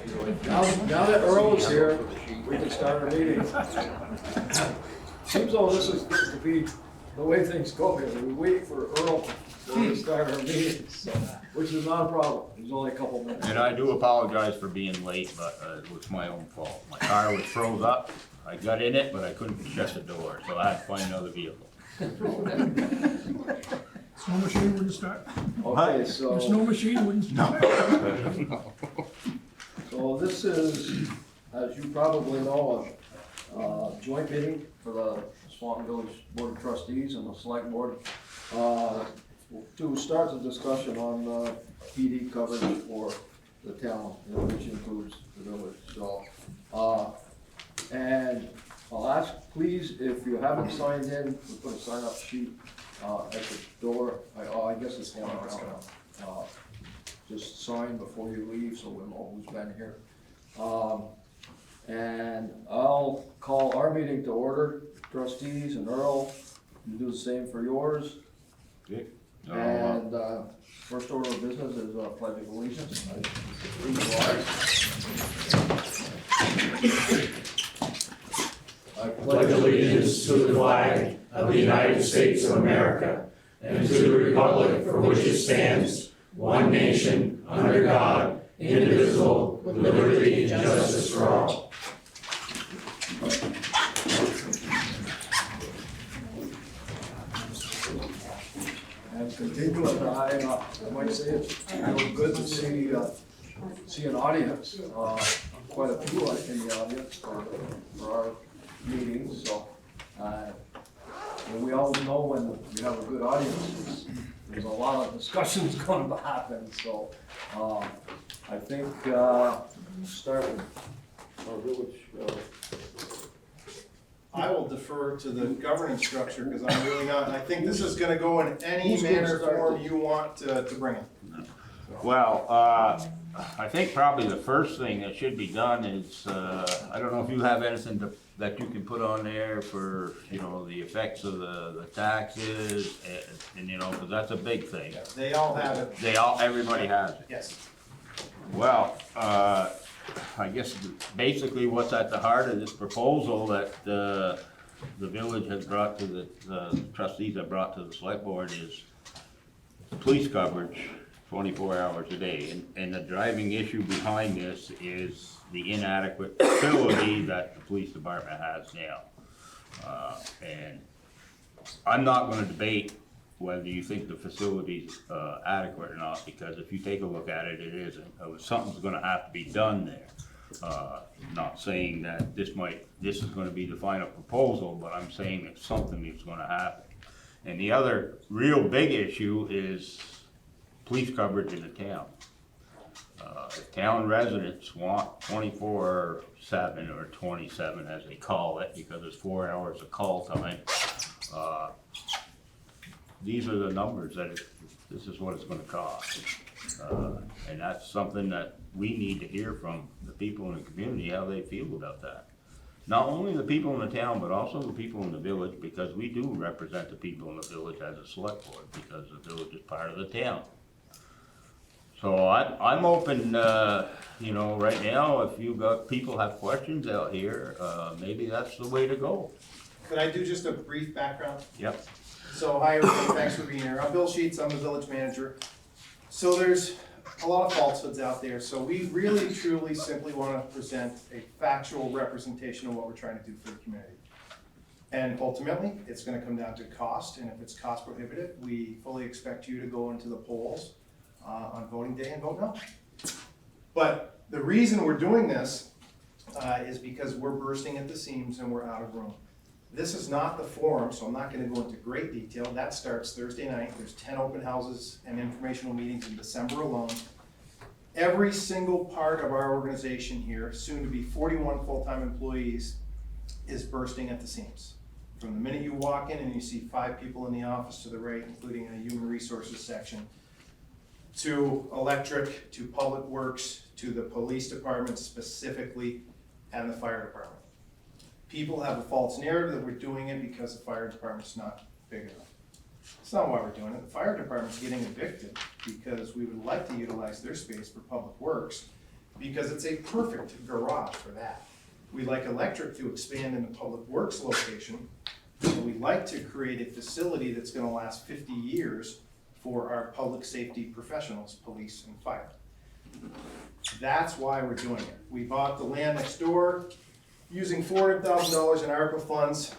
Now that Earl is here, we can start our meeting. Seems though this is to be the way things go here. We wait for Earl to start our meetings, which is not a problem. There's only a couple minutes. And I do apologize for being late, but it was my own fault. My car was froze up. I got in it, but I couldn't shut the door, so I had to find another vehicle. Snow machine wouldn't start. Okay, The so, snow machine wouldn't start. so this is, as you probably know, a joint meeting for the Swanton Village Board of Trustees and the Selectboard to start the discussion on P.E.G coverage for the town, which includes the village. So, and I'll ask, please, if you haven't signed in, we put a sign-up sheet at the door. I guess it's one now. Just sign before you leave, so we'll know who's been here. And I'll call our meeting to order, trustees and Earl, you do the same for yours. Okay. And first order of business is pledge of allegiance. I pledge allegiance to the flag of the United States of America and to the republic for which it stands, one nation, under God, indivisible, with liberty and justice for all. And continuing, I might say it's really good to see an audience, quite a few in the audience for our meetings, so. And we all know when we have a good audience, there's a lot of discussions going to happen, so I think start with our village. I will defer to the governance structure because I'm really not, I think this is gonna go in any manner or form you want to bring it. Well, I think probably the first thing that should be done is, I don't know if you have anything that you can put on there for, you know, the effects of the taxes, and you know, because that's a big thing. They all have it, Everybody has it. yes. Well, I guess basically what's at the heart of this proposal that the village has brought to the trustees have brought to the select board is police coverage 24 hours a day. And the driving issue behind this is the inadequate facility that the police department has now. And I'm not gonna debate whether you think the facility's adequate or not, because if you take a look at it, it isn't. Something's gonna have to be done there. Not saying that this is gonna be the final proposal, but I'm saying that something is gonna happen. And the other real big issue is police coverage in the town. If town residents want 24/7 or 27 as they call it, because it's 4 hours of call time, these are the numbers that this is what it's gonna cost. And that's something that we need to hear from the people in the community, how they feel about that. Not only the people in the town, but also the people in the village, because we do represent the people in the village as a select board, because the village is part of the town. So I'm open, you know, right now, if you got, people have questions out here, maybe that's the way to go. Could I do just a brief background? Yep. So hi everybody, thanks for being here. I'm Bill Sheets, I'm the village manager. So there's a lot of falsehoods out there, so we really truly simply wanna present a factual representation of what we're trying to do for the community. And ultimately, it's gonna come down to cost, and if it's cost prohibitive, we fully expect you to go into the polls on voting day and vote no. But the reason we're doing this is because we're bursting at the seams and we're out of room. This is not the forum, so I'm not gonna go into great detail. That starts Thursday night. There's 10 open houses and informational meetings in December alone. Every single part of our organization here, soon to be 41 full-time employees, is bursting at the seams. From the minute you walk in and you see 5 people in the office to the right, including a human resources section, to electric, to public works, to the police department specifically, and the fire department. People have a false narrative that we're doing it because the fire department's not big enough. That's not why we're doing it. The fire department's getting evicted because we would like to utilize their space for public works, because it's a perfect garage for that. We like electric to expand in the public works location, and we'd like to create a facility that's gonna last 50 years for our public safety professionals, police and fire. That's why we're doing it. We bought the land next door using $400,000 in ARPA funds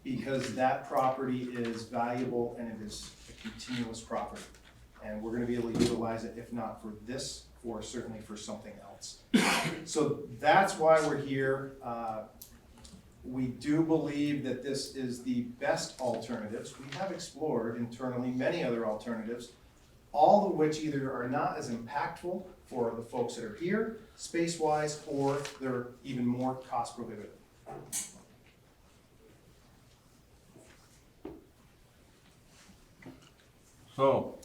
because that property is valuable and it is a continuous property. And we're gonna be able to utilize it, if not for this, or certainly for something else. So that's why we're here. We do believe that this is the best alternatives. We have explored internally many other alternatives, all of which either are not as impactful for the folks that are here, space-wise, or they're even more cost prohibitive. So,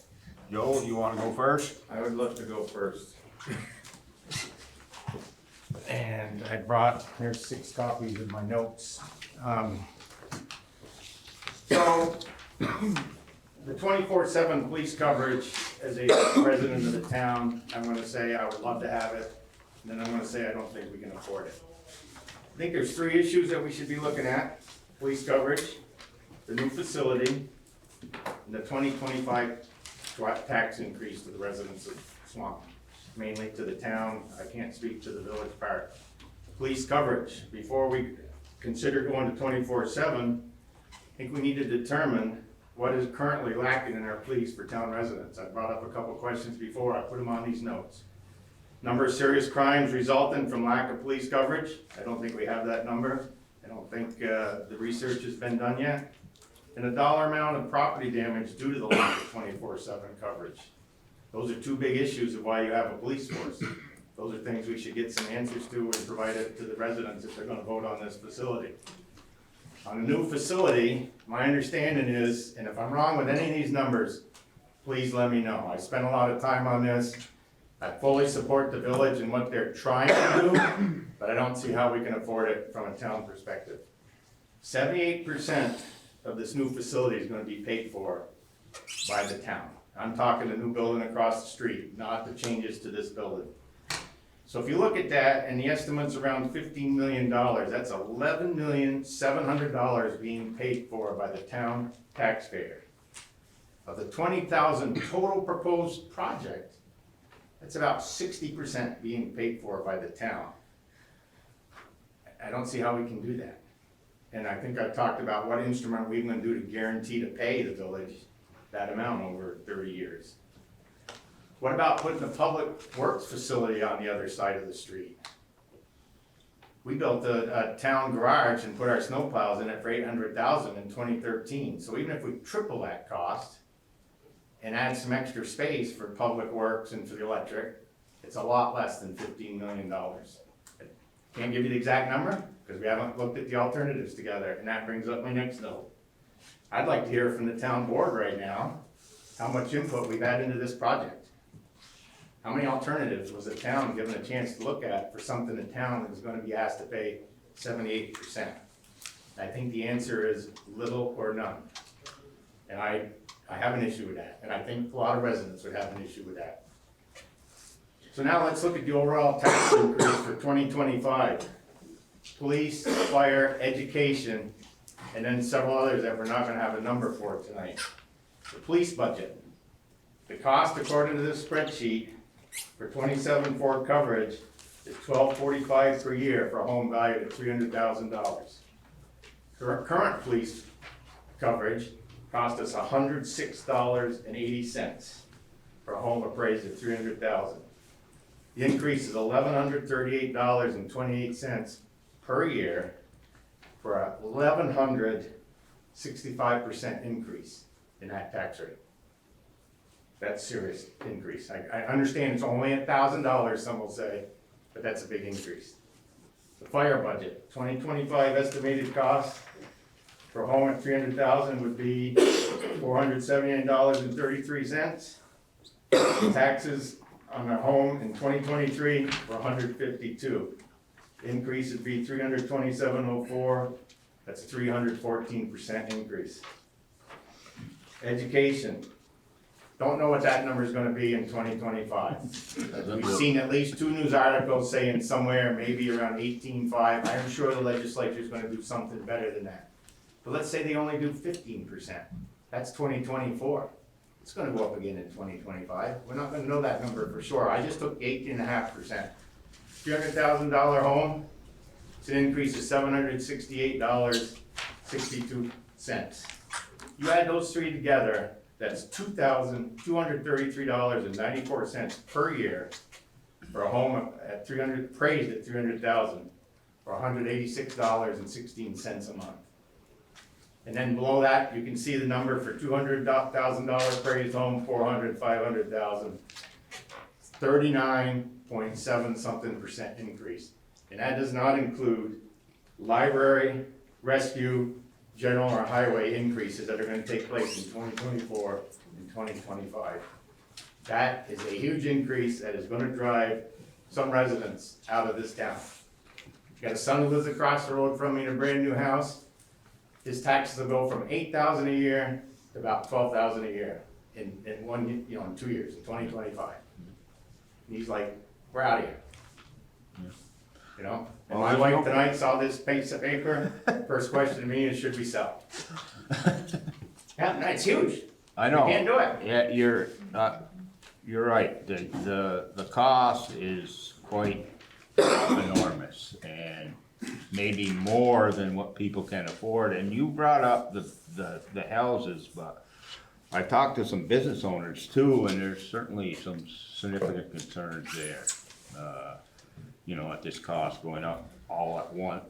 Joe, you wanna go first? I would love to go first. And I brought, here's 6 copies of my notes. So, the 24/7 police coverage, as a resident of the town, I'm gonna say I would love to have it, and then I'm gonna say I don't think we can afford it. I think there's 3 issues that we should be looking at: police coverage, the new facility, and the 2025 tax increase to the residents of Swanton, mainly to the town. I can't speak to the village part. Police coverage, before we consider going to 24/7, I think we need to determine what is currently lacking in our police for town residents. I brought up a couple questions before, I put them on these notes. Number of serious crimes resulting from lack of police coverage, I don't think we have that number. I don't think the research has been done yet. And the dollar amount of property damage due to the lack of 24/7 coverage. Those are 2 big issues of why you have a police force. Those are things we should get some answers to and provide it to the residents if they're gonna vote on this facility. On a new facility, my understanding is, and if I'm wrong with any of these numbers, please let me know. I spent a lot of time on this. I fully support the village and what they're trying to do, but I don't see how we can afford it from a town perspective. 78% of this new facility is gonna be paid for by the town. I'm talking the new building across the street, not the changes to this building. So if you look at that, and the estimate's around $15 million, that's $11,700,000 being paid for by the town taxpayer. Of the 20,000 total proposed project, that's about 60% being paid for by the town. I don't see how we can do that. And I think I've talked about what instrument we're gonna do to guarantee to pay the village that amount over 30 years. What about putting the public works facility on the other side of the street? We built a town garage and put our snowplows in it for $800,000 in 2013. So even if we triple that cost and add some extra space for public works and for the electric, it's a lot less than $15 million. Can't give you the exact number because we haven't looked at the alternatives together, and that brings up my next note. I'd like to hear from the town board right now how much input we've had into this project. How many alternatives was the town given a chance to look at for something the town is gonna be asked to pay 78%? I think the answer is little or none. And I have an issue with that, and I think a lot of residents would have an issue with that. So now let's look at the overall tax increase for 2025. Police, fire, education, and then several others that we're not gonna have a number for tonight. The police budget. The cost according to this spreadsheet for 27-4 coverage is $1,245 per year for a home valued at $300,000. Current police coverage cost us $106.80 for a home appraised at $300,000. The increase is $1,138.28 per year for a 1,165% increase in that tax rate. That's serious increase. I understand it's only $1,000, some will say, but that's a big increase. The fire budget, 2025 estimated cost for a home at $300,000 would be $479.33. Taxes on a home in 2023 were $152. The increase would be $327.04. That's a 314% increase. Education. Don't know what that number is gonna be in 2025. We've seen at least 2 news articles saying somewhere maybe around 18.5. I'm sure the legislature is gonna do something better than that. But let's say they only do 15%. That's 2024. It's gonna go up again in 2025. We're not gonna know that number for sure. I just took 18.5%. $300,000 home, it's an increase of $768.62. You add those three together, that's $2,233.94 per year for a home at 300, appraised at 300,000, or $186.16 a month. And then below that, you can see the number for $200,000 appraised home, 400, 500,000, 39.7% increase. And that does not include library, rescue, general or highway increases that are gonna take place in 2024 and 2025. That is a huge increase that is gonna drive some residents out of this town. Got a son who lives across the road from me in a brand new house. His taxes will go from $8,000 a year to about $12,000 a year in 2 years, in 2025. And he's like, we're out of here. You know, and my wife tonight saw this piece of paper, first question to me is, should we sell? Yeah, no, it's huge. I know. We can't do it. Yeah, you're right. The cost is quite enormous and maybe more than what people can afford. And you brought up the houses, but I talked to some business owners too, and there's certainly some significant concerns there. At this cost going up all at once.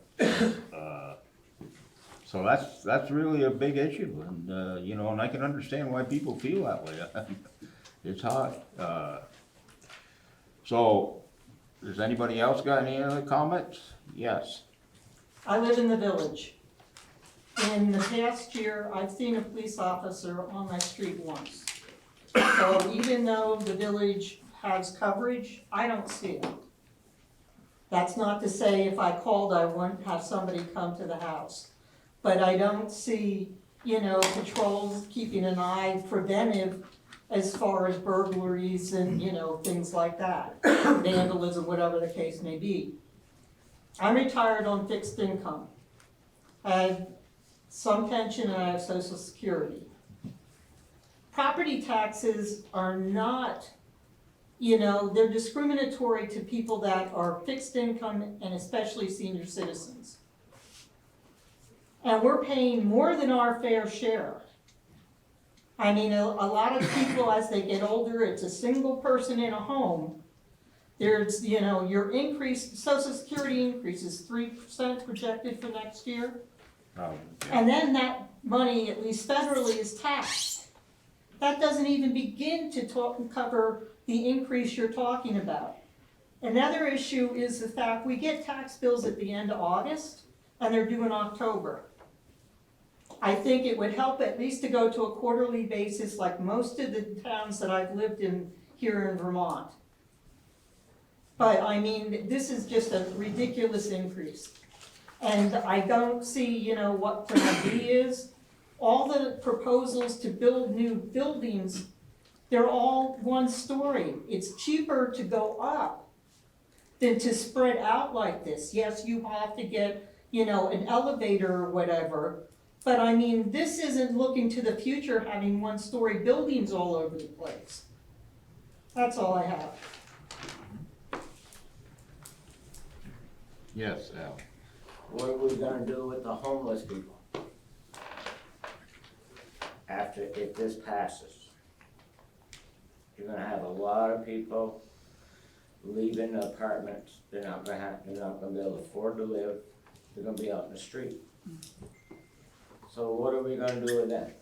So that's really a big issue, and and I can understand why people feel that way. It's hard. So, does anybody else got any other comments? Yes. I live in the village. In the past year, I've seen a police officer on my street once. So even though the village has coverage, I don't see it. That's not to say if I called, I wouldn't have somebody come to the house. But I don't see, patrols keeping an eye preventive as far as burglaries and, things like that. Vandalism, whatever the case may be. I'm retired on fixed income. I have some pension and I have Social Security. Property taxes are not, they're discriminatory to people that are fixed income and especially senior citizens. And we're paying more than our fair share. I mean, a lot of people, as they get older, it's a single person in a home. There's, your increase, Social Security increase is 3% projected for next year. And then that money, at least federally, is taxed. That doesn't even begin to cover the increase you're talking about. Another issue is the fact we get tax bills at the end of August, and they're due in October. I think it would help at least to go to a quarterly basis like most of the towns that I've lived in here in Vermont. But I mean, this is just a ridiculous increase. And I don't see, what Plan B is. All the proposals to build new buildings, they're all one story. It's cheaper to go up than to spread out like this. Yes, you have to get, an elevator or whatever. But I mean, this isn't looking to the future, having one-story buildings all over the place. That's all I have. Yes, Al. What are we gonna do with the homeless people? If this passes? You're gonna have a lot of people leaving the apartments, they're not gonna be able to afford to live, they're gonna be out in the street. So what are we gonna do with them?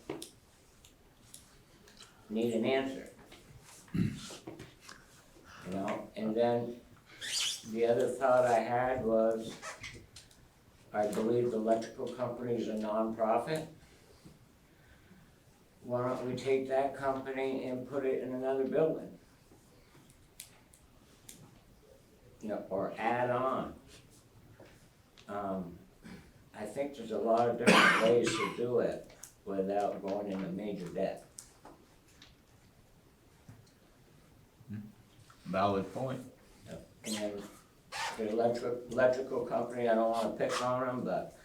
Need an answer. And then the other thought I had was, I believe the electrical company is a nonprofit. Why don't we take that company and put it in another building? Or add on. I think there's a lot of different ways to do it without going into major debt. valid point. And the electrical company, I don't wanna pick on them, but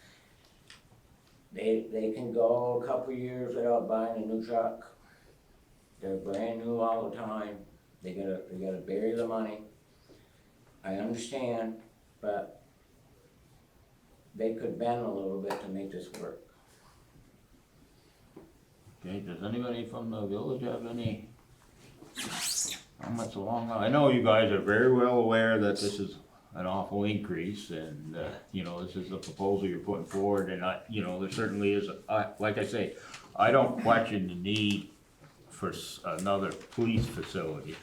they can go a couple years without buying a new truck. They're brand new all the time, they gotta bury the money. I understand, but they could bend a little bit to make this work. Okay, does anybody from the village have any comments along? I know you guys are very well aware that this is an awful increase and, you know, this is the proposal you're putting forward and there certainly is, like I say, I don't question the need for another police facility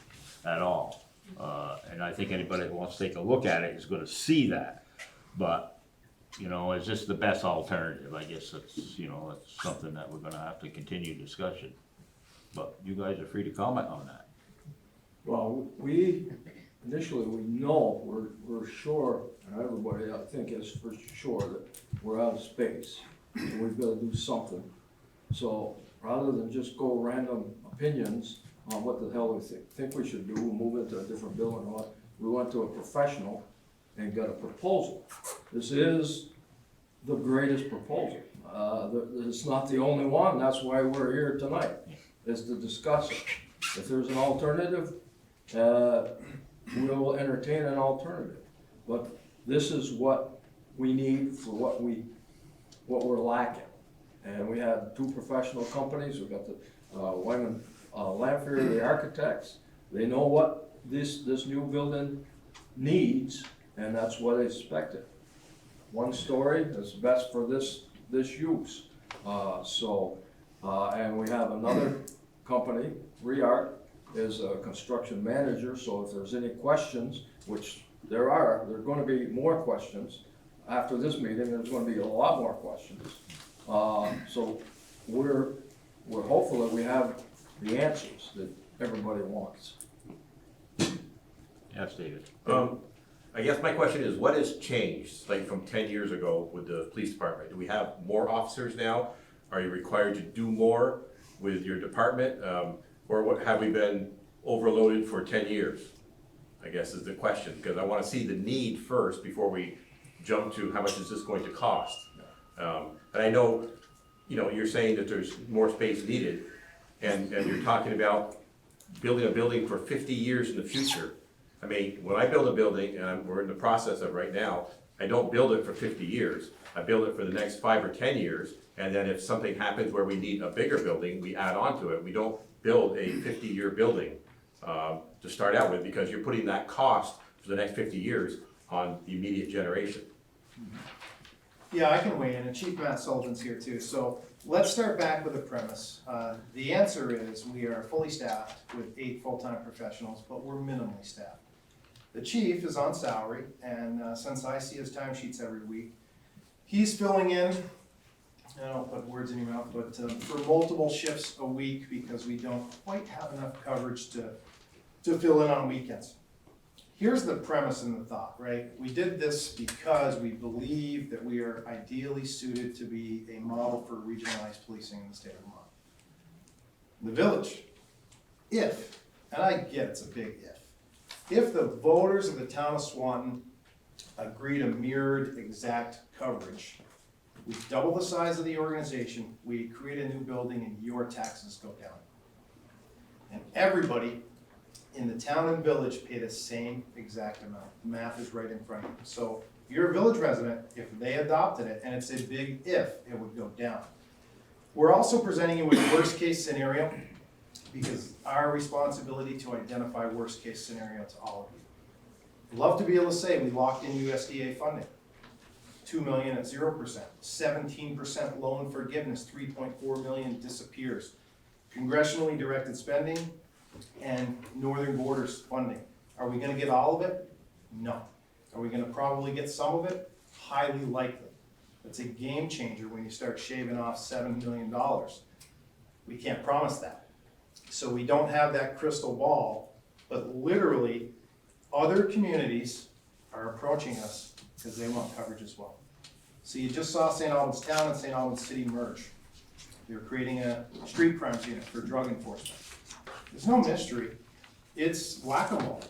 at all. And I think anybody that wants to take a look at it is gonna see that. But, is this the best alternative? I guess that's something that we're gonna have to continue discussion. But you guys are free to comment on that. Well, initially, we know, we're sure, and everybody, I think, is for sure that we're out of space. And we've gotta do something. So, rather than just go random opinions on what the hell we think we should do, move into a different building, or what, we went to a professional and got a proposal. This is the greatest proposal. It's not the only one, that's why we're here tonight, is to discuss it. If there's an alternative, we'll entertain an alternative. But this is what we need for what we're lacking. And we had two professional companies, we've got the Wyman Lanfear, the architects. They know what this new building needs, and that's what they expected. One story is best for this use. And we have another company, Reart, is a construction manager, so if there's any questions, which there are gonna be more questions. After this meeting, there's gonna be a lot more questions. So we're hopeful that we have the answers that everybody wants. Yes, David. I guess my question is, what has changed, like from 10 years ago with the police department? Do we have more officers now? Are you required to do more with your department? Or what, have we been overloaded for 10 years? I guess is the question, because I want to see the need first before we jump to how much is this going to cost. And I know, you're saying that there's more space needed, and you're talking about building a building for 50 years in the future. I mean, when I build a building, and we're in the process of right now, I don't build it for 50 years. I build it for the next 5 or 10 years, and then if something happens where we need a bigger building, we add on to it. We don't build a 50-year building to start out with, because you're putting that cost for the next 50 years on the immediate generation. Yeah, I can weigh in, and Chief Matt Sullivan's here too. So let's start back with the premise. The answer is we are fully staffed with 8 full-time professionals, but we're minimally staffed. The chief is on salary, and since I see his timesheets every week, he's filling in, I don't put words in your mouth, but for multiple shifts a week because we don't quite have enough coverage to fill in on weekends. Here's the premise and the thought, right? We did this because we believe that we are ideally suited to be a model for regionalized policing in the state of Vermont. The village, and I get it's a big if the voters of the town of Swanton agree to mirrored exact coverage, we double the size of the organization, we create a new building, and your taxes go down. And everybody in the town and village pay the same exact amount. The math is right in front of you. So if you're a village resident, if they adopted it, and it's a big if, it would go down. We're also presenting you with a worst case scenario, because our responsibility to identify worst case scenario to all of you. Love to be able to say we locked in USDA funding. $2 million at 0%, 17% loan forgiveness, $3.4 million disappears. Congressionally directed spending and northern borders funding. Are we gonna get all of it? No. Are we gonna probably get some of it? Highly likely. It's a game changer when you start shaving off $7 million. We can't promise that. So we don't have that crystal ball, but literally other communities are approaching us because they want coverage as well. So you just saw St. Albans Town and St. Albans City merge. They're creating a street crimes unit for drug enforcement. There's no mystery. It's whack-a-mole.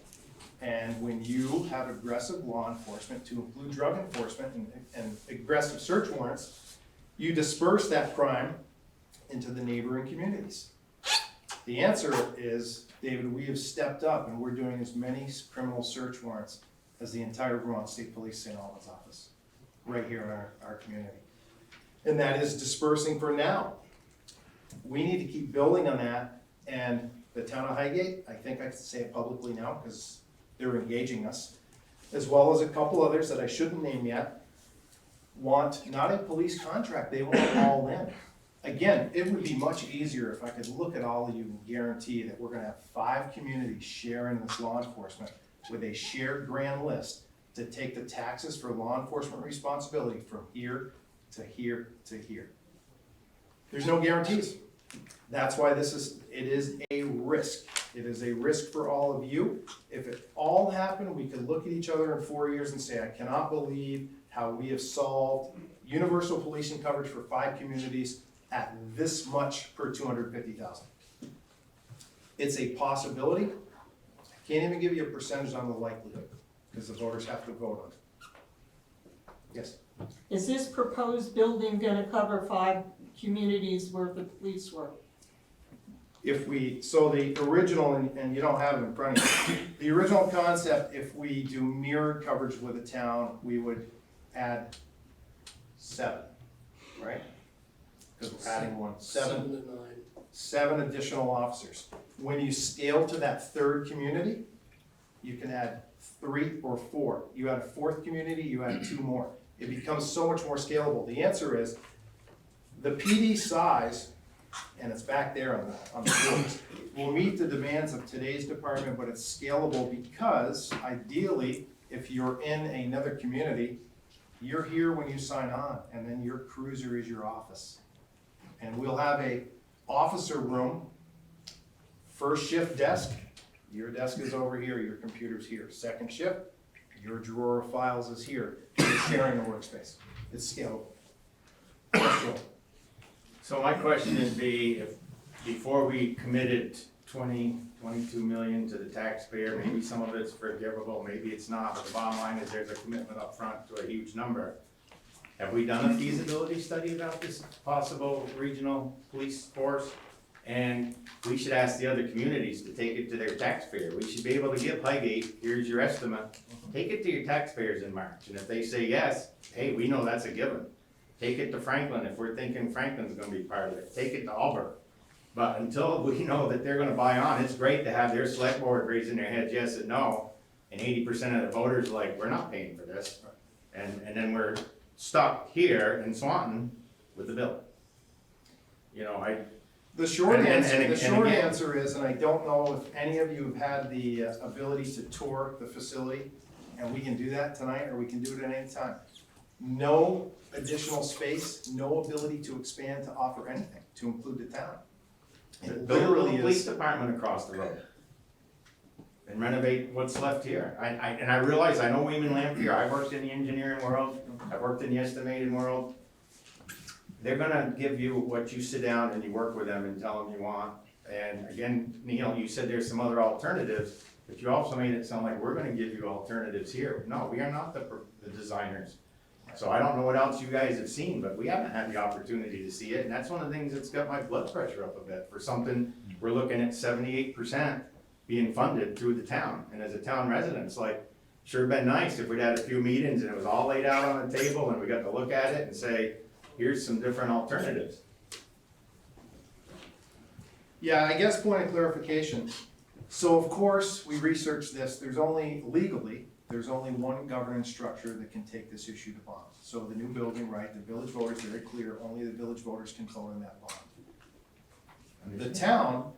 And when you have aggressive law enforcement, to include drug enforcement and aggressive search warrants, you disperse that crime into the neighboring communities. The answer is, David, we have stepped up and we're doing as many criminal search warrants as the entire Vermont State Police St. Albans office, right here in our community. And that is dispersing for now. We need to keep building on that, and the town of Highgate, I think I can say it publicly now because they're engaging us, as well as a couple others that I shouldn't name yet, want not a police contract, they want it all in. Again, it would be much easier if I could look at all of you and guarantee that we're gonna have 5 communities sharing this law enforcement with a shared grand list to take the taxes for law enforcement responsibility from here to here to here. There's no guarantees. That's why it is a risk. It is a risk for all of you. If it all happened, we could look at each other in 4 years and say, I cannot believe how we have solved universal policing coverage for 5 communities at this much per 250,000. It's a possibility. I can't even give you a percentage on the likelihood because the voters have to vote on it. Yes? Is this proposed building gonna cover 5 communities worth of police work? So the original, and you don't have it in front of you, the original concept, if we do mirrored coverage with a town, we would add 7, right? Because we're adding 1, 7 to 9. 7 additional officers. When you scale to that 3rd community, you can add 3 or 4. You add a 4th community, you add 2 more. It becomes so much more scalable. The answer is, the PD size, and it's back there on the boards, will meet the demands of today's department, but it's scalable because ideally, if you're in another community, you're here when you sign on, and then your cruiser is your office. And we'll have a officer room, first shift desk, your desk is over here, your computer's here. Second shift, your drawer of files is here. You're sharing a workspace. It's scalable. So my question would be, if, before we committed 22 million to the taxpayer, maybe some of it's forgivable, maybe it's not, but the bottom line is there's a commitment up front to a huge number. Have we done a feasibility study about this possible regional police force? And we should ask the other communities to take it to their taxpayer. We should be able to give Highgate, here's your estimate, take it to your taxpayers in March. And if they say yes, hey, we know that's a given. Take it to Franklin, if we're thinking Franklin's gonna be part of it. Take it to Auburn. But until we know that they're gonna buy on, it's great to have their select board raising their heads yes and no, and 80% of the voters are like, we're not paying for this. And then we're stuck here in Swanton with the bill. You know, The short And answer, again- answer is, and I don't know if any of you have had the ability to tour the facility, and we can do that tonight, or we can do it at any time. No additional space, no ability to expand to offer anything, to include the town. It build a literally little police is, department across the road. And renovate what's left here. I realize, I know Weeman Lampier, I worked in the engineering world, I've worked in the estimating world. They're gonna give you what you sit down and you work with them and tell them you want. And again, Neil, you said there's some other alternatives, but you also made it sound like we're gonna give you alternatives here. No, we are not the designers. So I don't know what else you guys have seen, but we haven't had the opportunity to see it. And that's one of the things that's got my blood pressure up a bit for something, we're looking at 78% being funded through the town. And as a town resident, it's like, sure been nice if we'd had a few meetings and it was all laid out on the table and we got to look at it and say, here's some different alternatives. yeah, I guess point of clarification. So of course, we researched this, there's only one governance structure that can take this issue to bond. So the new building, right, the village voters, very clear, only the village voters can vote in that bond. The town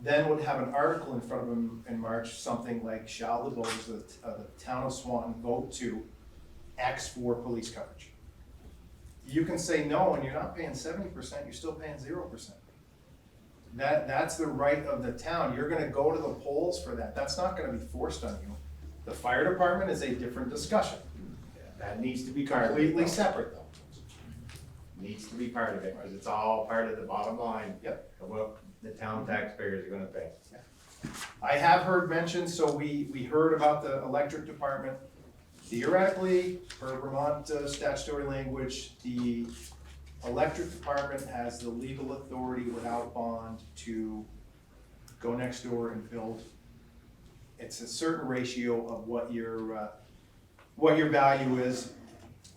then would have an article in front of them in March, something like, shall the voters of the town of Swanton vote to X for police coverage? You can say no, and you're not paying 70%, you're still paying 0%. That's the right of the town. You're gonna go to the polls for that. That's not gonna be forced on you. The fire department is a different discussion. That needs to be part of it. Completely separate though. Needs to be part of it, because it's all part of the bottom line. Yep. Of what the town taxpayers are gonna pay. I have heard mention, so we heard about the electric department. Theoretically, per Vermont statutory language, the electric department has the legal authority without bond to go next door and build. It's a certain ratio of what your value is.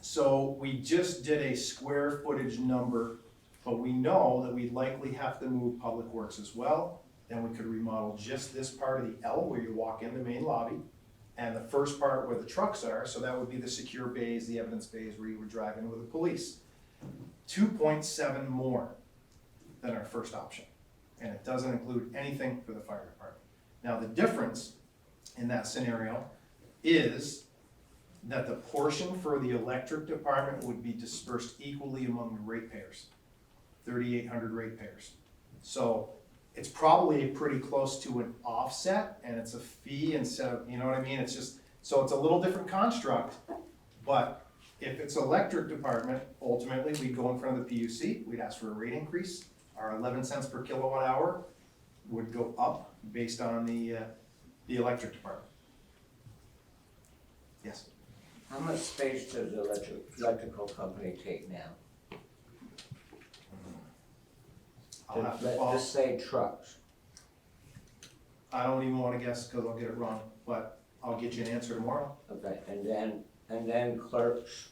So we just did a square footage number, but we know that we'd likely have to move public works as well. Then we could remodel just this part of the L where you walk in the main lobby, and the first part where the trucks are, so that would be the secure bays, the evidence bays where you would drive in with the police. 2.7 more than our first option, and it doesn't include anything for the fire department. Now the difference in that scenario is that the portion for the electric department would be dispersed equally among the ratepayers, 3,800 ratepayers. So it's probably pretty close to an offset, and it's a fee instead of, you know what I mean? It's just, so it's a little different construct, but if it's electric department, ultimately, we'd go in front of the PUC, we'd ask for a rate increase. Our 11 cents per kilowatt hour would go up based on the electric department. Yes? How much space does the electrical company take now? I'll have to Let's follow. just say trucks. I don't even wanna guess, cause I'll get it wrong, but I'll get you an answer tomorrow. Okay, and then clerks.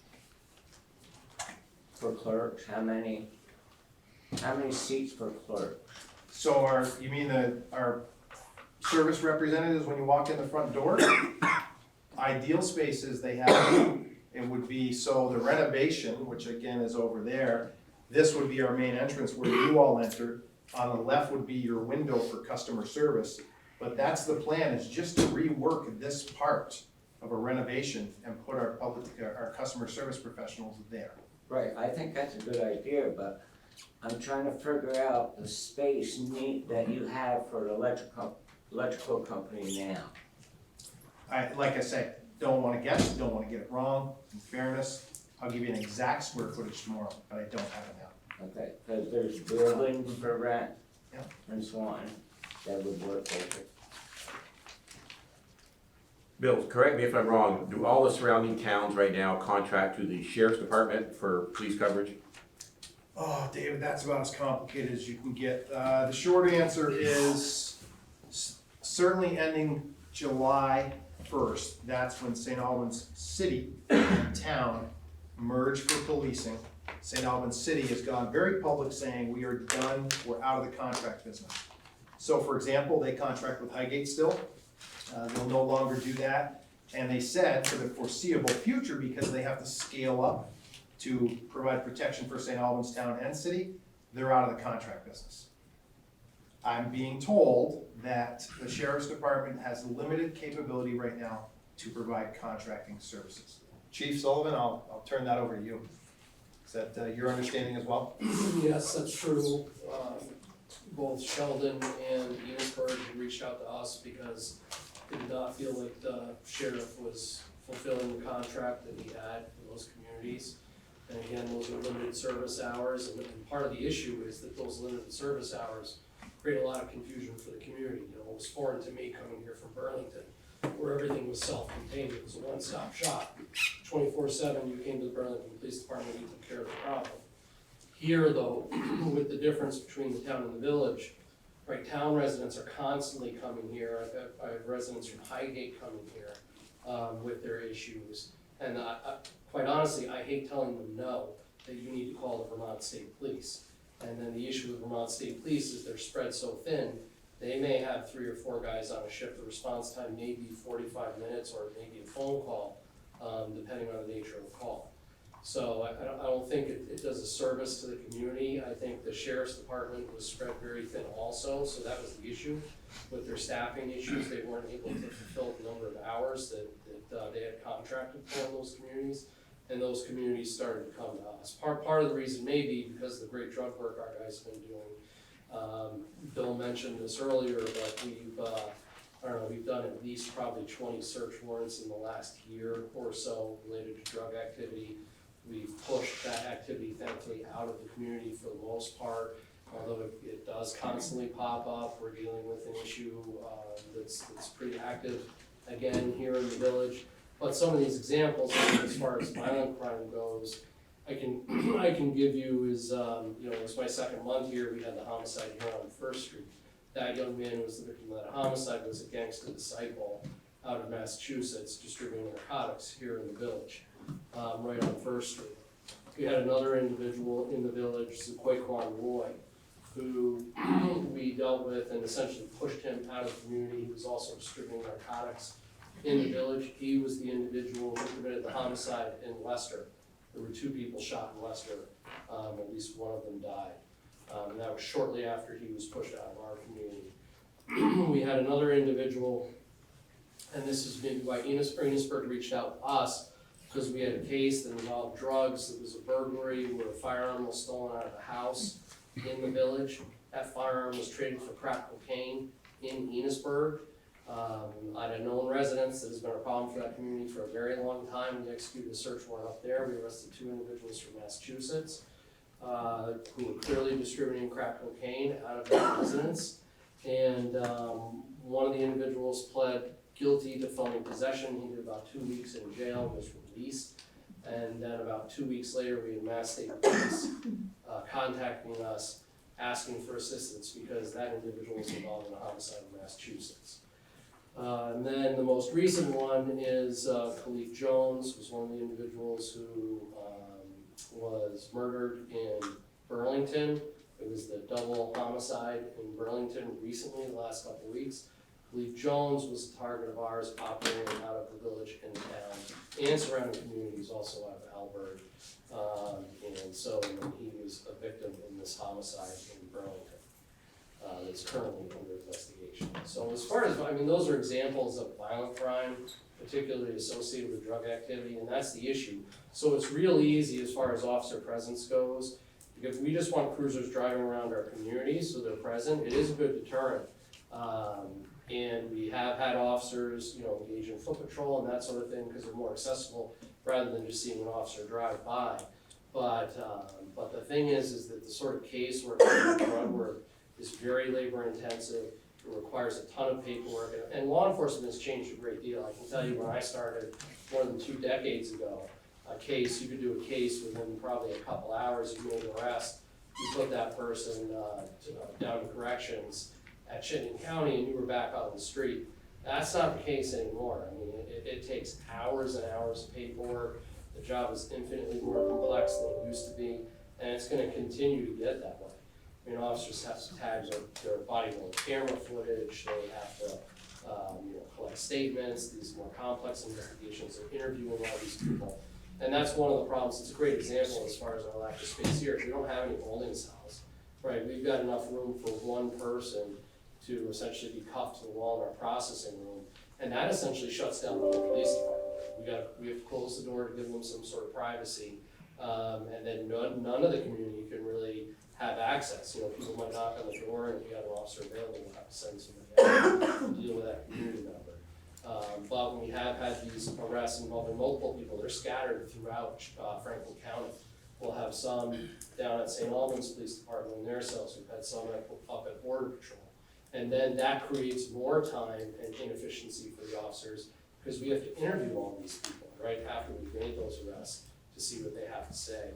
For clerks, how many seats for clerks? So you mean our service representatives, when you walk in the front door? Ideal spaces they have, it would be, so the renovation, which again is over there, this would be our main entrance where you all enter. On the left would be your window for customer service, but that's the plan, is just to rework this part of a renovation and put our customer service professionals there. Right, I think that's a good idea, but I'm trying to figure out the space that you have for the electrical company now. Like I said, don't wanna guess, don't wanna get it wrong. In fairness, I'll give you an exact square footage tomorrow, but I don't have it now. Okay, because there's buildings for rent Yeah. in Swanton that would work perfect. Bill, correct me if I'm wrong, do all the surrounding towns right now contract to the sheriff's department for police coverage? Oh, David, that's about as complicated as you can get. The short answer is certainly ending July 1st. That's when St. Albans City and town merge for policing. St. Albans City has gone very public saying we are done, we're out of the contract business. So for example, they contract with Highgate still. They'll no longer do that. And they said for the foreseeable future, because they have to scale up to provide protection for St. Albans town and city, they're out of the contract business. I'm being told that the sheriff's department has limited capability right now to provide contracting services. Chief Sullivan, I'll turn that over to you. Is that your understanding as well? Yes, that's true. Both Sheldon and Enosburg reached out to us because they did not feel like the sheriff was fulfilling the contract that he had for those communities. And again, those are limited service hours, and part of the issue is that those limited service hours create a lot of confusion for the community. You know, it was foreign to me coming here from Burlington, where everything was self-contained. It was a one-stop shop. 24/7, you came to the Burlington Police Department, you took care of the problem. Here, though, with the difference between the town and the village, right, town residents are constantly coming here. I have residents from Highgate coming here with their issues. And quite honestly, I hate telling them no, that you need to call the Vermont State Police. And then the issue with Vermont State Police is they're spread so thin, they may have 3 or 4 guys on a shift. The response time may be 45 minutes or maybe a phone call, depending on the nature of the call. So I don't think it does a service to the community. I think the sheriff's department was spread very thin also, so that was the issue. With their staffing issues, they weren't able to fulfill the number of hours that they had contracted for in those communities, and those communities started to come to us. Part of the reason may be because of the great drug work our guys have been doing. Bill mentioned this earlier, but we've done at least probably 20 search warrants in the last year or so related to drug activity. We've pushed that activity thankfully out of the community for the most part. although it does constantly pop up. We're dealing with an issue that's pretty active again here in the village. But some of these examples, as far as violent crime goes, I can give you is, it's my second month here. We had the homicide here on First Street. That young man who was the victim of that homicide was a gangster disciple out of Massachusetts distributing narcotics here in the village, right on First Street. We had another individual in the village, Swanton, who we dealt with and essentially pushed him out of the community. He was also distributing narcotics in the village. He was the individual who committed the homicide in Leicester. There were 2 people shot in Leicester, at least one of them died. And that was shortly after he was pushed out of our community. We had another individual, and this is maybe why Enosburg reached out to us, because we had a case that involved drugs. It was a burglary where a firearm was stolen out of a house in the village. That firearm was traded for crack cocaine in Enosburg. I had a known residence that has been a problem for that community for a very long time. We executed a search warrant up there. We arrested 2 individuals from Massachusetts who were clearly distributing crack cocaine out of that residence. And one of the individuals pled guilty to felony possession. He did about 2 weeks in jail, was released. And then about 2 weeks later, we had Mass State Police contacting us, asking for assistance because that individual was involved in a homicide in Massachusetts. And then the most recent one is Khalif Jones, was one of the individuals who was murdered in Burlington. It was the double homicide in Burlington recently, the last couple of weeks. Khalif Jones was a target of ours, operating out of the village and the town and surrounding communities, also out of Albert. And so he was a victim in this homicide in Burlington. That's currently under investigation. So as far as, those are examples of violent crime, particularly associated with drug activity, and that's the issue. So it's real easy as far as officer presence goes, because we just want cruisers driving around our communities so they're present. It is a good deterrent. And we have had officers, engage in foot patrol and that sort of thing because they're more accessible rather than just seeing an officer drive by. But the thing is that the sort of case where drug work is very labor intensive. It requires a ton of paperwork, and law enforcement has changed a great deal. I can tell you when I started more than 2 decades ago, you could do a case within probably a couple hours. You made an arrest, you put that person down to corrections at Chittenden County, and you were back on the street. That's not the case anymore. It takes hours and hours of paperwork. The job is infinitely more complex than it used to be, and it's going to continue to get that way. Officers have to tag their body-worn camera footage. They have to, collect statements. These more complex investigations. They're interviewing all these people, and that's one of the problems. It's a great example as far as our lack of space here. We don't have any holding cells, right? We've got enough room for one person to essentially be cuffed to the wall in our processing room, and that essentially shuts down the whole police department. We have to close the door to give them some sort of privacy, and then none of the community can really have access. People might knock on the door, and if you have an officer available, we'll have to send somebody out to deal with that community member. But when we have had these arrests involving multiple people, they're scattered throughout Franklin County. We'll have some down at St. Albans Police Department in their cells. We've had some up at Border Patrol. And then that creates more time and inefficiency for the officers because we have to interview all these people, right, after we've made those arrests to see what they have to say.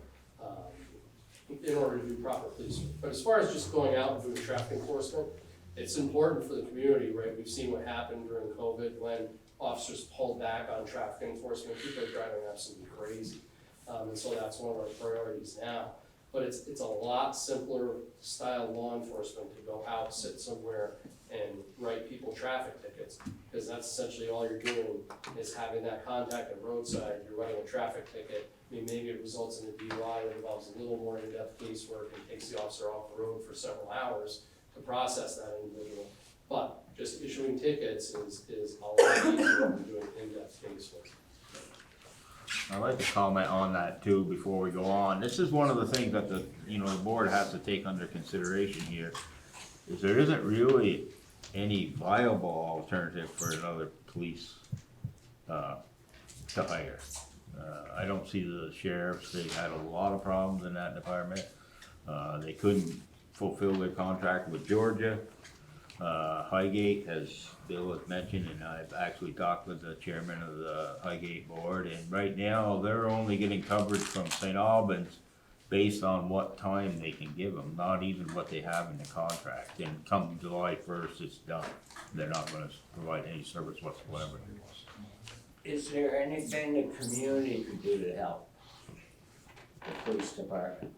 In order to do proper police work. But as far as just going out and doing traffic enforcement, it's important for the community, right? We've seen what happened during COVID when officers pulled back on traffic enforcement. People are driving absolutely crazy. And so that's one of our priorities now. But it's a lot simpler style law enforcement to go out, sit somewhere, and write people traffic tickets. Because that's essentially all you're doing is having that contact at roadside. You're writing a traffic ticket. Maybe it results in a DUI that involves a little more in-depth casework and takes the officer off the road for several hours to process that individual. But just issuing tickets is a lot easier than doing in-depth casework. I'd like to comment on that too before we go on. This is one of the things that the board has to take under consideration here, is there isn't really any viable alternative for another police to hire. I don't see the sheriffs. They had a lot of problems in that department. They couldn't fulfill their contract with Georgia. Highgate, as Bill has mentioned, and I've actually talked with the chairman of the Highgate board, and right now, they're only getting coverage from St. Albans based on what time they can give them, not even what they have in the contract, and come July 1st, it's done. They're not gonna provide any service whatsoever. Is there anything the community could do to help the police department?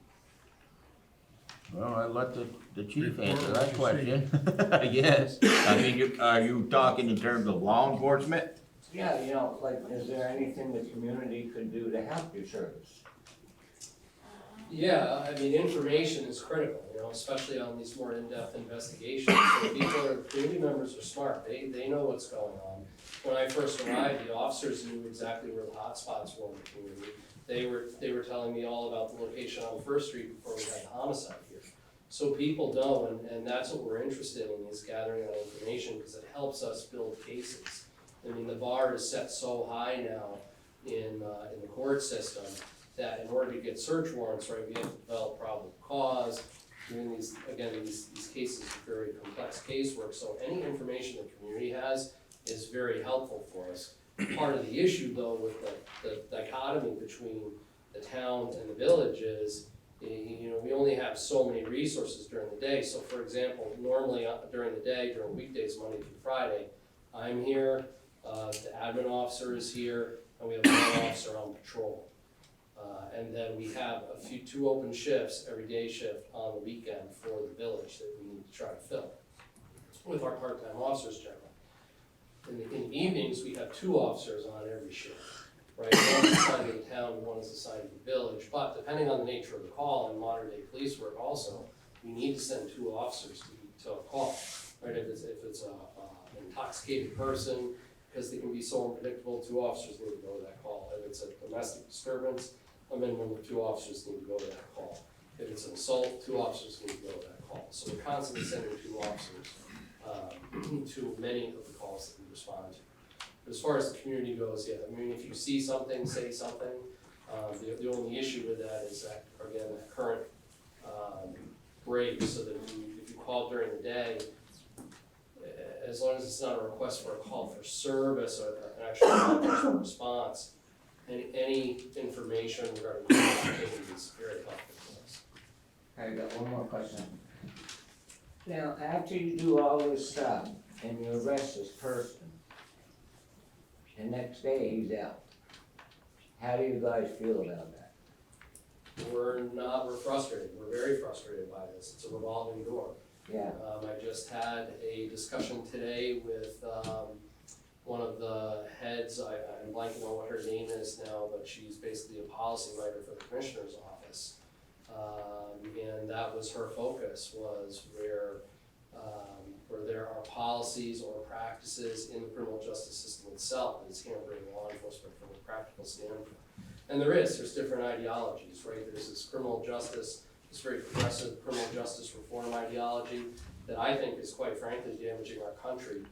Well, I let the chief answer that question, I guess. I mean, are you talking in terms of law enforcement? Yeah, you know, like, is there anything the community could do to help your service? Yeah, I mean, information is critical, you know, especially on these more in-depth investigations. So community members are smart, they know what's going on. When I first arrived, the officers knew exactly where the hot spots were in the community. They were telling me all about the location on First Street before we had the homicide here. So people know, and that's what we're interested in, is gathering that information, because it helps us build cases. I mean, the bar is set so high now in the court system that in order to get search warrants, right, we have to develop probable cause. Doing these cases are very complex casework, so any information the community has is very helpful for us. Part of the issue, though, with the dichotomy between the town and the village is, you know, we only have so many resources during the day. So for example, normally during the day, during weekdays, Monday through Friday, I'm here, the admin officer is here, and we have one officer on patrol. And then we have two open shifts, every day shift on the weekend for the village that we need to try to fill with our part-time officers generally. In the evenings, we have 2 officers on every shift, right? One is assigned to the town and one is assigned to the village, but depending on the nature of the call and modern day police work also, we need to send 2 officers to a call, right? If it's an intoxicated person, because they can be so unpredictable, 2 officers need to go to that call. If it's a domestic disturbance, a minimum of 2 officers need to go to that call. If it's an assault, 2 officers need to go to that call. So we're constantly sending 2 officers to many of the calls that we respond to. But as far as the community goes, yeah, I mean, if you see something, say something. The only issue with that is that, again, that current break, so that if you call during the day, as long as it's not a request for a call for service or an actual response, any information regarding activity is very helpful for us. I got one more question. Now, after you do all this stuff and you arrest this person, the next day he's out, how do you guys feel about that? We're frustrated. We're very frustrated by this. It's a revolving door. Yeah. I just had a discussion today with one of the heads, I'm blanking on what her name is now, but she's basically a policy writer for the commissioner's office. And that was her focus, was where there are policies or practices in the criminal justice system itself that is hampering law enforcement from a practical standpoint. And there's different ideologies, right? There's this criminal justice, this very progressive criminal justice reform ideology that I think is, quite frankly, damaging our country.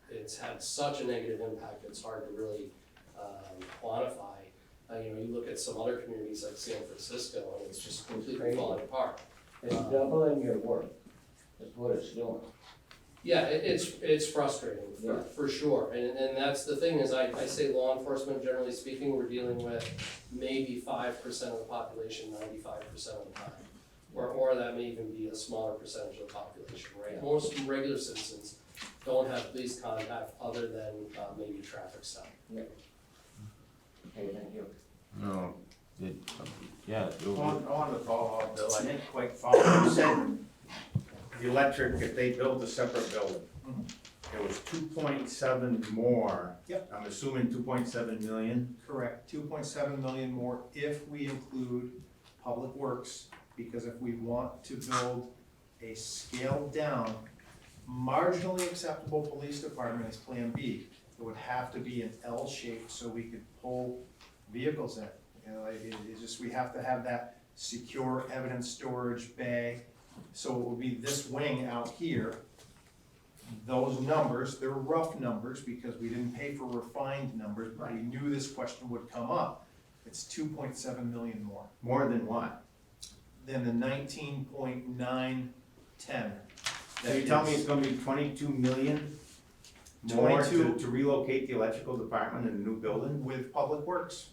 It's had such a negative impact, it's hard to really quantify. You know, you look at some other communities like San Francisco, and it's just completely falling apart. It's doubling your work, that's what it's doing. Yeah, it's frustrating, for sure, and that's the thing is, I say law enforcement, generally speaking, we're dealing with maybe 5% of the population, 95% of the time. Or that may even be a smaller percentage of the population, right? Most regular citizens don't have police contact other than maybe traffic stop. Yeah. Okay, thank you. No, yeah. On the follow up, Bill, I didn't quite follow. You said the electric, if they build a separate building, it was 2.7 more. Yep. I'm assuming 2.7 million. Correct, 2.7 million more if we include public works, because if we want to build a scaled down, marginally acceptable police department as Plan B, it would have to be an L shape so we could pull vehicles in. You know, it's just, we have to have that secure evidence storage bay. So it would be this wing out here. Those numbers, they're rough numbers because we didn't pay for refined numbers, but we knew this question would come up. It's 2.7 million more. More than what? than the 19.910. So you tell me it's gonna be 22 million more 22 to relocate the electrical department in a new building? with Public Works.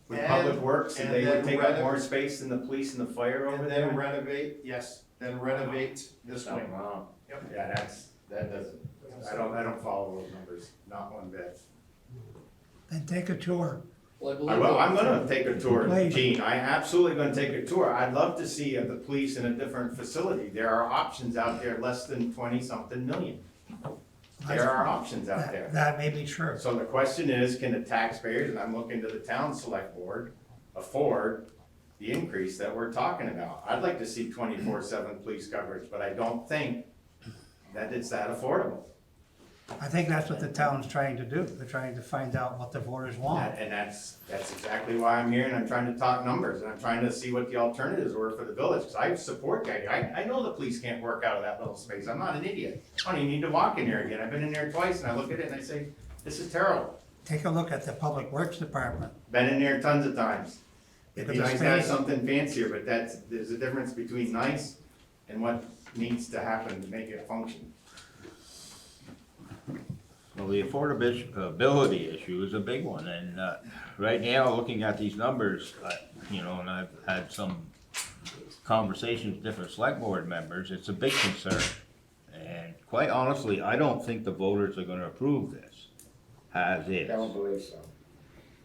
With And- Public Works, and they would then take up renov- more space than the police and the fire over And there? then renovate, yes, then renovate this wing. Something wrong. Yeah, that doesn't, I don't follow those numbers, not one bit. Then take a tour. Well, I I believe. will, I'm gonna take a tour, Please. Gene, I absolutely gonna take a tour, I'd love to see the police in a different facility, there are options out there less than 20-something million. There are options out there. That may be true. So the question is, can the taxpayers, and I'm looking to the town select board, afford the increase that we're talking about? I'd like to see 24/7 police coverage, but I don't think that it's that affordable. I think that's what the town's trying to do. They're trying to find out what the voters want. And that's exactly why I'm here, and I'm trying to talk numbers, and I'm trying to see what the alternatives were for the village, because I support the idea. I know the police can't work out of that little space, I'm not an idiot. I don't even need to walk in there again, I've been in there twice, and I look at it and I say, this is terrible. Take a look at the Public Works Department. Been in there tons of times. It'd be Look at nice the to have space. something fancier, but there's a difference between nice and what needs to happen to make it function. Well, the affordability issue is a big one, and, right now, looking at these numbers, you know, and I've had some conversations with different select board members, it's a big concern. And quite honestly, I don't think the voters are gonna approve this, as is. Don't believe so.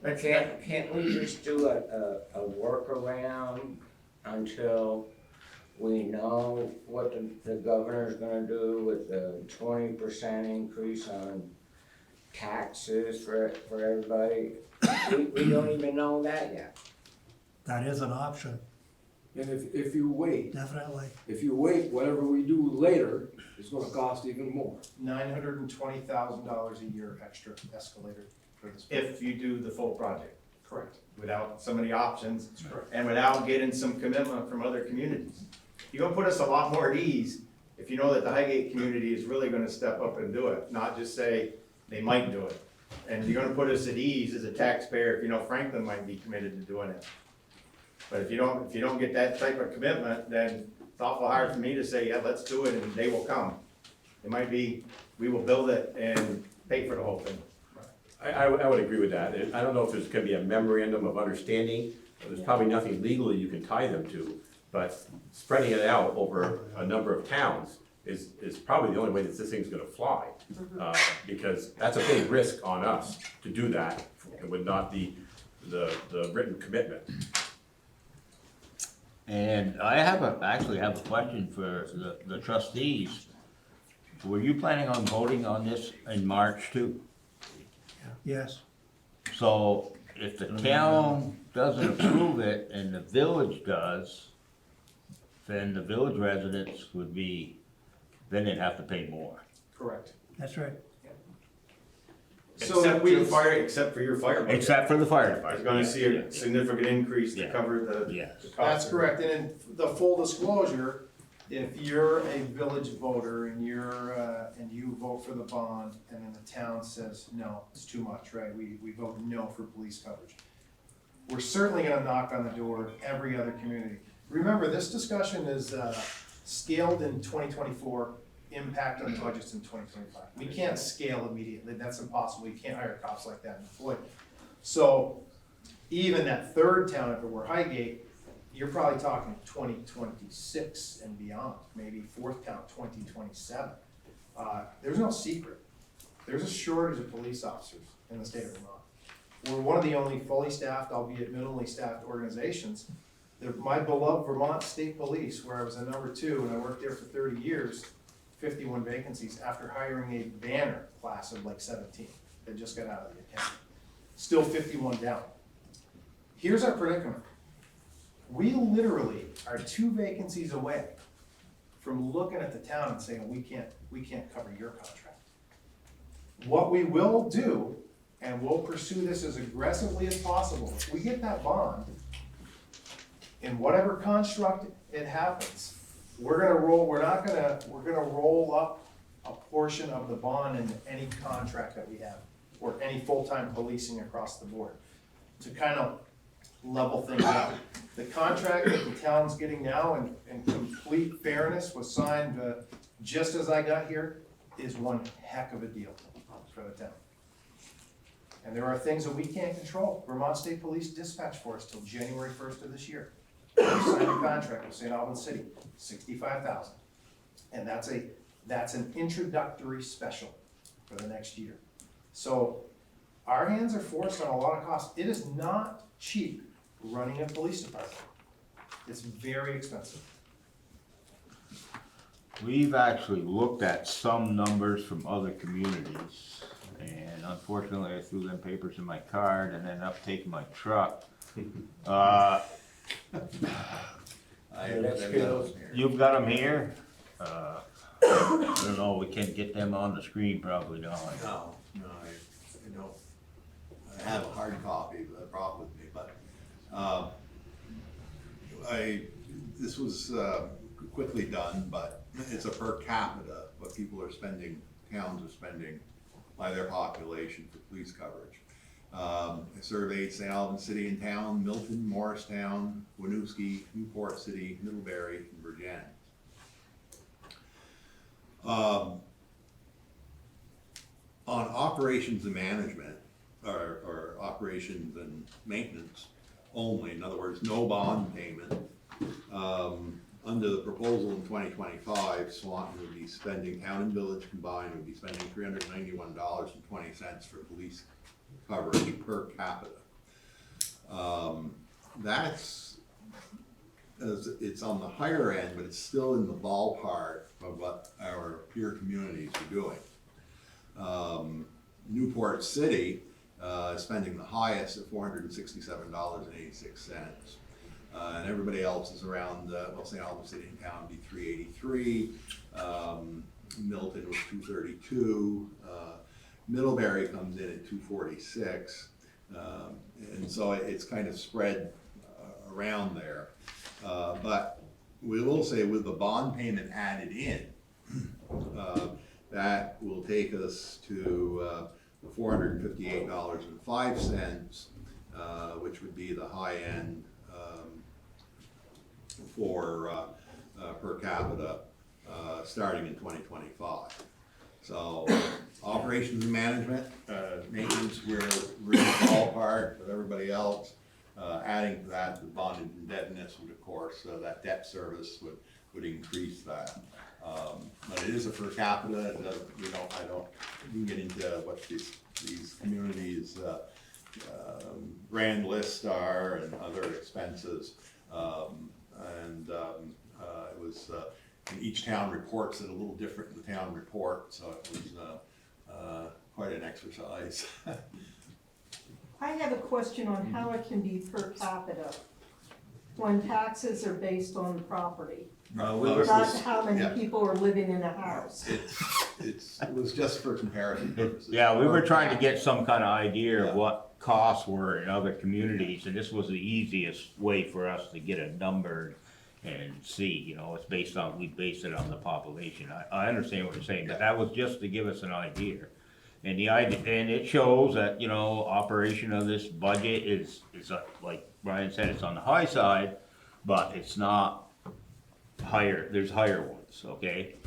But can't we just do a workaround until we know what the governor's gonna do with the 20% increase on taxes for everybody? We don't even know that yet. That is an option, And if you wait, definitely. whatever we do later is gonna cost even more. $920,000 a year extra escalator for this. If you do the full project, Correct. without some of the options, That's correct. and without getting some commitment from other communities. You're gonna put us a lot more at ease if you know that the Highgate community is really gonna step up and do it, not just say they might do it. And you're gonna put us at ease as a taxpayer if you know Franklin might be committed to doing it. But if you don't get that type of commitment, then it's awful hard for me to say, yeah, let's do it, and they will come. It might be, we will build it and pay for the whole thing. I would agree with that. I don't know if there's gonna be a memorandum of understanding. There's probably nothing legally you can tie them to, but spreading it out over a number of towns is probably the only way that this thing's gonna fly. Because that's a big risk on us to do that with not the written commitment. And I actually have a question for the trustees. Were you planning on voting on this in March too? Yes. So if the town doesn't approve it and the village does, then the village residents would be, then they'd have to pay more. Correct. That's right. So Except for we, your fire budget. Except for the fire You're department. gonna see a significant increase to Yeah. cover the Yes. cost. that's correct, and in the full disclosure, if you're a village voter and and you vote for the bond, and then the town says, no, it's too much, right, we vote no for police coverage. We're certainly gonna knock on the door of every other community. Remember, this discussion is, scaled in 2024, impact on budgets in 2025. We can't scale immediately, that's impossible, you can't hire cops like that in Floyd. So, even that third town, if it were Highgate, you're probably talking 2026 and beyond, maybe fourth town, 2027. There's no secret, there's a shortage of police officers in the state of Vermont. We're one of the only fully staffed, albeit minimally staffed organizations. My beloved Vermont State Police, where I was a number 2 and I worked there for 30 years, 51 vacancies after hiring a banner class of like 17 that just got out of the academy. Still 51 down. Here's our predicament. We literally are 2 vacancies away from looking at the town and saying, we can't cover your contract. What we will do, and we'll pursue this as aggressively as possible, if we get that bond, in whatever construct it happens, we're gonna roll up a portion of the bond into any contract that we have, or any full-time policing across the board, to kind of level things out. The contract that the town's getting now, in complete fairness, was signed just as I got here, is one heck of a deal for the town. And there are things that we can't control. Vermont State Police dispatch for us till January 1st of this year. We signed a contract with St. Albans City, $65,000. And that's an introductory special for the next year. So our hands are forced on a lot of costs. It is not cheap running a police department. It's very expensive. We've actually looked at some numbers from other communities, and unfortunately I threw them papers in my card and ended up taking my truck. You've got them here? I don't know, we can't get them on the screen probably, don't we? No, I don't. I have a hard copy that I brought with me, but this was quickly done, but it's a per capita, what people are spending, towns are spending by their population for police coverage. I surveyed St. Albans City and Town, Milton, Morristown, Winooski, Newport City, Middlebury, and Virginia. On operations and management, or operations and maintenance only, in other words, no bond payment, under the proposal in 2025, Swanton would be spending, town and village combined, would be spending $391.20 for police coverage per capita. That's, it's on the higher end, but it's still in the ballpark of what our peer communities are doing. Newport City is spending the highest at $467.86. And everybody else is around, well, St. Albans City and Town would be $383, Milton was $232, Middlebury comes in at $246, and so it's kind of spread around there. But we will say with the bond payment added in, that will take us to $458.05, which would be the high end for per capita starting in 2025. So operations and management, maintenance, we're in the ballpark with everybody else. Adding to that, the bonded indebtedness would, of course, that debt service would increase that. But it is a per capita. We can get into what these communities' grand list are and other expenses. It was, and each town reports it a little different in the town report, so it was quite an exercise. I have a question on how it can be per capita when taxes are based on property. Not how many people are living in a house. It was just for comparison purposes. Yeah, we were trying to get some kind of idea of what costs were in other communities, and this was the easiest way for us to get a number and see, it's based on, we based it on the population. I understand what you're saying, but that was just to give us an idea. And and it shows that, operation of this budget is like Brian said, it's on the high side, but it's not higher, there's higher ones, okay?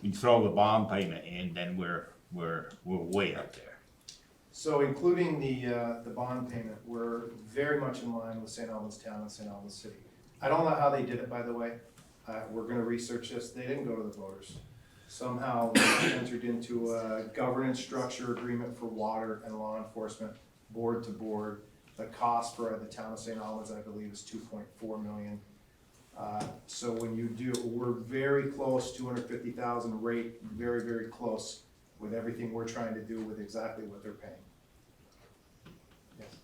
You throw the bond payment in, then we're way up there. So including the bond payment, we're very much in line with St. Albans Town and St. Albans City. I don't know how they did it, by the way. We're gonna research this. They didn't go to the voters. Somehow they entered into a governance structure agreement for water and law enforcement, board to board. The cost for the town of St. Albans, I believe, is $2.4 million. So when you do, we're very close, 250,000 rate, very, very close with everything we're trying to do with exactly what they're paying. Yes.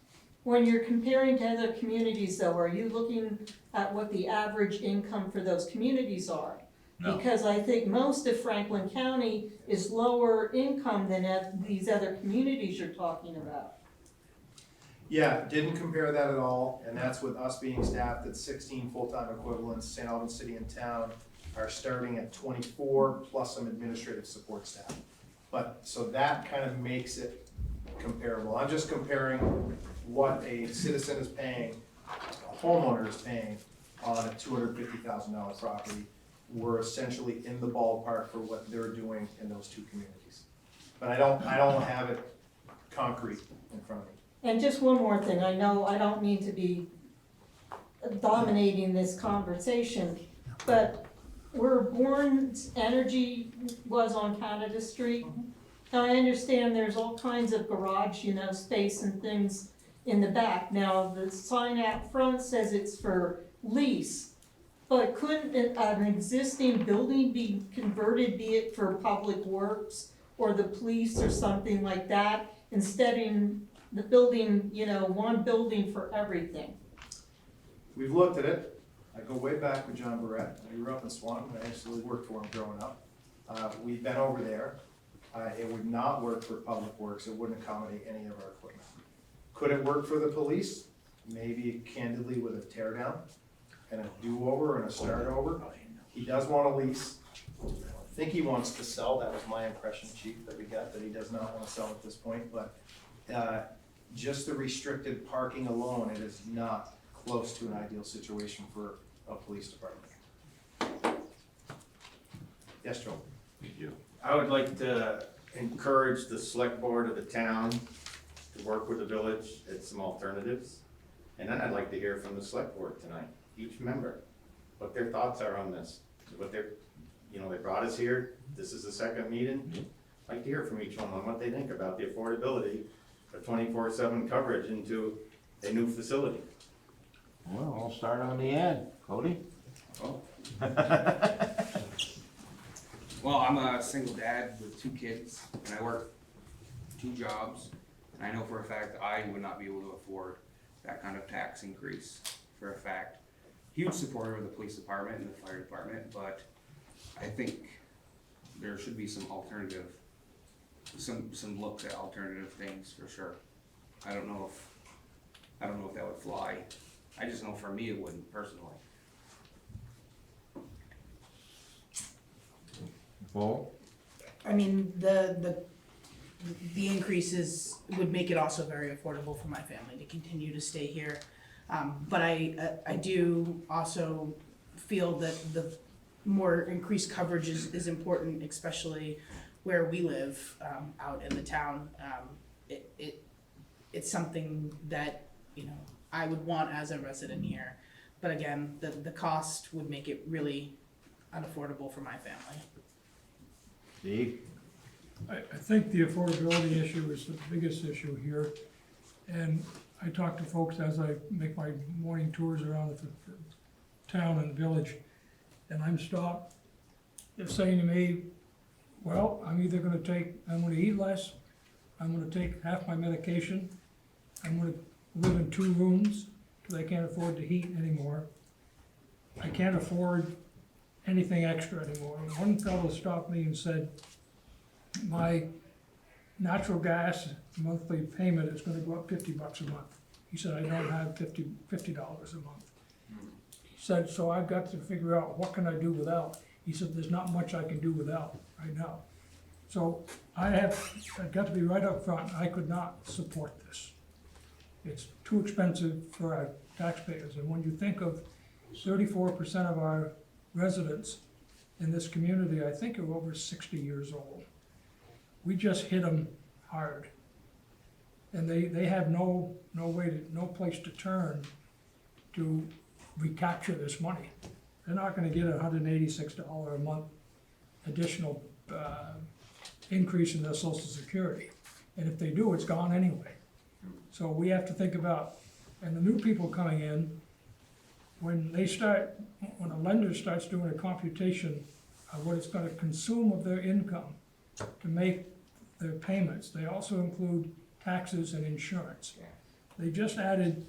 When you're comparing to other communities though, are you looking at what the average income for those communities are? No. Because I think most of Franklin County is lower income than these other communities you're talking about. Yeah, didn't compare that at all, and that's with us being staffed at 16 full-time equivalents. St. Albans City and Town are starting at 24 plus some administrative support staff. But, so that kind of makes it comparable. I'm just comparing what what a citizen is paying, a homeowner is paying on a $250,000 property, we're essentially in the ballpark for what they're doing in those two communities. But I don't have it concrete in front of me. And just one more thing, I know I don't mean to be dominating this conversation, but where Bourne's Energy was on Canada Street, now I understand there's all kinds of garage, space and things in the back. Now, the sign out front says it's for lease, but couldn't an existing building be converted, be it for public works or the police or something like that, instead of the building, one building for everything? We've looked at it. I go way back with John Barrett. I grew up in Swanton. I actually worked for him growing up. We've been over there. It would not work for public works. It wouldn't accommodate any of our equipment. Could it work for the police? Maybe candidly with a tear down and a do-over and a start over. He does want a lease. I think he wants to sell. That was my impression, Chief, that we got, that he does not want to sell at this point. But just the restricted parking alone, it is not close to an ideal situation for a police department. Yes, Joe? I would like to encourage the select board of the town to work with the village at some alternatives. And then I'd like to hear from the select board tonight, each member, what their thoughts are on this. What they're, they brought us here, this is the second meeting. I'd like to hear from each one on what they think about the affordability of 24/7 coverage into a new facility. Well, I'll start on the end. Cody? Oh. Well, I'm a single dad with 2 kids, and I work 2 jobs. And I know for a fact I would not be able to afford that kind of tax increase, for a fact. Huge supporter of the police department and the fire department, but I think there should be some alternative, some looks at alternative things for sure. I don't know if that would fly. I just know for me it wouldn't personally. Paul? I mean, the increases would make it also very affordable for my family to continue to stay here. But I do also feel that the more increased coverage is important, especially where we live, out in the town. It's something that, I would want as a resident here. But again, the cost would make it really unaffordable for my family. Steve? I think the affordability issue is the biggest issue here. And I talk to folks as I make my morning tours around the town and the village, and I'm stopped. They're saying to me, well, I'm gonna eat less, I'm gonna take half my medication, I'm gonna live in 2 rooms, because I can't afford to heat anymore. I can't afford anything extra anymore. One fellow stopped me and said, my natural gas monthly payment is gonna go up $50 a month. He said, I don't have $50 a month. He said, so I've got to figure out what can I do without. He said, there's not much I can do without right now. So I've got to be right up front, I could not support this. It's too expensive for our taxpayers, and when you think of 34% of our residents in this community, I think are over 60 years old. We just hit them hard. And they have no place to turn to recapture this money. They're not gonna get $186 a month additional increase in their social security. And if they do, it's gone anyway. So we have to think about, and the new people coming in, when a lender starts doing a computation of what it's gonna consume of their income to make their payments, they also include taxes and insurance. They just added,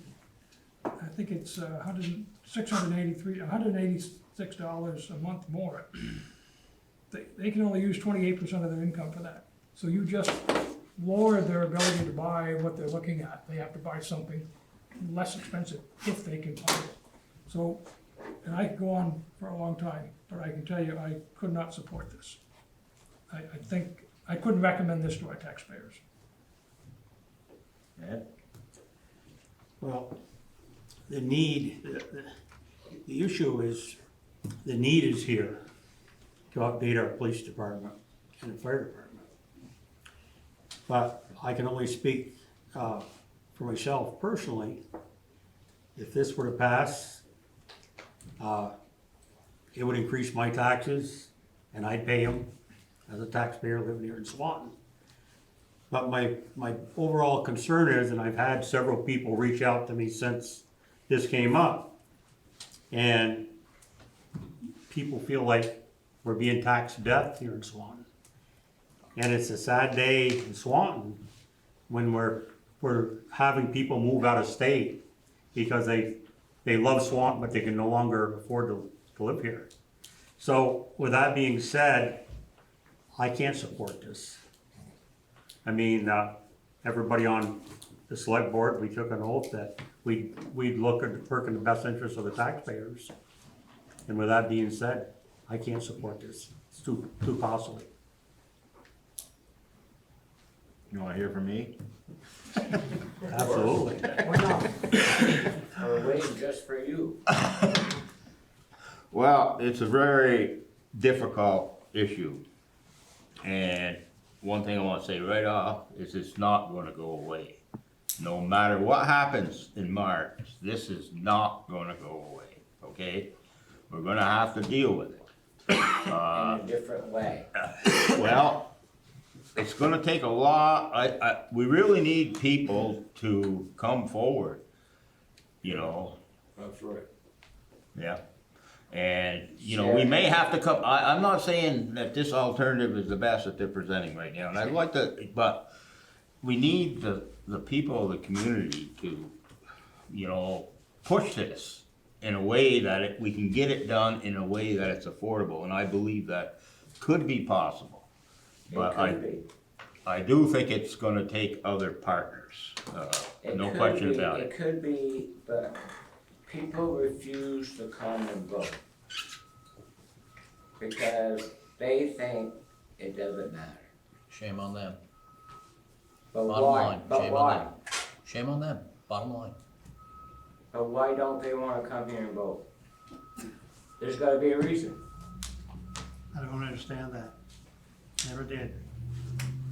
I think it's $186 a month more. They can only use 28% of their income for that. So you just lower their ability to buy what they're looking at. They have to buy something less expensive if they can find it. So, and I could go on for a long time, but I can tell you I could not support this. I think I couldn't recommend this to our taxpayers. Ed? Well, the need, the issue is, the need is here to update our police department and the fire department. But I can only speak for myself personally. If this were to pass, it would increase my taxes, and I'd pay them as a taxpayer living here in Swanton. But my overall concern is, and I've had several people reach out to me since this came up, and people feel like we're being taxed to death here in Swanton. And it's a sad day in Swanton when we're having people move out of state because they love Swanton, but they can no longer afford to live here. So with that being said, I can't support this. I mean, everybody on the select board, we took an oath that we'd look at work in the best interest of the taxpayers. And with that being said, I can't support this. It's too costly. You wanna hear from me? Absolutely. Why not? We're waiting just for you. Well, it's a very difficult issue. And one thing I want to say right off is it's not going to go away. No matter what happens in March, this is not going to go away, okay? We're going to have to deal with it. In a different way. Well, it's going to take a lot. We really need people to come forward, you know? That's right. Yeah. And, you know, we may have to come, I'm not saying that this alternative is the best that they're presenting right now, and I'd like to, but we need the people of the community to, you know, push this in a way that we can get it done in a way that it's affordable, and I believe that could be possible. But I do think it's gonna take other partners, no question about it. It could be, but people refuse to come and vote because they think it doesn't matter. Shame on them. But Bottom why? line, But shame why? on them. Shame on them, bottom line. But why don't they wanna come here and vote? There's gotta be a reason. I don't understand that. Never did.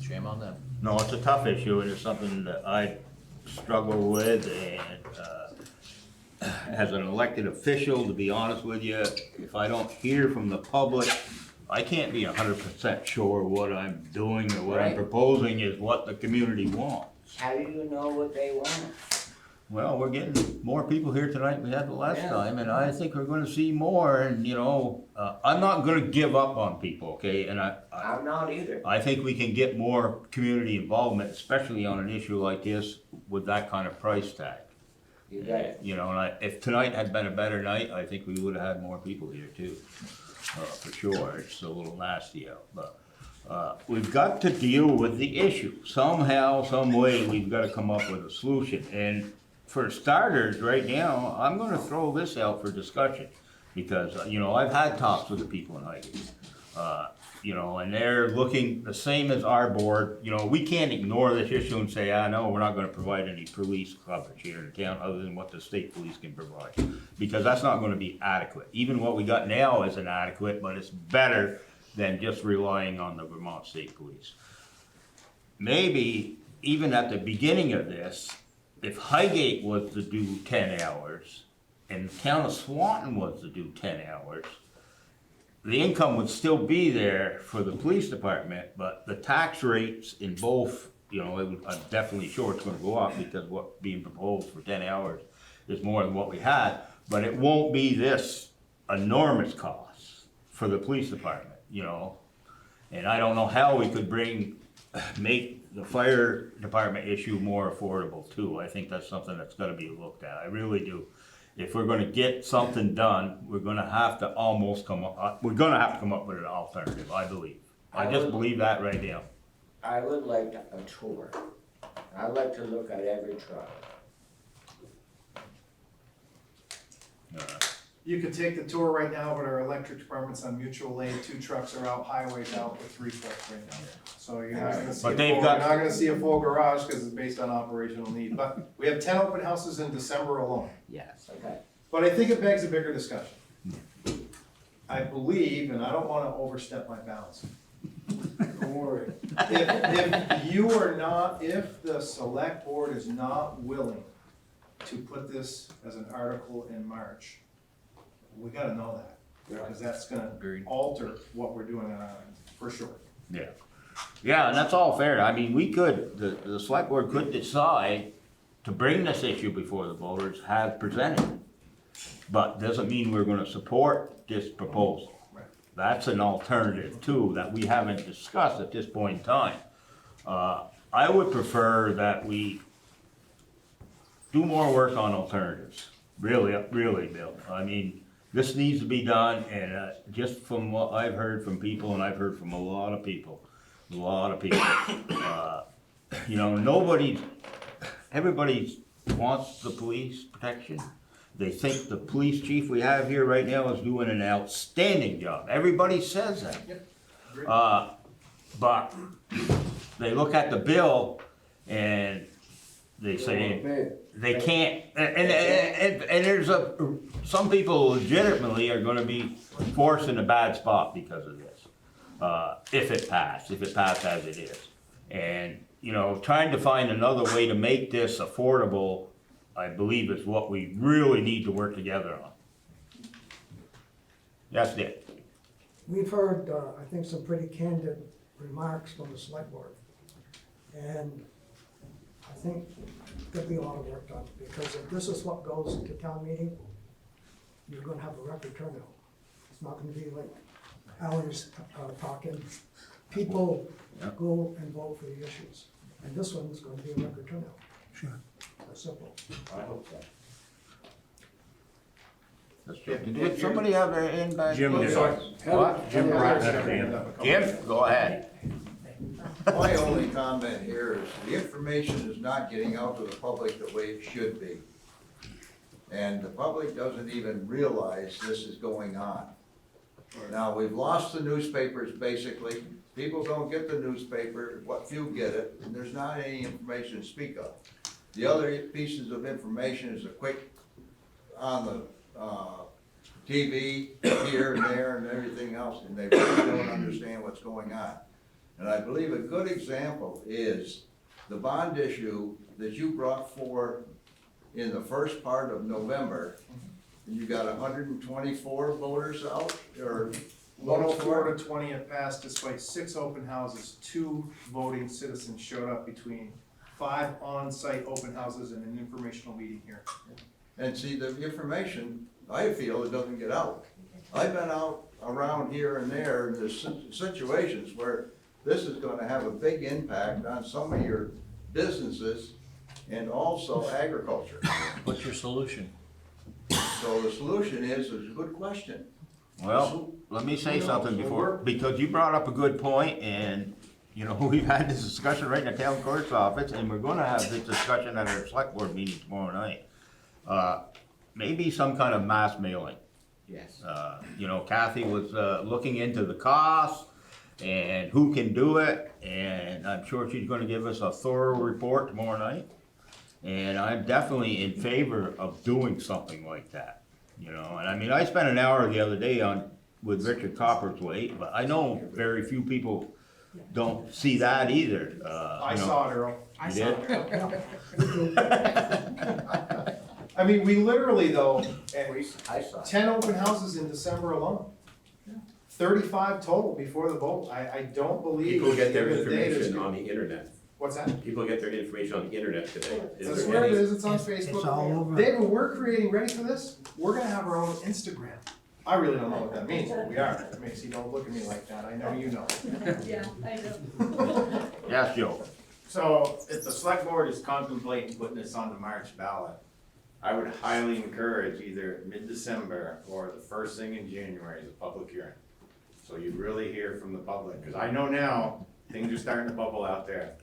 Shame on them. No, it's a tough issue, and it's something that I struggle with, and, as an elected official, to be honest with you, if I don't hear from the public, I can't be 100% sure what I'm doing or what I'm Right. proposing is what the community wants. How do you know what they want? Well, we're getting more people here tonight than we had the last Yeah. time, and I think we're gonna see more, and, you know, I'm not gonna give up on people, okay, and I'm not either. I think we can get more community involvement, especially on an issue like this with that kind of price tag. You got it. You know, and if tonight had been a better night, I think we would've had more people here too, for sure. It's a little nasty out, but, we've got to deal with the issue. Somehow, some way, we've gotta come up with a solution. And for starters, right now, I'm gonna throw this out for discussion. Because, you know, I've had talks with the people in Highgate. You know, and they're looking the same as our board. You know, we can't ignore this issue and say, no, we're not gonna provide any police coverage here in town other than what the state police can provide. Because that's not gonna be adequate. Even what we got now isn't adequate, but it's better than just relying on the Vermont State Police. Maybe, even at the beginning of this, if Highgate was to do 10 hours, and the town of Swanton was to do 10 hours, the income would still be there for the police department, but the tax rates in both, you know, I'm definitely sure it's gonna go up because what's being proposed for 10 hours is more than what we had, but it won't be this enormous cost for the police department, you know? And I don't know how we could make the fire department issue more affordable too. I think that's something that's gotta be looked at, I really do. If we're gonna get something done, we're gonna have to come up with an alternative, I believe. I just believe that right now. I would like a tour. I'd like to look at every truck. You could take the tour right now, but our electric department's on mutual aid, 2 trucks are out, highways out with 3 trucks right now. So you're not gonna see But a they've full, got- you're not gonna see a full garage, cause it's based on operational need, but we have 10 open houses in December alone. Yes. Okay. But I think it begs a bigger discussion. I believe, and I don't wanna overstep my bounds. Don't worry. If you are not, if the select board is not willing to put this as an article in March, we gotta know that. Because that's gonna alter what we're doing on our end, for sure. Yeah. Yeah, and that's all fair. I mean, we could, the select board could decide to bring this issue before the voters have presented. But doesn't mean we're gonna support this proposal. Right. That's an alternative too, that we haven't discussed at this point in time. I would prefer that we do more work on alternatives. Really, really, Bill. I mean, this needs to be done, and just from what I've heard from people, and I've heard from a lot of people, you know, everybody wants the police protection. They think the police chief we have here right now is doing an outstanding job. Everybody says that. Yep. But they look at the bill and they say they can't, and there's some people legitimately are gonna be forced in a bad spot because of this. If it passed as it is. And, you know, trying to find another way to make this affordable, I believe is what we really need to work together on. That's it. We've heard, I think, some pretty candid remarks from the select board. And I think there'll be a lot of work done, because if this is what goes to town meeting, you're gonna have a record turnout. It's not gonna be like Alan's talking. People go and vote for the issues, and this one is gonna be a record turnout. Sure. That's simple. I hope so. That's true. Did somebody have their hand back? Jim did. What? Jim brought that in. Jim, go ahead. My only comment here is the information is not getting out to the public the way it should be. And the public doesn't even realize this is going on. Now, we've lost the newspapers, basically. People don't get the newspaper, what few get it, and there's not any information to speak of. The other pieces of information is a quick on the TV here and there and everything else, and they really don't understand what's going on. And I believe a good example is the bond issue that you brought forth in the first part of November. You got 124 voters out, or 104 to 20 it passed despite 6 open houses, 2 voting citizens showed up between 5 on-site open houses and an informational meeting here. And see, the information, I feel, it doesn't get out. I've been out around here and there, and there's situations where this is gonna have a big impact on some of your businesses and also agriculture. What's your solution? So the solution is a good question. Well, let me say something before, because you brought up a good point, and, you know, we've had this discussion right in the town clerk's office, and we're gonna have this discussion at our select board meeting tomorrow night. Maybe some kind of mass mailing. Yes. You know, Kathy was, looking into the costs and who can do it, and I'm sure she's gonna give us a thorough report tomorrow night. And I'm definitely in favor of doing something like that, you know, and I mean, I spent an hour the other day with Richard Copperthwaite, but I know very few people don't see that either, I saw it, Earl. You did? I mean, we literally though, and I saw it. 10 open houses in December alone. 35 total before the vote. I don't believe. People get at their the end of the day, there's- information on the internet. What's that? People get their information on the internet today. Is That's there where it any- is, it's on Facebook. It's all over. David, we're creating, ready for this? We're gonna have our own Instagram. I really don't know what that means, but we are. Macy, don't look at me like that, I know you know. Yeah, I know. Yes, Joe. So if the select board is contemplating putting this on the March ballot, I would highly encourage either mid-December or the first thing in January as a public hearing. So you really hear from the public, because I know now, things are starting to bubble out there.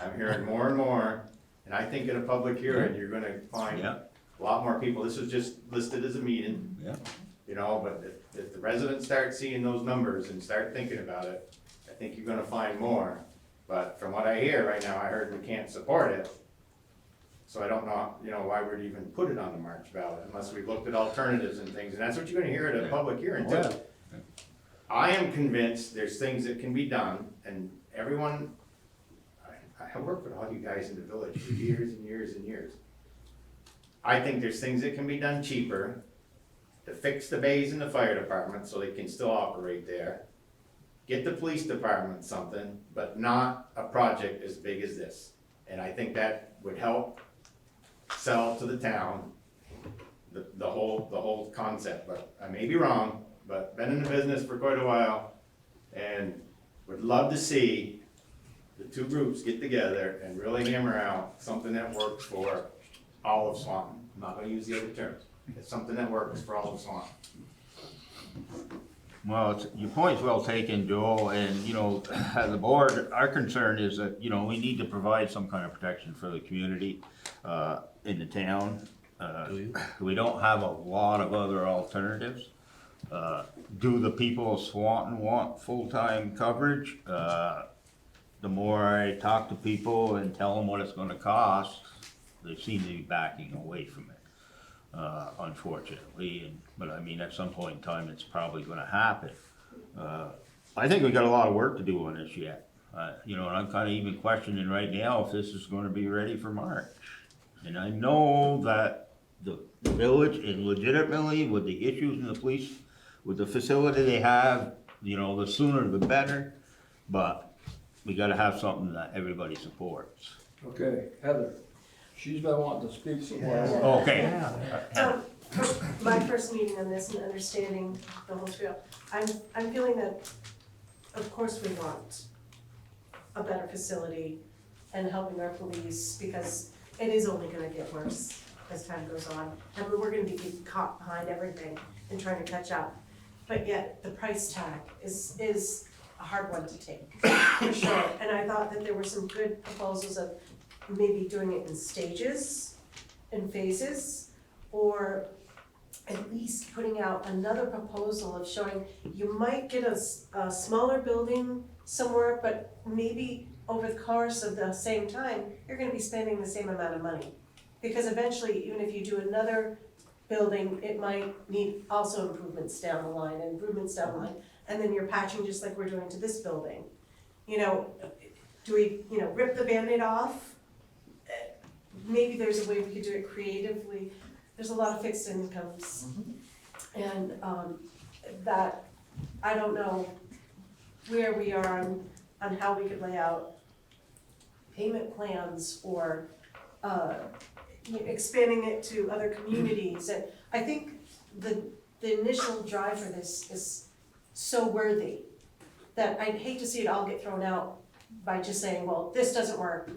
I'm hearing more and more, and I think in a public hearing, you're gonna find Yeah. a lot more people. This is just listed as a meeting. Yeah. you know, but if the residents start seeing those numbers and start thinking about it, I think you're gonna find more. But from what I hear right now, I heard we can't support it. So I don't know, you know, why we'd even put it on the March ballot unless we looked at alternatives and things, and that's what you're gonna hear at a public hearing too. I am convinced there's things that can be done, and everyone, I worked with all you guys in the village for years and years and years. I think there's things that can be done cheaper to fix the bays in the fire department so they can still operate there. Get the police department something, but not a project as big as this. And I think that would help sell to the town the whole concept, but I may be wrong, but been in the business for quite a while and would love to see the two groups get together and really hammer out something that works for all of Swanton. I'm not gonna use the other terms. It's something that works for all of Swanton. Well, your point's well taken, Joel, and, you know, as a board, our concern is that, you know, we need to provide some kind of protection for the community, in the town. We don't have a lot of other alternatives. Do the people of Swanton want full-time coverage? The more I talk to people and tell them what it's gonna cost, they seem to be backing away from it, unfortunately. But I mean, at some point in time, it's probably gonna happen. I think we got a lot of work to do on this yet. You know, and I'm kinda even questioning right now if this is gonna be ready for March. And I know that the village is legitimately, with the issues in the police, with the facility they have, you know, the sooner the better, but we gotta have something that everybody supports. Okay, Heather, she's been wanting to speak some more. Okay. My first meeting on this and understanding the whole spiel, I'm feeling that, of course, we want a better facility and helping our police, because it is only gonna get worse as time goes on. And we're gonna be caught behind everything and trying to catch up. But yet, the price tag is a hard one to take, for sure. And I thought that there were some good proposals of maybe doing it in stages, in phases, or at least putting out another proposal of showing you might get a smaller building somewhere, but maybe over the course of the same time, you're gonna be spending the same amount of money. Because eventually, even if you do another building, it might need also improvements down the line, and then you're patching just like we're doing to this building. You know, do we, you know, rip the Band-Aid off? Maybe there's a way we could do it creatively. There's a lot of fixed incomes. And that, I don't know where we are on how we could lay out payment plans or expanding it to other communities. And I think the initial drive for this is so worthy that I'd hate to see it all get thrown out by just saying, well, this doesn't work,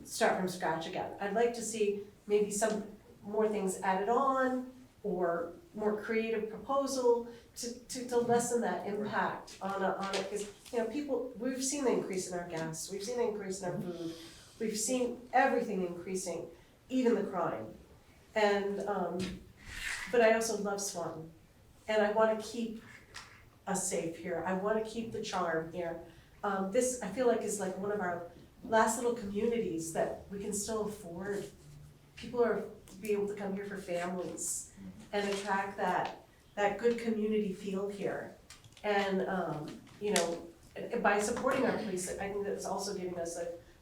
start from scratch again. I'd like to see maybe some more things added on or more creative proposal to lessen that impact on it. Because, you know, people, we've seen the increase in our gas, we've seen the increase in our food, we've seen everything increasing, even the crime. And, but I also love Swanton. And I wanna keep us safe here. I wanna keep the charm here. This, I feel like, is like one of our last little communities that we can still afford. People are be able to come here for families and attract that good community feel here. And, you know, by supporting our police, I think that it's also giving us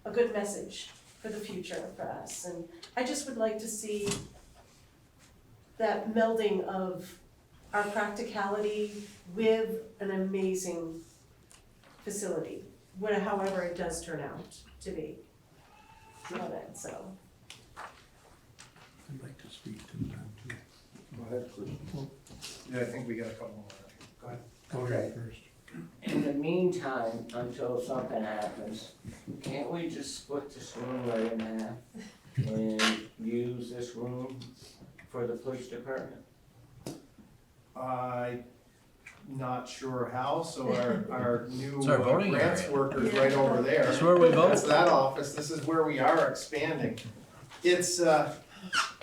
a good message for the future for us. And I just would like to see that melding of our practicality with an amazing facility, however it does turn out to be. Love it, so. I'd like to speak to that too. Go ahead, Chris. Yeah, I think we got a couple more. Go ahead. Okay. First. In the meantime, until something happens, can't we just split this room right in half and use this room for the police department? I'm not sure how, so our new It's our voting grants area. worker's right over there. That's where we vote. That's that office, this is where we are expanding. It's,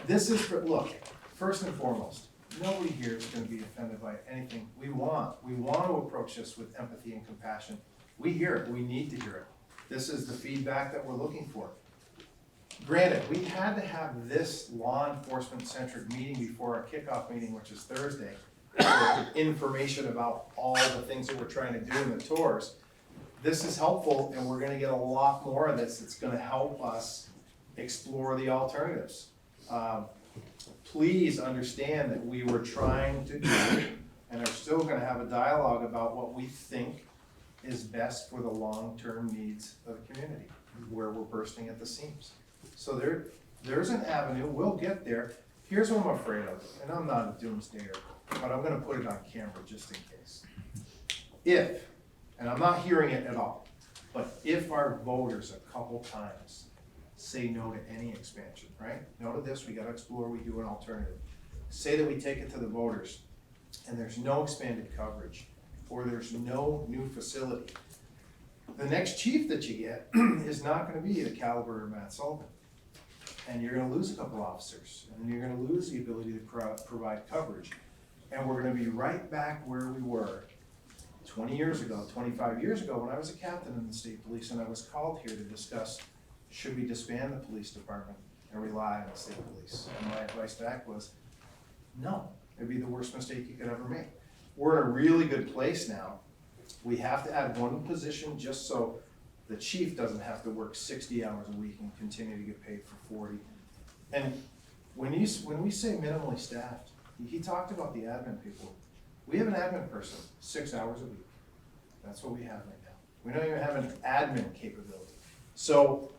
this is for, look, first and foremost, nobody here is gonna be offended by anything. We want to approach this with empathy and compassion. We hear it, we need to hear it. This is the feedback that we're looking for. Granted, we had to have this law enforcement centric meeting before our kickoff meeting, which is Thursday, for information about all the things that we're trying to do in the tours. This is helpful, and we're gonna get a lot more of this. It's gonna help us explore the alternatives. Please understand that we were trying to do, and are still gonna have a dialogue about what we think is best for the long-term needs of the community, where we're bursting at the seams. So there's an avenue, we'll get there. Here's what I'm afraid of, and I'm not a doomsdayer, but I'm gonna put it on camera just in case. If, and I'm not hearing it at all, but if our voters a couple times say no to any expansion, right? No to this, we gotta explore, we do an alternative. Say that we take it to the voters, and there's no expanded coverage, or there's no new facility. The next chief that you get is not gonna be the caliber of Matt Sullivan. And you're gonna lose a couple officers, and you're gonna lose the ability to provide coverage. And we're gonna be right back where we were 20 years ago, 25 years ago, when I was a captain in the state police, and I was called here to discuss, should we disband the police department and rely on the state police? And my advice back was, no, it'd be the worst mistake you could ever make. We're in a really good place now. We have to add one position just so the chief doesn't have to work 60 hours a week and continue to get paid for 40. And when we say minimally staffed, he talked about the admin people. We have an admin person, 6 hours a week. That's what we have right now. We don't even have an admin capability. So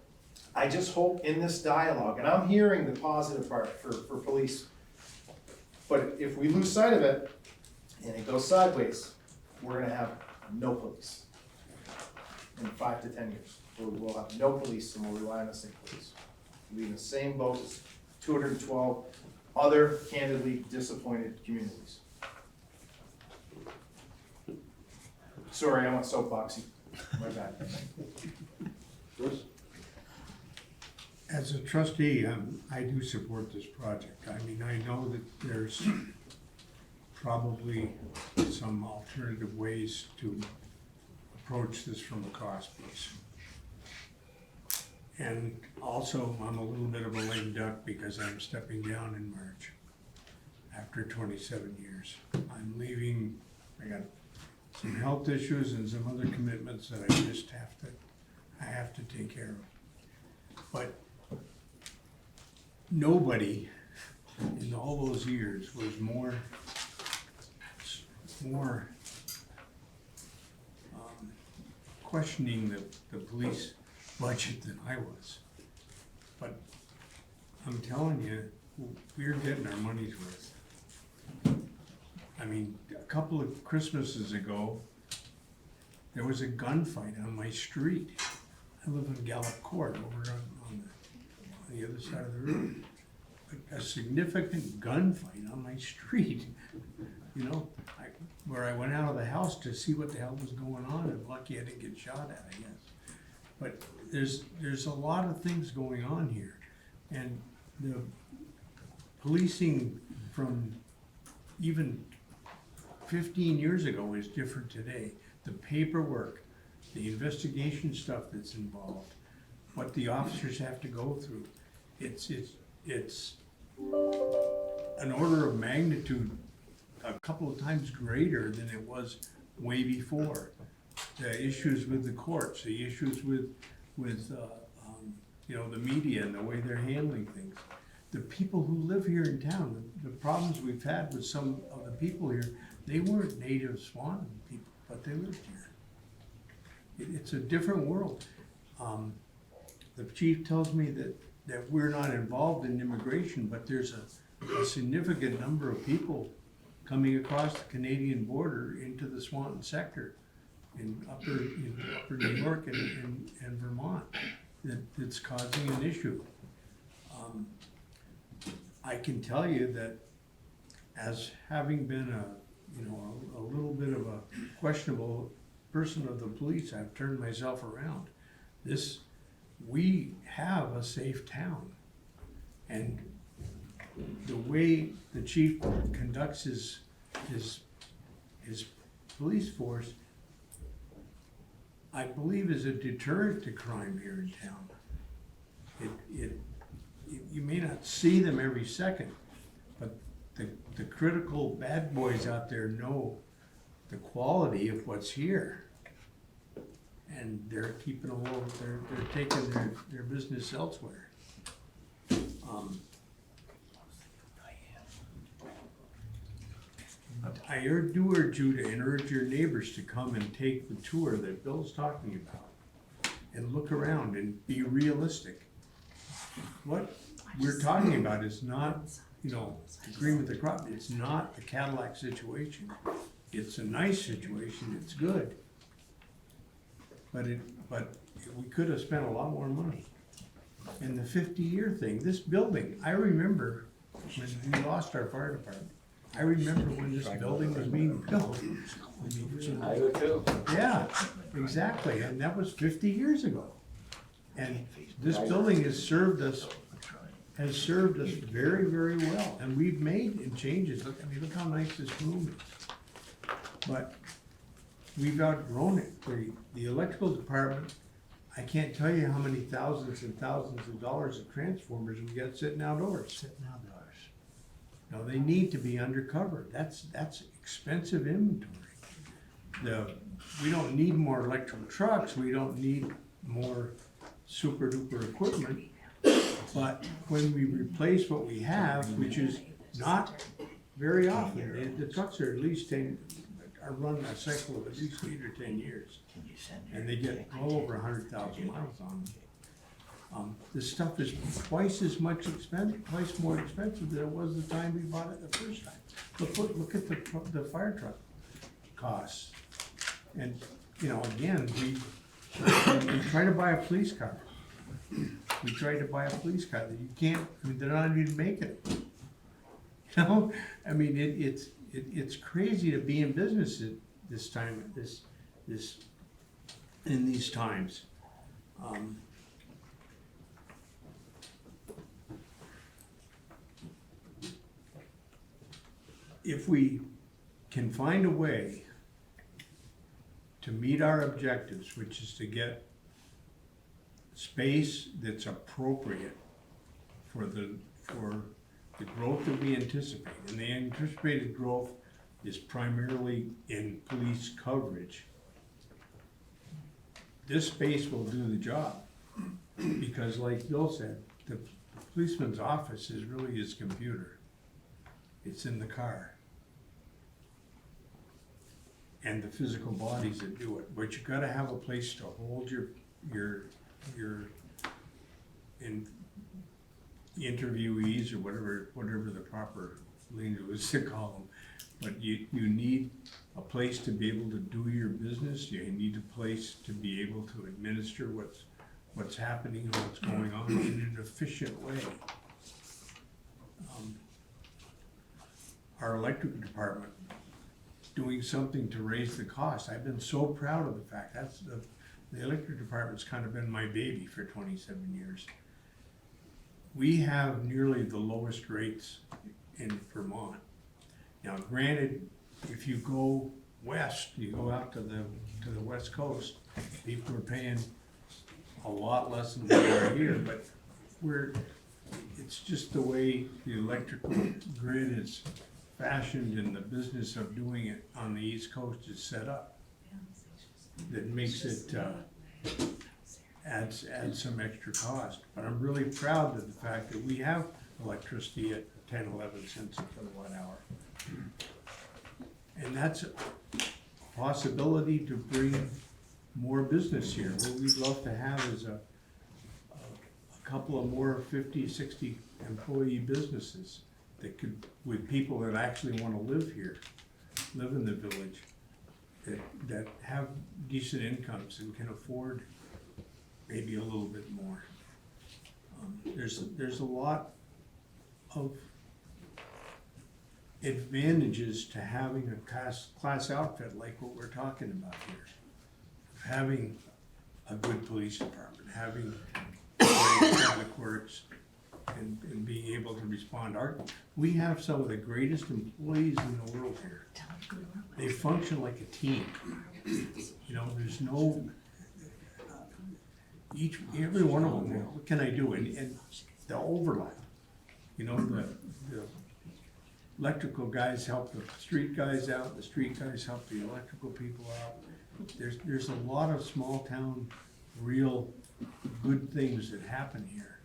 I just hope in this dialogue, and I'm hearing the positive part for police, but if we lose sight of it and it goes sideways, we're gonna have no police in 5 to 10 years. We'll have no police and we'll rely on the state police. We'll be in the same boat as 212 other candidly disappointed communities. Sorry, I went soapboxy. My bad. As a trustee, I do support this project. I mean, I know that there's probably some alternative ways to approach this from a cost piece. And also, I'm a little bit of a lame duck because I'm stepping down in March after 27 years. I'm leaving, I got some health issues and some other commitments that I just have to take care of. But nobody in all those years was more questioning the police budget than I was. But I'm telling you, we're getting our money's worth. I mean, a couple of Christmases ago, there was a gunfight on my street. I live in Gallup Court over on the other side of the road. A significant gunfight on my street, you know, where I went out of the house to see what the hell was going on, and lucky I didn't get shot at, I guess. But there's a lot of things going on here, and the policing from even 15 years ago is different today. The paperwork, the investigation stuff that's involved, what the officers have to go through, it's an order of magnitude a couple of times greater than it was way before. The issues with the courts, the issues with you know, the media and the way they're handling things. The people who live here in town, the problems we've had with some of the people here, they weren't native Swanton people, but they lived here. It's a different world. The chief tells me that we're not involved in immigration, but there's a significant number of people coming across the Canadian border into the Swanton sector in upper New York and Vermont that's causing an issue. I can tell you that as having been a little bit of a questionable person of the police, I've turned myself around. We have a safe town, and the the way the chief conducts his police force, I believe is a deterrent to crime here in town. You may not see them every second, but the critical bad boys out there know the quality of what's here. And they're keeping a hold, they're taking their business elsewhere. I do urge you to, and urge your neighbors to come and take the tour that Bill's talking about. And look around and be realistic. What we're talking about is not, agreeing with the crowd, it's not a Cadillac situation. It's a nice situation, it's good. But we could have spent a lot more money. And the 50-year thing, this building, I remember when we lost our fire department. I remember when this building was being built. I do too. Yeah, exactly, and that was 50 years ago. And this building has served us very, very well, and we've made changes. Look how nice this room is. But we've outgrown it. The electrical department, I can't tell you how many thousands and thousands of dollars of transformers we got sitting outdoors. Now, they need to be undercover. That's expensive inventory. We don't need more electric trucks, we don't need more super duper equipment. But when we replace what we have, which is not very often, the trucks are at least are running a cycle of at least 8 or 10 years. And they get well over 100,000 miles on them. This stuff is twice more expensive than it was the time we bought it the first time. Look at the fire truck costs. And, again, we try to buy a police car. We tried to buy a police car that you can't, they're not even making it. It's crazy to be in business at this time, in these times. If we can find a way to meet our objectives, which is to get space that's appropriate for the growth that we anticipate, and the anticipated growth is primarily in police coverage, this space will do the job. Because like Bill said, the policeman's office is really his computer. It's in the car. And the physical bodies that do it. But you gotta have a place to hold your interviewees or whatever the proper lingo is to call them. But you need a place to be able to do your business. You need a place to be able to administer what's happening and what's going on in an efficient way. Our electric department doing something to raise the cost. I've been so proud of the fact. The electric department's kind of been my baby for 27 years. We have nearly the lowest rates in Vermont. Now, granted, if you go west, you go out to the west coast, people are paying a lot less than we are here, but it's just the way the electrical grid is fashioned and the business of doing it on the East Coast is set up. That makes it, adds some extra cost. But I'm really proud of the fact that we have electricity at 10, 11 cents a kilowatt hour. And that's a possibility to bring more business here. What we'd love to have is a couple of more 50, 60 employee businesses that could, with people that actually want to live here, live in the village, that have decent incomes and can afford maybe a little bit more. There's a lot of advantages to having a class outfit like what we're talking about here. Having a good police department, having traffic works, and being able to respond. We have some of the greatest employees in the world here. They function like a team. You know, there's no, every one of them, what can I do? And the overlap, you know, the electrical guys help the street guys out, the street guys help the electrical people out. There's a lot of small town, real good things that happen here.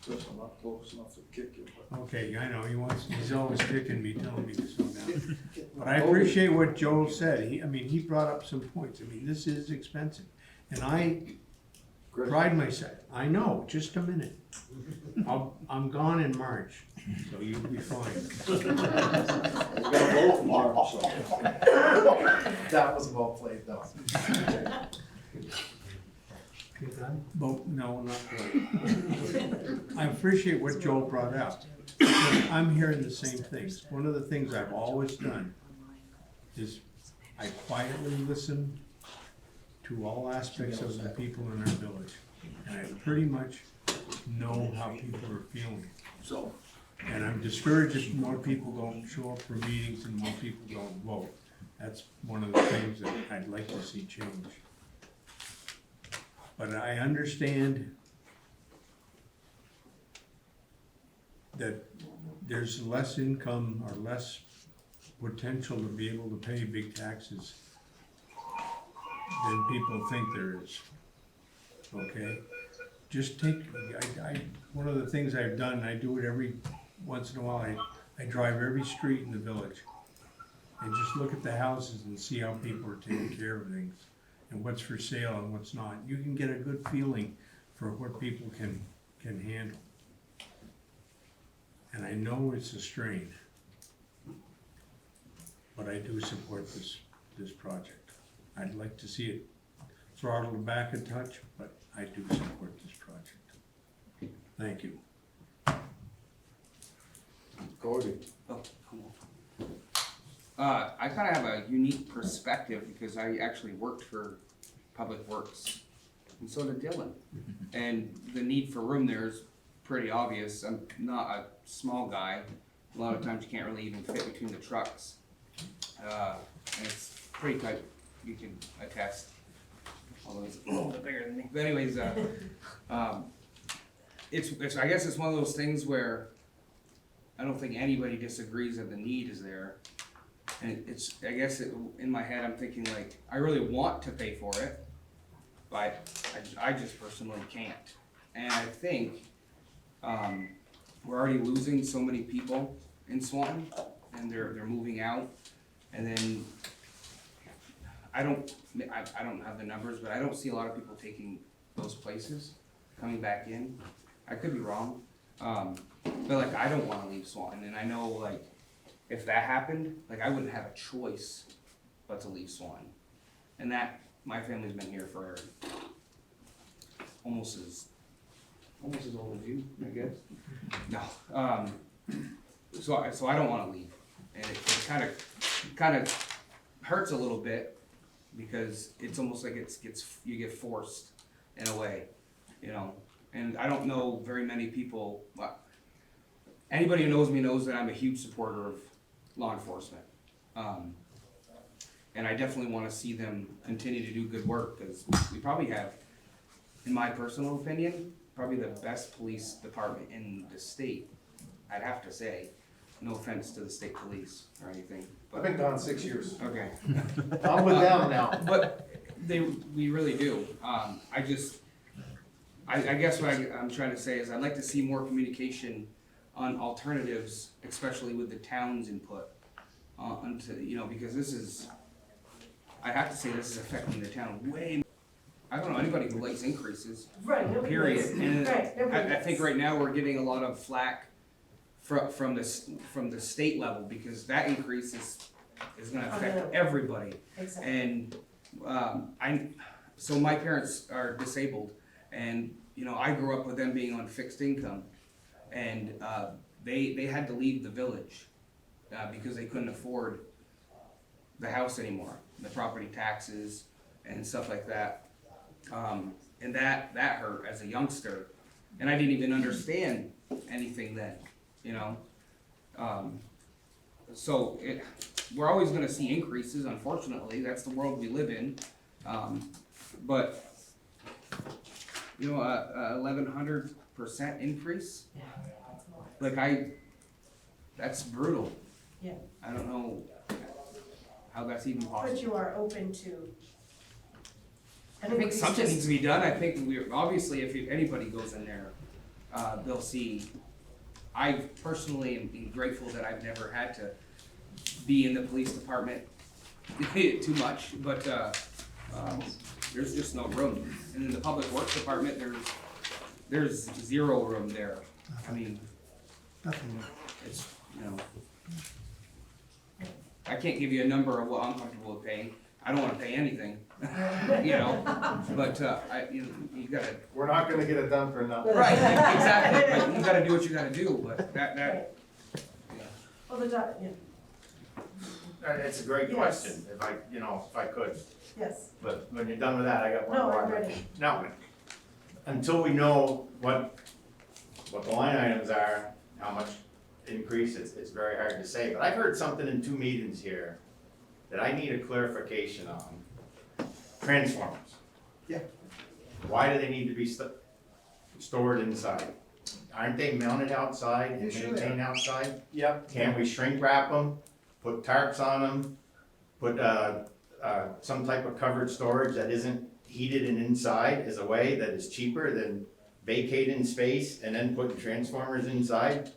Just I'm not close enough to kick you. Okay, I know, he's always kicking me, telling me to slow down. But I appreciate what Joel said, he brought up some points, this is expensive. And I pride myself, I know, just a minute. I'm gone in March, so you'll be fine. We're gonna vote tomorrow, so. That was well played, though. But, no, not quite. I appreciate what Joel brought up, because I'm hearing the same things. One of the things I've always done is I quietly listen to all aspects of the people in our village. And I pretty much know how people are feeling. So, and I'm discouraged if more people don't show up for meetings and more people don't vote. That's one of the things that I'd like to see change. But I understand that there's less income or less potential to be able to pay big taxes than people think there is. Okay? Just take, one of the things I've done, I do it every once in a while, I drive every street in the village and just look at the houses and see how people are taking care of things and what's for sale and what's not. You can get a good feeling for what people can handle. And I know it's a strain, but I do support this project. I'd like to see it throttled back a touch, but I do support this project. Thank you. Cody. Oh, come on. I kind of have a unique perspective because I actually worked for Public Works, and so did Dylan. And the need for room there is pretty obvious. I'm not a small guy. A lot of times you can't really even fit between the trucks. And it's pretty tight, you can attest. Although it's a little bit bigger than me. But anyways, it's I guess it's one of those things where I don't think anybody disagrees that the need is there. And I guess in my head I'm thinking like, I really want to pay for it, but I just personally can't. And I think we're already losing so many people in Swanton, and they're moving out. And then I don't have the numbers, but I don't see a lot of people taking those places, coming back in. I could be wrong, but like I don't want to leave Swanton, and I know like if that happened, like I wouldn't have a choice but to leave Swanton. And that my family's been here for almost as old as you, I guess. No, so I don't want to leave, and it kind of hurts a little bit because it's almost like you get forced in a way, you know. And I don't know very many people. Well, anybody who knows me knows that I'm a huge supporter of law enforcement, and I definitely want to see them continue to do good work because we probably have, in my personal opinion, probably the best police department in the state. I'd have to say, no offense to the state police or anything. But, I've been gone 6 years. Okay. I'm with them now. But we really do. I guess what I'm trying to say is I'd like to see more communication on alternatives, especially with the town's input. Because this is, I have to say this is affecting the town way. I don't know anybody who likes increases. Right, nobody Period. likes- And right, nobody I think likes. right now we're getting a lot of flack from the state level because that increase is going to affect everybody. Exactly. And so my parents are disabled, and I grew up with them being on fixed income, and they had to leave the village because they couldn't afford the house anymore, the property taxes and stuff like that. And that hurt as a youngster, and I didn't even understand anything then, you know? So we're always gonna see increases, unfortunately, that's the world we live in. But, you know, 1,100% increase? Like that's brutal. Yeah. I don't know how that's even possible. But you are open to. I think something needs to be done. I think obviously if anybody goes in there, they'll see. I personally am grateful that I've never had to be in the police department too much, but there's just no room. And in the public works department, there's zero room there. I mean, Nothing. it's, you know, I can't give you a number of what I'm comfortable with paying. I don't wanna pay anything, you know, but, you gotta. We're not gonna get it done for nothing. Right, exactly, but you gotta do what you gotta do, but that. Well, yeah, It's a great Yes. question, if I could. yes. But when you're done with that, I got one No, more. I'm ready. Now, until we know what the line items are, how much increase, it's very hard to say. But I've heard something in 2 meetings here that I need a clarification on. Transformers. Yeah. Why do they need to be stored inside? Aren't they mounted outside and Yeah, sure they maintained outside? Yep. Can't we shrink wrap them, put tarps on them, put some type of covered storage that isn't heated and inside as a way that is cheaper than vacating space and then putting transformers inside?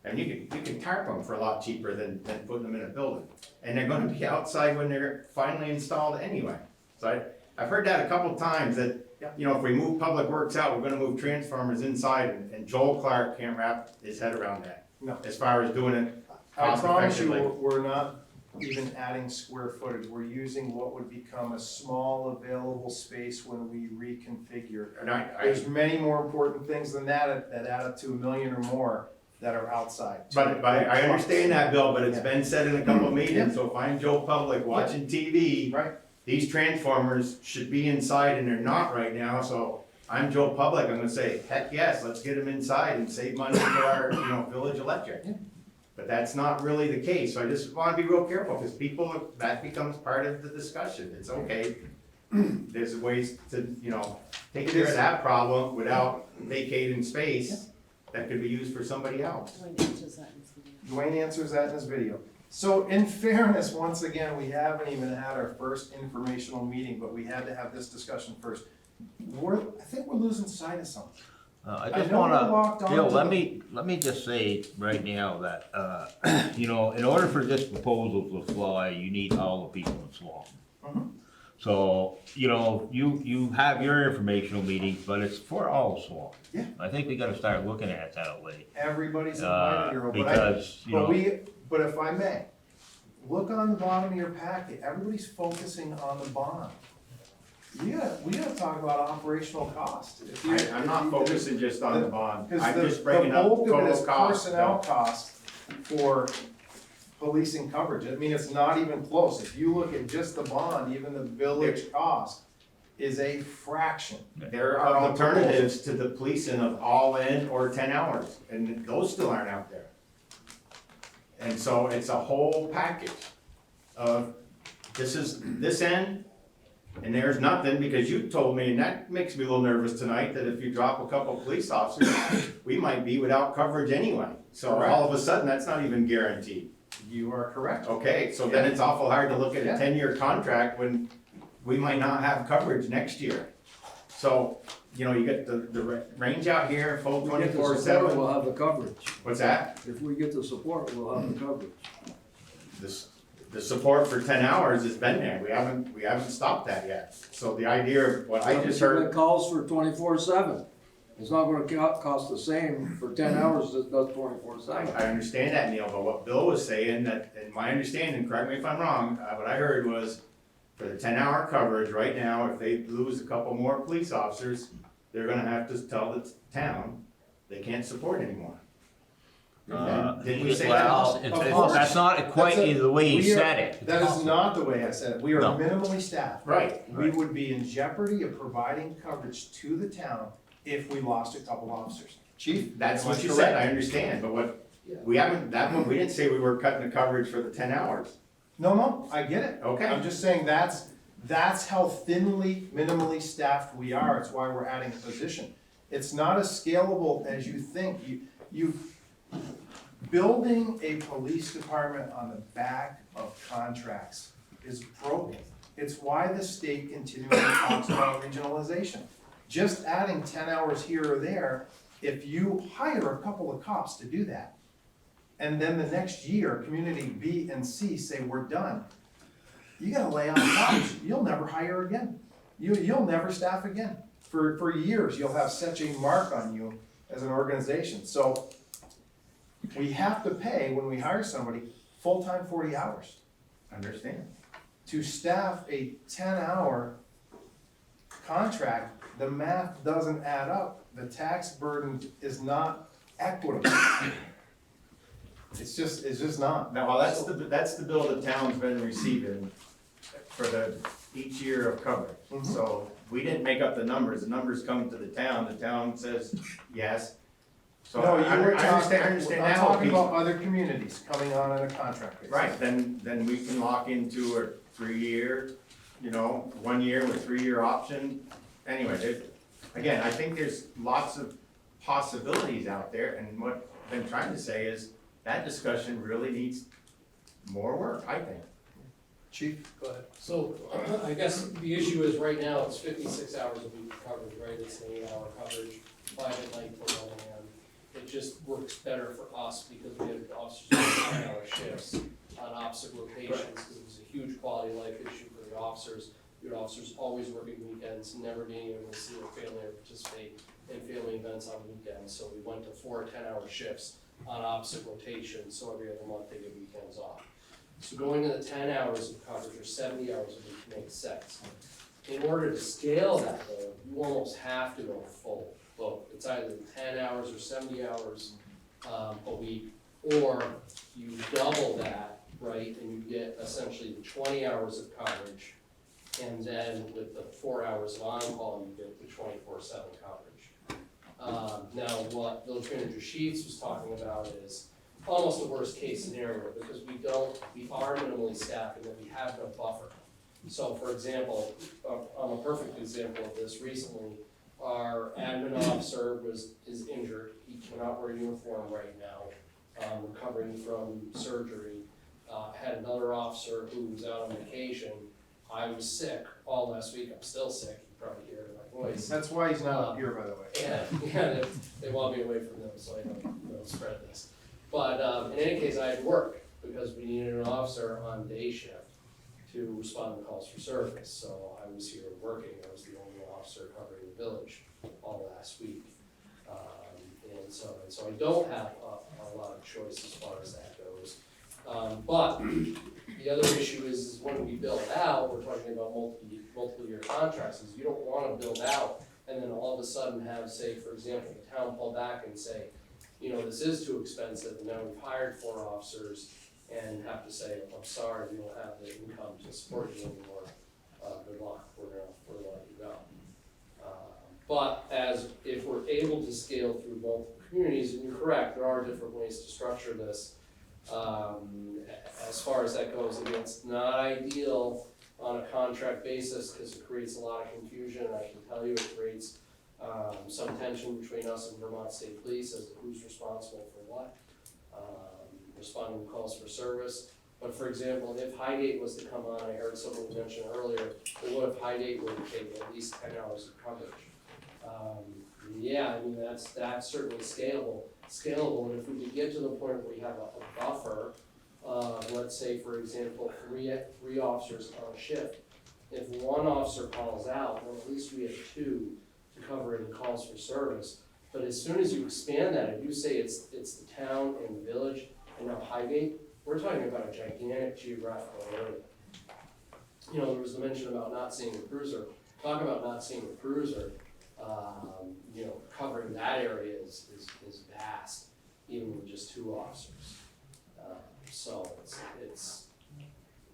And you can tarp them for a lot cheaper than putting them in a building. And they're gonna be outside when they're finally installed anyway. So I've heard that a couple times that, you know, if we move public works out, we're gonna move transformers inside, and Joel Clark can't wrap his head around that. No. As far as doing it I cost promise you, effectively. we're not even adding square footage, we're using what would become a small available space when we reconfigure. And I, There's many more important things than that add up to 1 million or more that are outside. but I understand that, Bill, but it's been said in a couple of meetings, so if I'm Joe Public watching TV. Right. These transformers should be inside and they're not right now, so I'm Joe Public, I'm gonna say, heck yes, let's get them inside and save money for our, village electric. But that's not really the case, so I just wanna be real careful, because people, that becomes part of the discussion, it's okay. There's ways to, take care of that problem without vacating space that could be used for somebody else. Dwayne answers that in his video. So in fairness, once again, we haven't even had our first informational meeting, but we had to have this discussion first. I think we're losing sight of something. I I just know we're wanna, locked Bill, onto let me just say right now that, in order for this proposal to fly, you need all the people in Swanton. Mhm. So, you have your informational meetings, but it's for all of Swanton. Yeah. I think we gotta start looking at it that way. Everybody's invited here, Because, but if I may, look on the bottom of your packet, everybody's focusing on the bond. We gotta talk about operational cost. I'm not focusing just on the bond, Because I'm just the bringing up bulk of it total is cost. personnel cost for policing coverage. I mean, it's not even close. If you look at just the bond, even the village cost is a fraction. There are alternatives to the policing of all in or 10 hours, and those still aren't out there. And so it's a whole package of, this is this end, and there's nothing, because you told me, and that makes me a little nervous tonight, that if you drop a couple police officers, we might be without coverage anyway. So all of a sudden, that's not even guaranteed. You are correct. Okay, so then it's awful hard to look at a Yeah. 10-year contract when we might not have coverage next year. So, you get the range out here, full If we get the 24/7. support, we'll have the coverage. What's that? If we get the support, we'll have the coverage. The support for 10 hours has been there, we haven't stopped that yet. So the idea of what I just heard. It calls for 24/7. It's not gonna cost the same for 10 hours as it does 24/7. I understand that, Neil, but what Bill was saying, that, in my understanding, correct me if I'm wrong, what I heard was, for the 10-hour coverage right now, if they lose a couple more police officers, they're gonna have to tell the town they can't support anymore. Did we say that? Well, that's not quite the way you said it. That is not the way I said it. We are No. minimally staffed. Right. We would be in jeopardy of providing coverage to the town if we lost a couple officers. Chief? That's what you correct. said, I understand, but what, we haven't, that one, we didn't say we were cutting the coverage for the 10 hours. No, I get it. Okay. I'm just saying that's how thinly, minimally staffed we are. It's why we're adding a position. It's not as scalable as you think. Building a police department on the back of contracts is broken. It's why the state continually talks about regionalization. Just adding 10 hours here or there, if you hire a couple of cops to do that, and then the next year, community B and C say, we're done, you gotta lay off cops. You'll never hire again. You'll never staff again. For years, you'll have such a mark on you as an organization. So we have to pay, when we hire somebody, full-time 40 hours. Understand. To staff a 10-hour contract, the math doesn't add up. The tax burden is not equitable. It's just not. Now, well, that's the bill the town's been receiving for each year of coverage. So we didn't make up the numbers come to the town says yes. So No, you were I understand I'm that talking whole about other communities coming on in a contract basis. Right, then we can lock into a 3-year, 1 year with 3-year option. Anyway, again, I think there's lots of possibilities out there, and what I've been trying to say is that discussion really needs more work, I think. Chief? Go ahead. So, I guess the issue is right now, it's 56 hours a week coverage, right? It's an 8-hour coverage, 5 at night, 4 at AM. It just works better for us because we have officers doing 10-hour shifts on opposite rotations, because it was a huge quality of life issue for the officers. We had officers always working weekends, never being able to see their family or participate in family events on weekends. So we went to 4 10-hour shifts on opposite rotations, so every other month they get weekends off. So going to the 10 hours of coverage or 70 hours a week makes sense. In order to scale that though, you almost have to go full. Well, it's either 10 hours or 70 hours a week, or you double that, right, and you get essentially the 20 hours of coverage, and then with the 4 hours of on-call, you get the 24/7 coverage. Now, what Village Manager Sheets was talking about is almost a worst case scenario, because we are minimally staffed and that we have no buffer. So for example, a perfect example of this recently, our admin officer is injured. He cannot wear a uniform right now, recovering from surgery. Had another officer who was out on vacation. I was sick all last week. I'm still sick. You probably hear it in my voice. That's why he's not up here, by the way. Yeah, they want me away from them so I don't spread this. But in any case, I had to work because we needed an officer on day shift to respond to calls for service. So I was here working. I was the only officer covering the village all last week. And so I don't have a lot of choice as far as that goes. But the other issue is when we build out, we're talking about multiple year contracts, is you don't want to build out and then all of a sudden have, say, for example, the town pull back and say, this is too expensive, and now we've hired 4 officers and have to say, I'm sorry, we don't have the income to support you anymore. Good luck, we're gonna let you go. But if we're able to scale through multiple communities, and you're correct, there are different ways to structure this. As far as that goes, again, it's not ideal on a contract basis because it creates a lot of confusion. I can tell you it creates some tension between us and Vermont State Police as to who's responsible for what, responding to calls for service. But for example, if Highgate was to come on, I heard someone mention earlier, well, what if Highgate were to take at least 10 hours of coverage? Yeah, I mean, that's certainly scalable, and if we could get to the point where we have a buffer, let's say, for example, three officers on a shift. If one officer calls out, well, at least we have 2 to cover any calls for service. But as soon as you expand that, if you say it's the town and the village and now Highgate, we're talking about a gigantic geographical area. There was the mention about not seeing a cruiser. Talk about not seeing a cruiser. Covering that area is vast, even with just 2 officers. So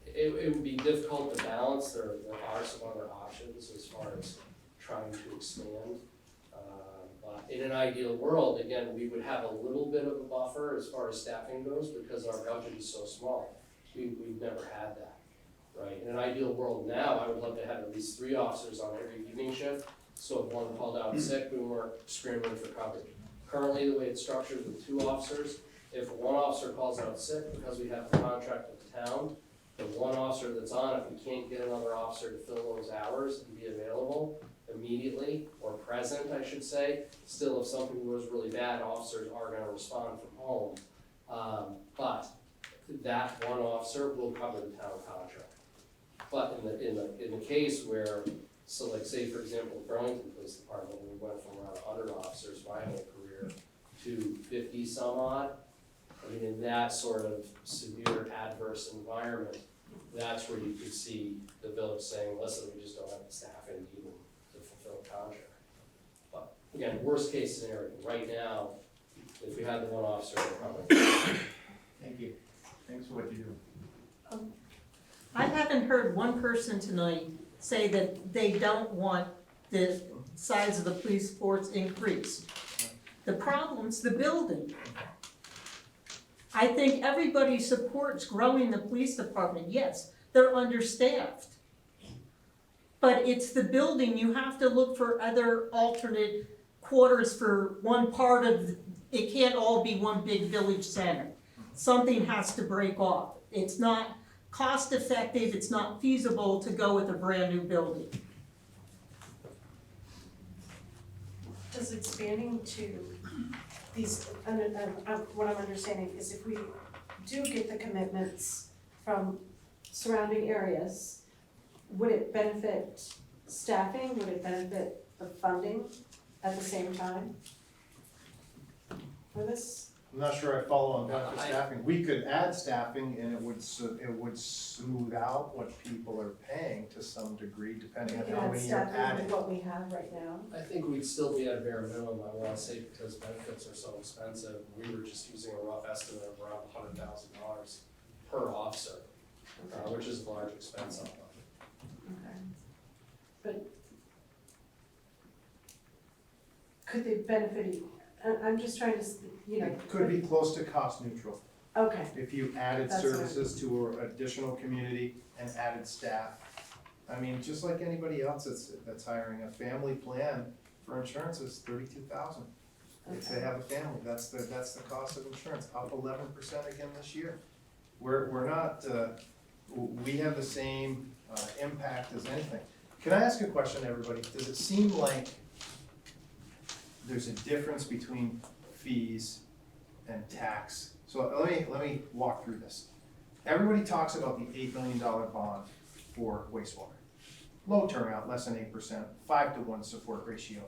it would be difficult to balance. There are some other options as far as trying to expand, but in an ideal world, again, we would have a little bit of a buffer as far as staffing goes, because our budget is so small. We've never had that, right? In an ideal world now, I would love to have at least 3 officers on every evening shift, so if one called out sick, we weren't scrambling for coverage. Currently, the way it's structured with 2 officers, if one officer calls out sick, because we have a contract with the town, the one officer that's on, if we can't get another officer to fill those hours and be available immediately, or present, I should say, still if something goes really bad, officers are gonna respond from home. But that one officer will cover the town contract. But in the case where, so like say for example, Burlington Police Department, we went from around 100 officers my whole career to 50 some odd. I mean, in that sort of severe adverse environment, that's where you could see the village saying, listen, we just don't have the staffing even to fulfill the contract. But again, worst case scenario, right now, if we had the one officer, we're probably. Thank you. Thanks for what you do. I haven't heard one person tonight say that they don't want the size of the police force increased. The problem's the building. I think everybody supports growing the police department. Yes, they're understaffed. But it's the building, you have to look for other alternate quarters for one part of, it can't all be one big village center. Something has to break off. It's not cost effective, it's not feasible to go with a brand new building. Does expanding to these, what I'm understanding is if we do get the commitments from surrounding areas, would it benefit staffing, would it benefit the funding at the same time for this? I'm not sure I follow on that for staffing. We could add staffing and it would smooth out what people are paying to some degree, depending on how many you're adding. What we have right now. I think we'd still be at a bare minimum, I wanna say, because benefits are so expensive. We were just using a rough estimate of around $100,000 per officer, which is a large expense on them. Okay. But could they benefit, I'm just trying to, you know. It could be close to cost neutral. Okay. If you added That's services to an additional community and added staff. I mean, just like anybody else that's hiring, a family plan for insurance is $32,000. If they have a family, that's the cost of insurance, up 11% again this year. We're not, we have the same impact as anything. Can I ask a question, everybody? Does it seem like there's a difference between fees and tax? So let me walk through this. Everybody talks about the $8 million bond for wastewater. Low turnout, less than 8%, 5-to-1 support ratio.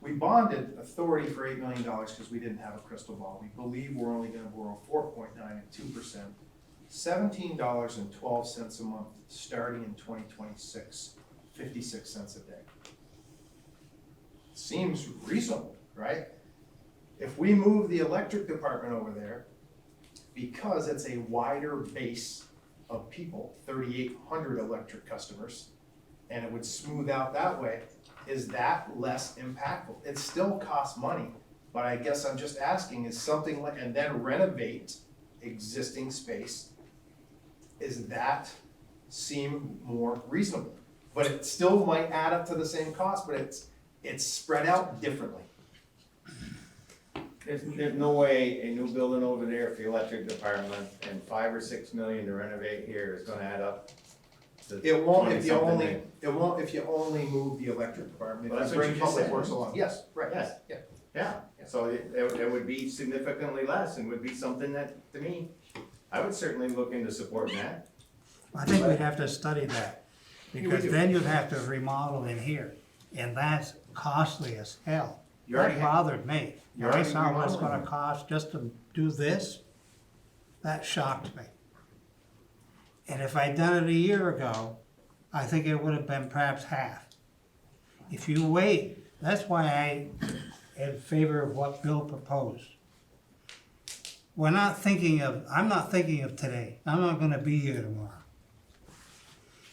We bonded authority for $8 million because we didn't have a crystal ball. We believe we're only gonna borrow 4.9 and 2%, $17.12 a month, starting in 2026, 56 cents a day. Seems reasonable, right? If we move the electric department over there, because it's a wider base of people, 3,800 electric customers, and it would smooth out that way, is that less impactful? It still costs money, but I guess I'm just asking, is something like, and then renovate existing space, is that seem more reasonable? But it still might add up to the same cost, but it's spread out differently. There's no way a new building over there for the electric department and $5 or $6 million to renovate here is gonna add up to It won't if you 20-something only, million. it won't if you only move the electric department, Well, if that's you what bring you just public said. works along, yes, right, Yes. yeah. Yeah, so it would be significantly less and would be something that, to me, I would certainly look into supporting that. I think we'd have to study that, because do. then you'd have to remodel in here, and that's costly as hell. You already That have- bothered me. you When I already saw what it's remodeling. gonna cost just to do this, that shocked me. And if I'd done it a year ago, I think it would have been perhaps half. If you wait, that's why I am in favor of what Bill proposed. I'm not thinking of today. I'm not gonna be here tomorrow.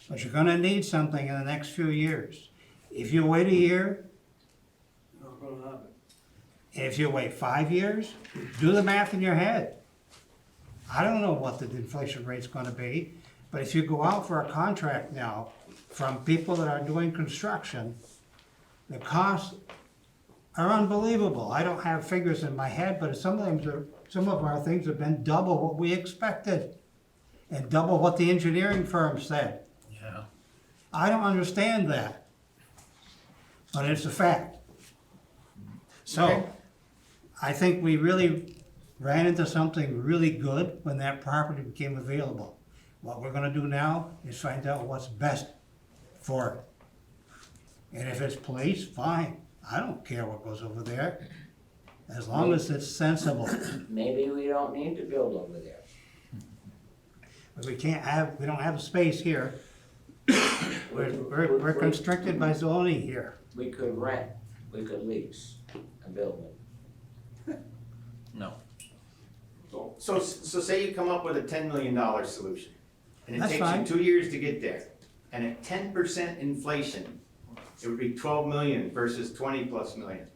But you're gonna need something in the next few years. If you wait a year, Not gonna happen. If you wait 5 years, do the math in your head. I don't know what the inflation rate's gonna be, but if you go out for a contract now from people that are doing construction, the costs are unbelievable. I don't have figures in my head, but some of our things have been double what we expected and double what the engineering firm said. Yeah. I don't understand that, but it's a fact. So, I think we really ran into something really good when that property became available. What we're gonna do now is find out what's best for it. And if it's police, fine. I don't care what goes over there, as long as it's sensible. Maybe we don't need to build over there. But we don't have space here. We're constricted by zoning here. We could rent, we could lease a building. No. So say you come up with a $10 million solution, and it That's takes fine. you 2 years to get there, and at 10% inflation, it would be 12 million versus 20 plus million.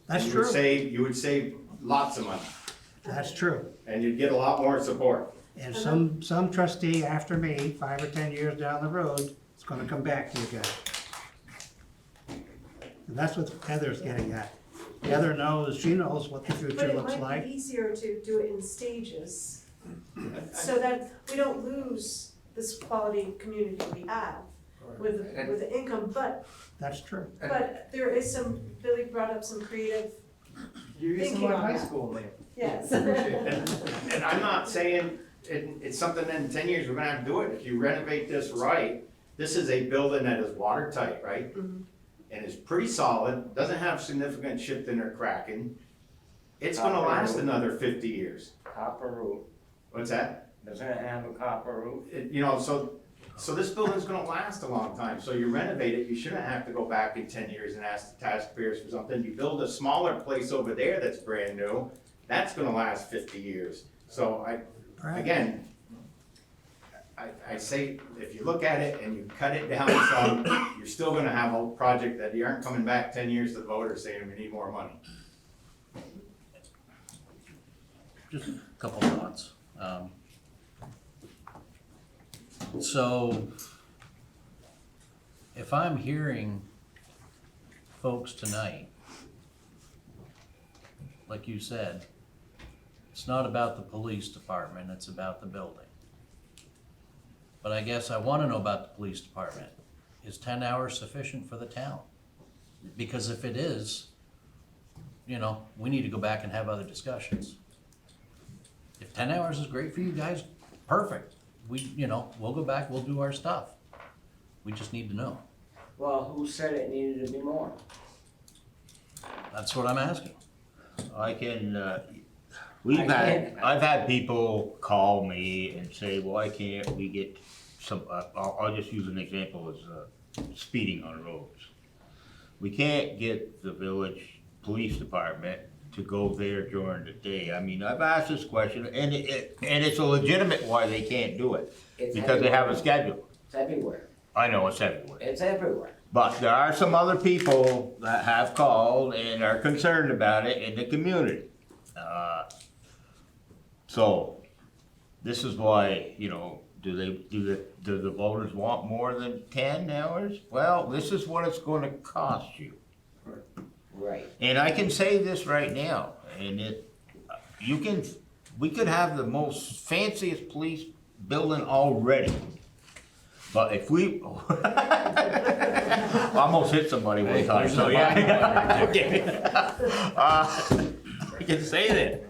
That's You true. would save lots of money, That's true. and you'd get a lot more support. And some trustee after me, 5 or 10 years down the road, is gonna come back to you guys. And that's what Heather's getting at. Heather knows, she knows what the But future it looks might like. be easier to do it in stages, so that we don't lose this quality community we have with the income, but That's true. there is Billy brought up some creative, You're using Thinking my on high that. school name. yes. And I'm not saying it's something in 10 years we're gonna have to do it. If you renovate this right, this is a building that is watertight, right? Mhm. And is pretty solid, doesn't have significant shifting or cracking. It's gonna last another 50 years. Copper roof, What's that? doesn't it have a copper roof? So this building's gonna last a long time, so you renovate it, you shouldn't have to go back in 10 years and ask the taxpayers for something. You build a smaller place over there that's brand new, that's gonna last 50 years. So again, I say, if you look at it and you cut it down some, you're still gonna have a project that you aren't coming back 10 years to the voters saying we need more money. Just a couple thoughts. So, if I'm hearing folks tonight, like you said, it's not about the police department, it's about the building. But I guess I wanna know about the police department. Is 10 hours sufficient for the town? Because if it is, we need to go back and have other discussions. If 10 hours is great for you guys, perfect. We'll go back, we'll do our stuff. We just need to know. Well, who said it needed to be more? That's what I'm asking. I can, can't- I've had people call me and say, why can't we get some, I'll just use an example as, speeding on roads. We can't get the village police department to go there during the day. I mean, I've asked this question, and it's a legitimate why they can't do it, It's because they have a everywhere. schedule. It's everywhere. I know it's everywhere. It's everywhere. But there are some other people that have called and are concerned about it in the community. So, this is why, do the voters want more than 10 hours? Well, this is what it's gonna cost you. Right. And I can say this right now, and we could have the most fanciest police building already. But if we, almost hit somebody one time, so yeah. Okay. I can say that.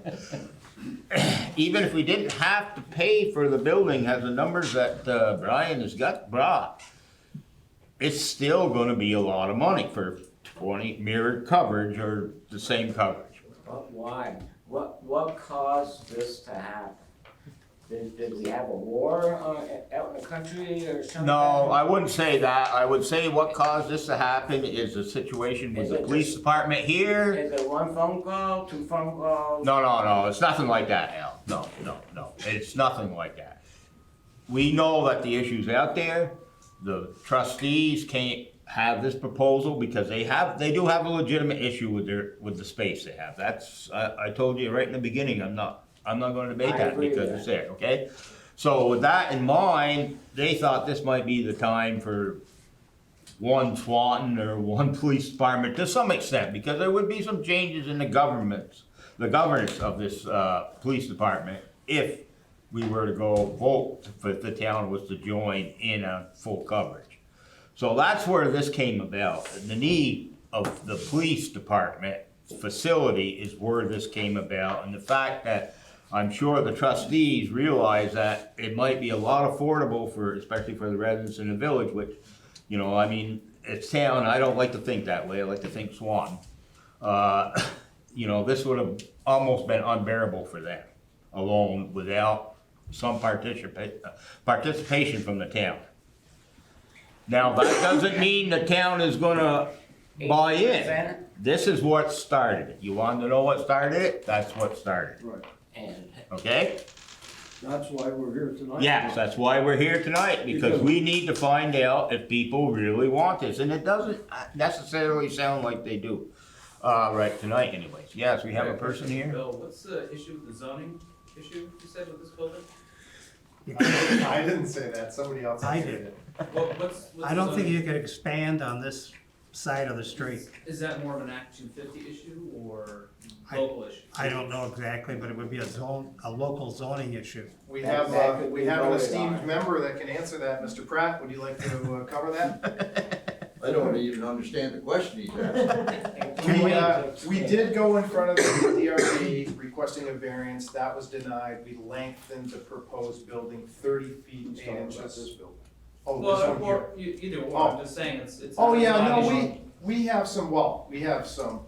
Even if we didn't have to pay for the building as the numbers that Brian has brought, it's still gonna be a lot of money for 20 mirrored coverage or the same coverage. But why? What caused this to happen? Did we have a war out in the country or something? No, I wouldn't say that. I would say what caused this to happen is the situation with the police department here. Is it one phone call, 2 phone calls? No, it's nothing like that, Al. No, it's nothing like that. We know that the issue's out there. The trustees have this proposal because they do have a legitimate issue with the space they have. That's, I told you right in the beginning, I'm not gonna debate I that agree with because that. it's there, okay? So with that in mind, they thought this might be the time for one Swanton or one police department to some extent, because there would be some changes in the governance of this, police department if we were to go vote, if the town was to join in on full coverage. So that's where this came about. The need of the police department facility is where this came about, and the fact that I'm sure the trustees realize that it might be a lot affordable for, especially for the residents in the village, which, you know, I mean, it's town, I don't like to think that way, I like to think Swanton. You know, this would have almost been unbearable for them alone without some participation from the town. Now, that doesn't mean the town is gonna buy in. This is what started it. You want to know what started it? That's what started it. Right. And Okay? That's why we're here tonight. Yes, that's why we're here tonight, because we need to find out if people really want this, and it doesn't necessarily sound like they do. Right, tonight anyways. Yes, we have a person here. Bill, what's the issue with the zoning issue you said with this building? I didn't say that, somebody else I said did. it. What's I don't the think zoning? you could expand on this side of the street. Is that more of an Act 250 issue or local issue? I don't know exactly, but it would be a local zoning issue. We That have could be an voted esteemed on. member that can answer that, Mr. Pratt, would you like to cover that? I don't even understand the question he's asking. We did go in front of the DRB requesting a variance, that was denied, we lengthened the proposed building 30 feet 8 inches. Oh, this Well, one here. or either or, I'm just saying it's. Oh, yeah, not no, an issue. we have some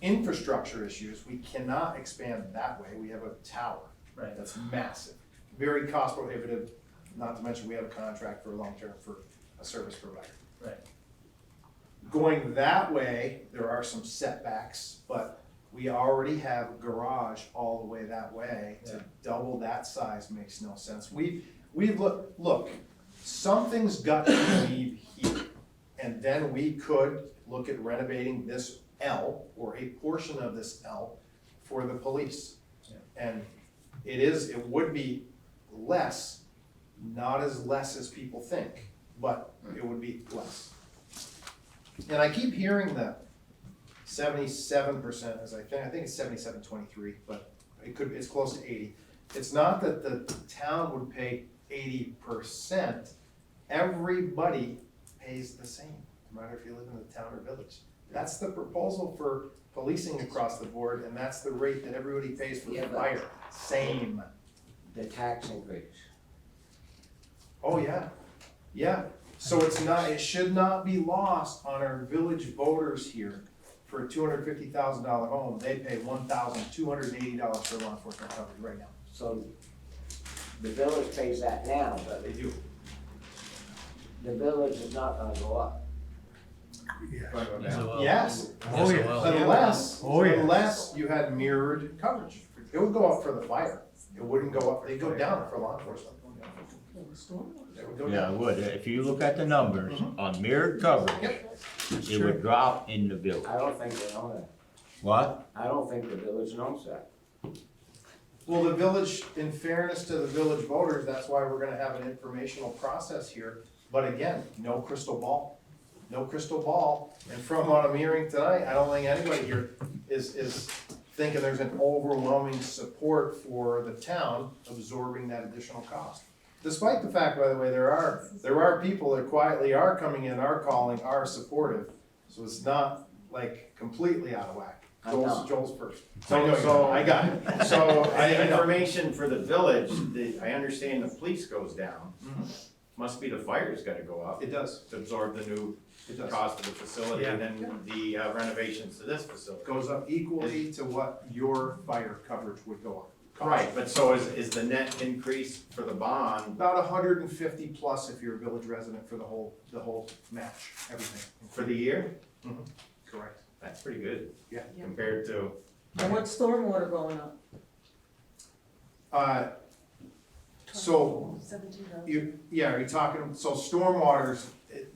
infrastructure issues, we cannot expand that way, we have a tower. Right. That's massive, very cost prohibitive, not to mention we have a contract for a long term for a service provider. Right. Going that way, there are some setbacks, but we already have a garage all the way that way. To double that size makes no sense. We've look, something's got to leave here. And then we could look at renovating this L or a portion of this L for the police. And it would be less, not as less as people think, but it would be less. And I keep hearing that 77%, as I think it's 77-23, but it's close to 80. It's not that the town would pay 80%, everybody pays the same, no matter if you live in the town or village. That's the proposal for policing across the board, and that's the rate that everybody pays for the fire, same. the tax increase. Oh, yeah, yeah. So it should not be lost on our village voters here. For a $250,000 home, they pay $1,280 for law enforcement coverage right now. So the village pays that now, but They do. the village is not gonna go up. Yes. Oh, yeah. Unless you had mirrored coverage. It would go up for the fire. It wouldn't go up, they go down for law enforcement. They would go Yeah, down. it would. If you look at the numbers on mirrored coverage, it would drop in the village. I don't think they know that. What? I don't think the village knows that. Well, the village, in fairness to the village voters, that's why we're gonna have an informational process here. But again, no crystal ball. No crystal ball. And from what I'm hearing tonight, I don't think anybody here is thinking there's an overwhelming support for the town absorbing that additional cost. Despite the fact, by the way, there are people that quietly are coming in, are calling, are supportive. So it's not like completely out of whack. Joel's first. I got it. So, I know. information for the village, I understand the police goes down. Must be the fire's gotta go up. It does. To absorb the new It does. cost of the facility, Yeah. and then the renovations to this facility. Goes up equally to what your fire coverage would go up. Right, but so is the net increase for the bond? About 150 plus if you're a village resident for the whole match, everything. For the year? Correct. That's pretty good. Yeah. Compared to, And what's stormwater going up? So, $17,000. are you talking, so stormwater's,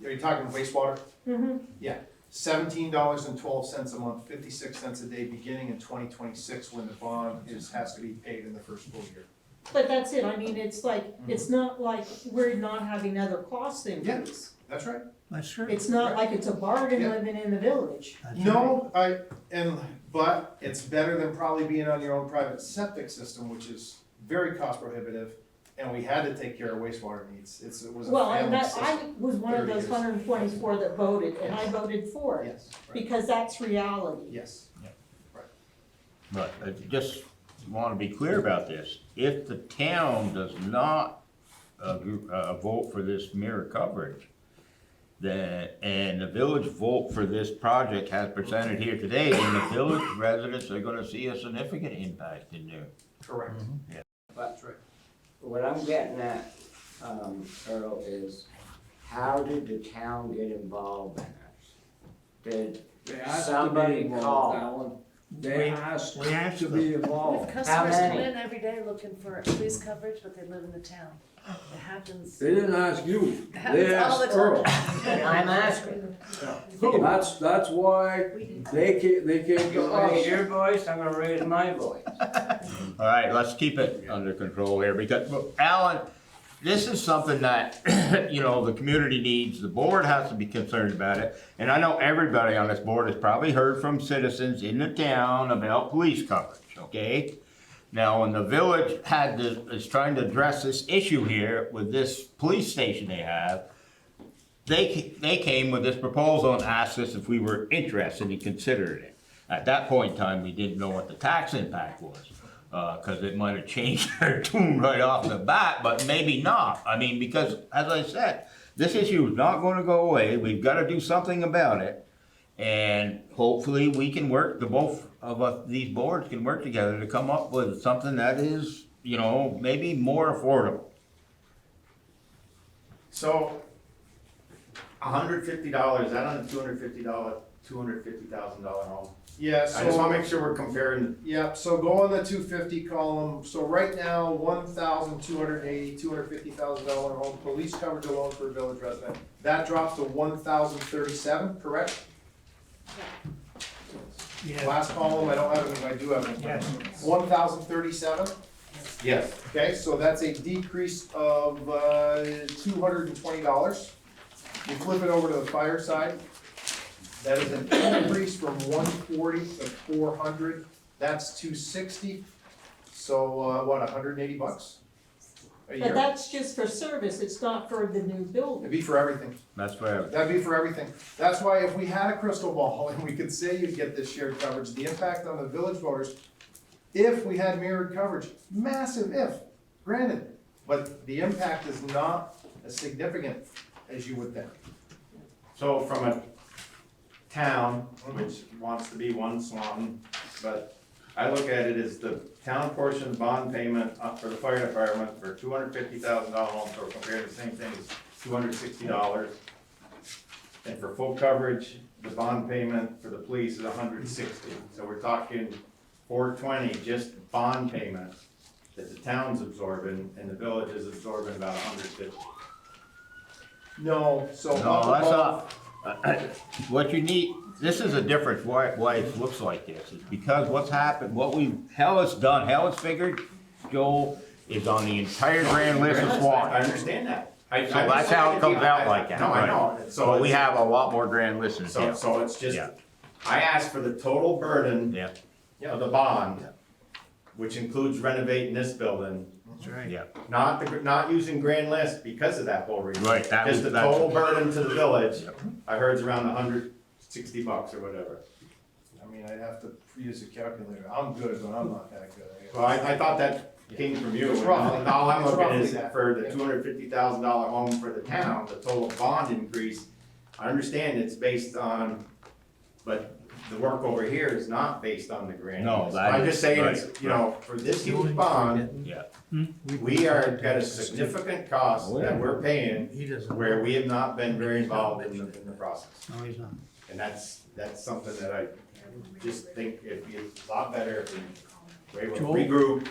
are you talking wastewater? Mm-hmm. Yeah, $17.12 a month, 56 cents a day, beginning in 2026, when the bond has to be paid in the first full year. But that's it, I mean, it's like, it's not like we're not having other cost increase. That's right. That's true. It's not like it's a bargain Yeah. living in the village. No, but it's better than probably being on your own private septic system, which is very cost prohibitive, and we had to take care of wastewater needs. It was a Well, and family that, system. I was one of 30 those years. 124 that voted, and I voted for it, Yes, right. because that's reality. Yes. But I just want to be clear about this. If the town does not vote for this mirror coverage, and the village vote for this project as presented here today, then the village residents are gonna see a significant impact in there. Correct. Yeah. But what I'm getting at, Earl, is how did the town get involved in this? They Did asked to be somebody involved, call? Alan. They asked we asked to them. be We have involved. customers come many? in every day looking for police coverage, but they live in the town. It happens. They didn't ask you, It they happens all asked the Earl. time. And I'm asking. That's why they came You to raise us. your voice, I'm gonna raise my voice. All right, let's keep it under control here, because, well, Alan, this is something that, you know, the community needs, the board has to be concerned about it. And I know everybody on this board has probably heard from citizens in the town about police coverage, okay? Now, when the village is trying to address this issue here with this police station they have, they came with this proposal and asked us if we were interested in considering it. At that point in time, we didn't know what the tax impact was, cause it might have changed their tune right off the bat, but maybe not. I mean, because, as I said, this issue is not gonna go away, we've gotta do something about it. And hopefully we can work, the both of us, these boards can work together to come up with something that is, you know, maybe more affordable. So, $150, is that on a $250,000 home? Yeah, I just wanna so, make sure we're comparing. yeah, so go on the 250 column. So right now, $250,000 home, police coverage alone for a village resident. That drops to 1,037, correct? Yeah. Last column, I don't have it, I do have it. Yes. 1,037. Yes. Okay, so that's a decrease of $220. You flip it over to the fire side, that is an increase from 140 to 400. That's 260. So what, 180 bucks a But year? that's just for service, it's not for the new It'd building. be for everything. That's where, That'd be for everything. That's why if we had a crystal ball and we could say you'd get this shared coverage, the impact on the village voters, if we had mirrored coverage, massive if, granted, but the impact is not as significant as you would think. So from a town, which wants to be one Swanton, but I look at it as the town portion bond payment up for the fire department for $250,000 home, so compare the same thing as $260. And for full coverage, the bond payment for the police is $160. So we're talking $420 just bond payment that the town's absorbing and the village is absorbing about $150. No, so no, up that's above, not, what you need, this is a difference why it looks like this, is because what's happened, Hellas done, Hellas figured, Joel, is on the entire grand list of I Swanton. understand that. So that's how it comes out like that. No, I right. know. So But we it's- have a lot more grand lists in town. So it's just, Yeah. I asked for the total burden Yeah, of the bond, which includes renovating this building, That's right. yeah, not using grand list because of that whole reason. right, that was, Just the that's, total burden to the village, I heard it's around $160 or whatever. I mean, I'd have to use a calculator. I'm good, but I'm not that good. Well, I thought that came from you. It's roughly- All I'm it's looking roughly is that. for the $250,000 home for the town, the total bond increase. I understand it's based on, but the work over here is not based on the grant. No, that I'm is- just saying, right, it's, you know, for this huge bond, yeah. we are got a significant cost that we're paying He doesn't. where we have not been very involved in the process. No, he's not. And that's something that I just think it'd be a lot better if we were able to Joel? regroup.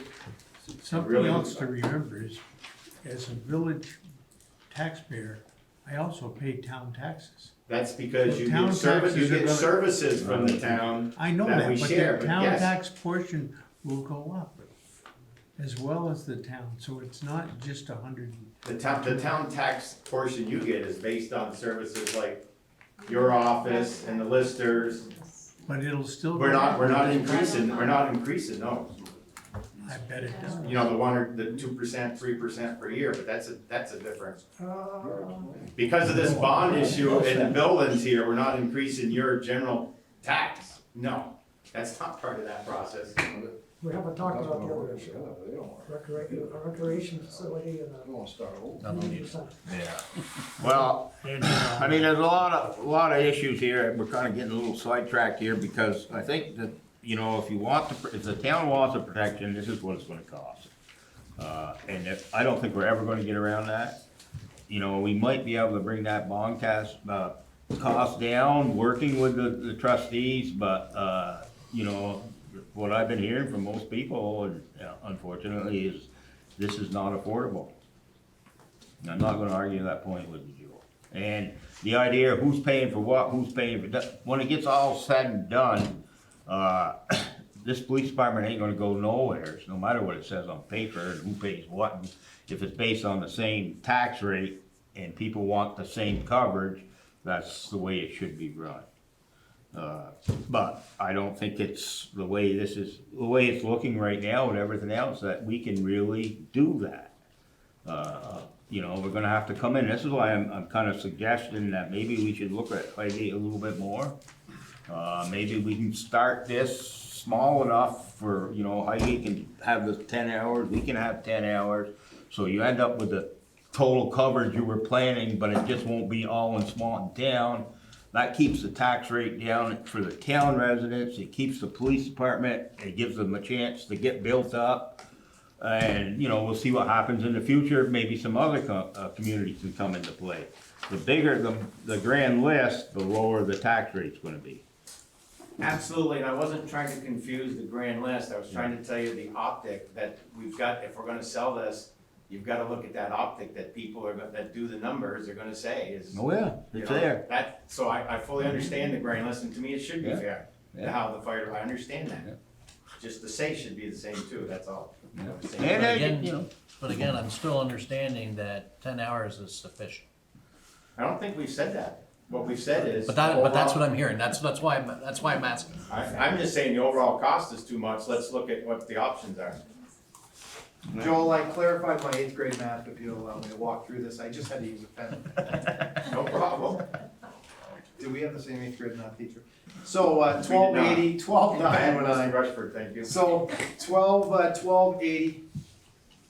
Something Really? else to remember is, as a village taxpayer, I also pay town taxes. That's because So you town get service, you taxes are get gonna- services from the town I know that we that, but share, the but town yes. tax portion will go up as well as the town, so it's not just 100. The town tax portion you get is based on services like your office and the listers. But it'll still. We're not increasing those. I bet it does. You know, the 2%, 3% per year, but that's a difference. Because of this bond issue in the buildings here, we're not increasing your general tax. No, that's not part of that process. We haven't talked about the other issue, recreation facility and a 1%. Yeah. Well, I mean, there's a lot of issues here. We're kind of getting a little sidetracked here because I think that, you know, if the town wants a protection, this is what it's gonna cost. And I don't think we're ever gonna get around that. You know, we might be able to bring that bond cost down, working with the trustees, but, you know, what I've been hearing from most people, and unfortunately, is this is not affordable. And I'm not gonna argue that point with you, Joel. And the idea of who's paying for what, who's paying for that, when it gets all said and done, this police department ain't gonna go nowhere, no matter what it says on paper and who pays what. And if it's based on the same tax rate and people want the same coverage, that's the way it should be run. But I don't think it's the way it's looking right now and everything else, that we can really do that. You know, we're gonna have to come in, this is why I'm kind of suggesting that maybe we should look at Highgate a little bit more. Maybe we can start this small enough for, you know, Highgate can have the 10 hours, we can have 10 hours. So you end up with the total coverage you were planning, but it just won't be all in Swanton town. That keeps the tax rate down for the town residents, it keeps the police department, it gives them a chance to get built up. And, you know, we'll see what happens in the future, maybe some other communities can come into play. The bigger the grand list, the lower the tax rate's gonna be. Absolutely, and I wasn't trying to confuse the grand list, I was trying to tell you the optic that we've got, if we're gonna sell this, you've gotta look at that optic that people that do the numbers are gonna say is. Oh, yeah, you it's know, there. So I fully understand the grand list, and to me, it should be Yeah. fair, to Yeah. how the fire, I understand that. Just the say should be the same too, that's all. But again, I'm still understanding that 10 hours is sufficient. I don't think we've said that. What we've said is. But that's what I'm hearing, that's why I'm asking. I'm just saying the overall cost is too much, let's look at what the options are. Joel, I clarified my 8th grade math, if you'll allow me to walk through this, I just had to use a pen. No problem. Do we have the same 8th grade math teacher? So, 1280, 1290. Rushford, thank you. So, 1280,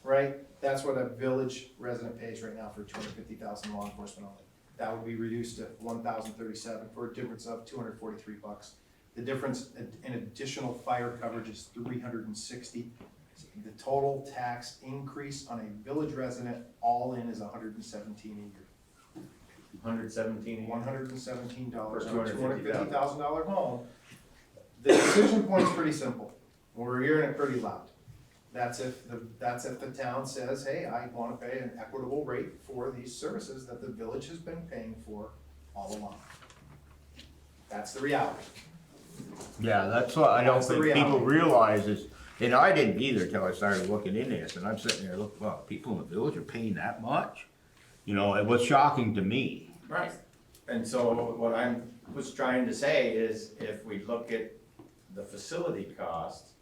right, that's what a village resident pays right now for 250,000 law enforcement only. That would be reduced to 1,037 for a difference of $243. The difference in additional fire coverage is 360. The total tax increase on a village resident, all in, is 117 a year. 117. $117 For on a $250,000 $250,000 home. The decision point's pretty simple. We're hearing it pretty loud. That's if the town says, hey, I wanna pay an equitable rate for these services that the village has been paying for all along. That's the reality. Yeah, that's what I don't That's the think people reality. realize is, and I didn't either till I started looking into this, and I'm sitting there looking, wow, people in the village are paying that much? You know, it was shocking to me. Right. And so what I was trying to say is if we look at the facility cost,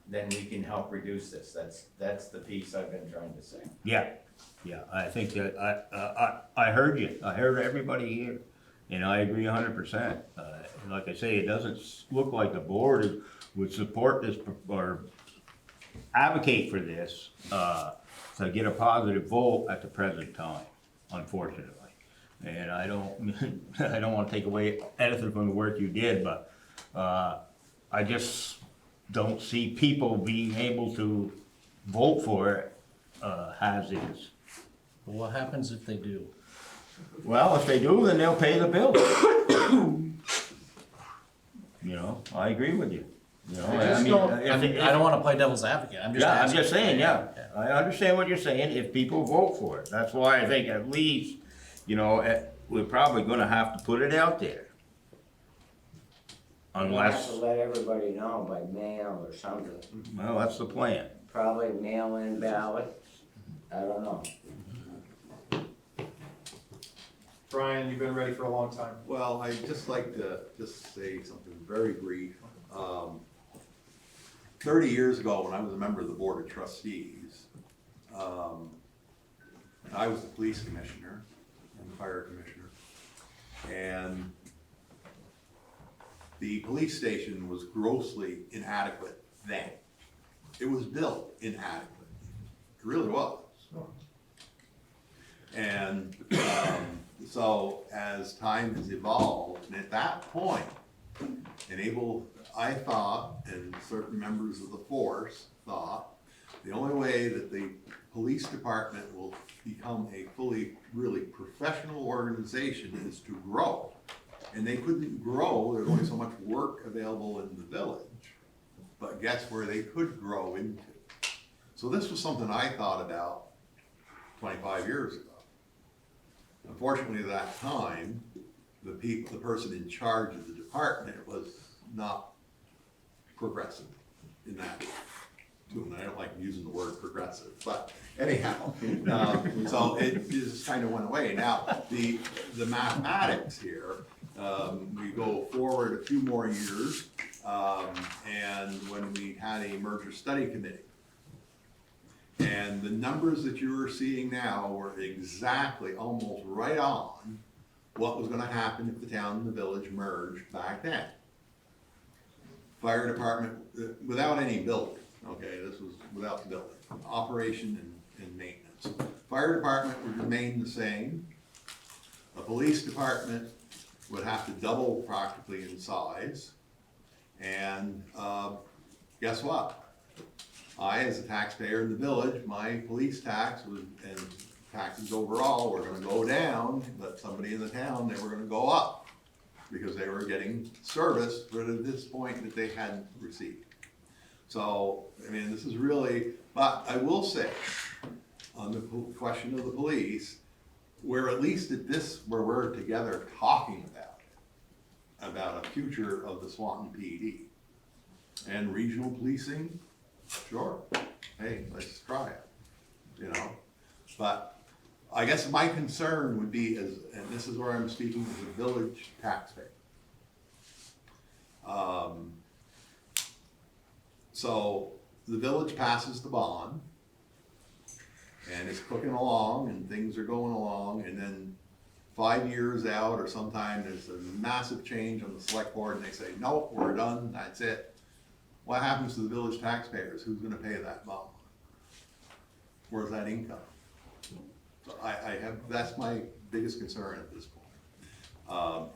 then we can help reduce this. That's the piece I've been trying to say. Yeah, I think that, I heard you, I heard everybody here, and I agree 100%. And like I say, it doesn't look like the board would support this or advocate for this, to get a positive vote at the present time, unfortunately. And I don't wanna take away anything from the work you did, but, I just don't see people being able to vote for it, as is. Well, what happens if they do? Well, if they do, then they'll pay the bill. You know, I agree with you. You know, I don't wanna play devil's advocate, I'm just asking. saying, yeah. I understand what you're saying, if people vote for it. That's why I think at least you know, we're probably gonna have to put it out there. You have Unless, to let everybody know by mail or something, well, that's the plan. probably mail-in ballots, I don't know. Brian, you've been ready for a long time. Well, I'd just like to just say something very brief. 30 years ago, when I was a member of the Board of Trustees, I was the police commissioner and the fire commissioner. And the police station was grossly inadequate then. It was built inadequate. It really was. And so as time has evolved, and at that point, I thought, and certain members of the force thought, the only way that the police department will become a fully, really professional organization is to grow. And they couldn't grow, there's only so much work available in the village, but guess where they could grow into? So this was something I thought about 25 years ago. Unfortunately, at that time, the person in charge of the department was not progressive in that. I don't like using the word progressive, but anyhow, so it just kind of went away. Now, the mathematics here, we go forward a few more years, and when we had a merger study committee. And the numbers that you are seeing now were exactly, almost right on, what was gonna happen if the town and the village merged back then. Fire department, without any building, okay, this was without the building, operation and maintenance. Fire department would remain the same. The police department would have to double practically in size. And guess what? I, as a taxpayer in the village, my police tax and taxes overall were gonna go down, but somebody in the town, they were gonna go up, because they were getting service at this point that they hadn't received. So, I mean, this is really, but I will say, on the question of the police, we're at least at this, where we're together talking about a future of the Swanton P.E.G. And regional policing, sure, hey, let's try it, you know? But I guess my concern would be, and this is where I'm speaking as a village taxpayer. So the village passes the bond, and it's cooking along, and things are going along, and then 5 years out, or sometime, there's a massive change on the select board, and they say, nope, we're done, that's it. What happens to the village taxpayers? Who's gonna pay that bond? Where's that income? So that's my biggest concern at this point.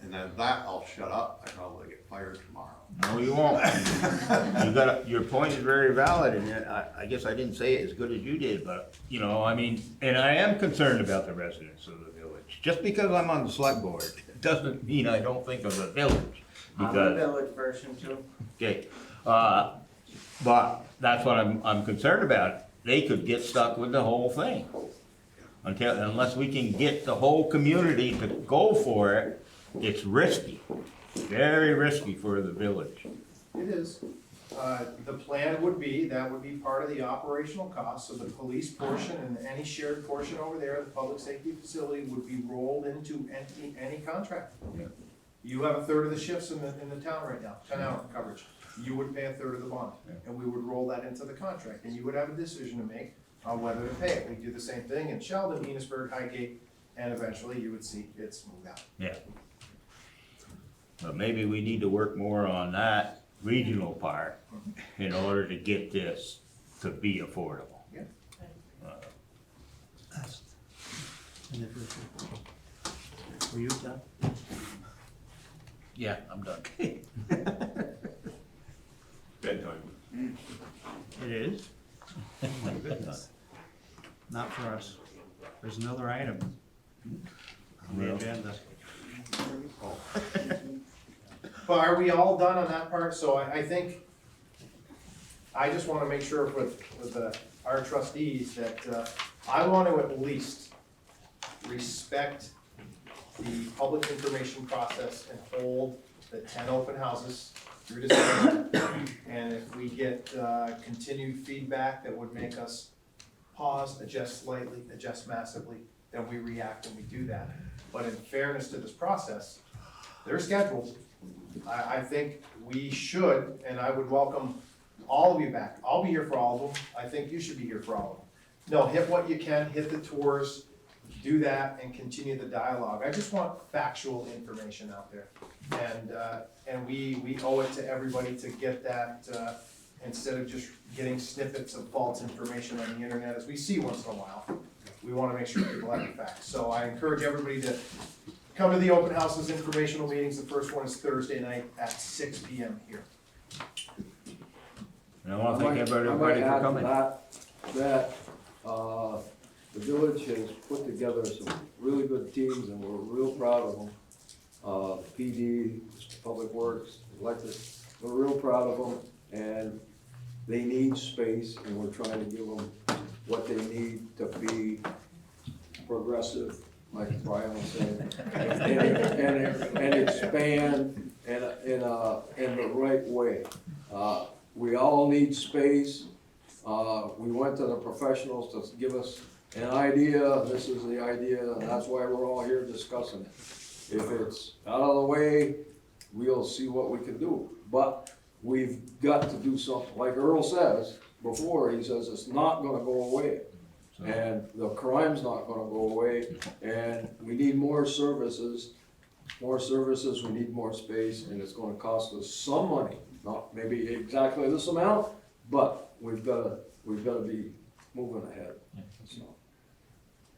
And then that, I'll shut up, I probably get fired tomorrow. No, you won't. Your point is very valid, and I guess I didn't say it as good as you did, but, you know, I mean, and I am concerned about the residents of the village. Just because I'm on the select board, doesn't mean I don't think of the village. I'm a village person too. Okay, but that's what I'm concerned about. They could get stuck with the whole thing. Unless we can get the whole community to go for it, it's risky, very risky for the village. It is. The plan would be, that would be part of the operational costs, so the police portion and any shared portion over there, the public safety facility would be rolled into any contract. Yeah. You have a third of the shifts in the town right now, 10-hour coverage. You would pay a third of the bond, and we would roll that into the contract, and you would have a decision to make on whether to pay it. We do the same thing in Sheldon, Enosburg, Highgate, and eventually you would see it's moved out. Yeah. But maybe we need to work more on that regional part in order to get this to be affordable. Yeah. Were you done? Yeah, I'm done. Bedtime. It is? Oh my goodness. Not for us. There's another item on the agenda. But are we all done on that part? So I think, I just wanna make sure with our trustees that, I want to at least respect the public information process and hold the 10 open houses through December. And if we get continued feedback that would make us pause, adjust slightly, adjust massively, then we react and we do that. But in fairness to this process, they're scheduled. I think we should, and I would welcome all of you back. I'll be here for all of them. I think you should be here for all of them. No, hit what you can, hit the tours, do that and continue the dialogue. I just want factual information out there. And we owe it to everybody to get that, instead of just getting snippets of false information on the internet, as we see once in a while. We wanna make sure people have the facts. So I encourage everybody to come to the open houses, informational meetings. The first one is Thursday night at 6 p.m. here. And I wanna thank everybody for coming. That, the village has put together some really good teams and we're real proud of them. P.E.G, Public Works, electric, we're real proud of them and they need space and we're trying to give them what they need to be progressive, like Brian was saying, and expand in the right way. We all need space. We went to the professionals to give us an idea, this is the idea, and that's why we're all here discussing it. If it's out of the way, we'll see what we can do. But we've got to do something, like Earl says before, he says it's not gonna go away. And the crime's not gonna go away, and we need more services, we need more space, and it's gonna cost us some money. Not maybe exactly this amount, but we've gotta be moving ahead. So,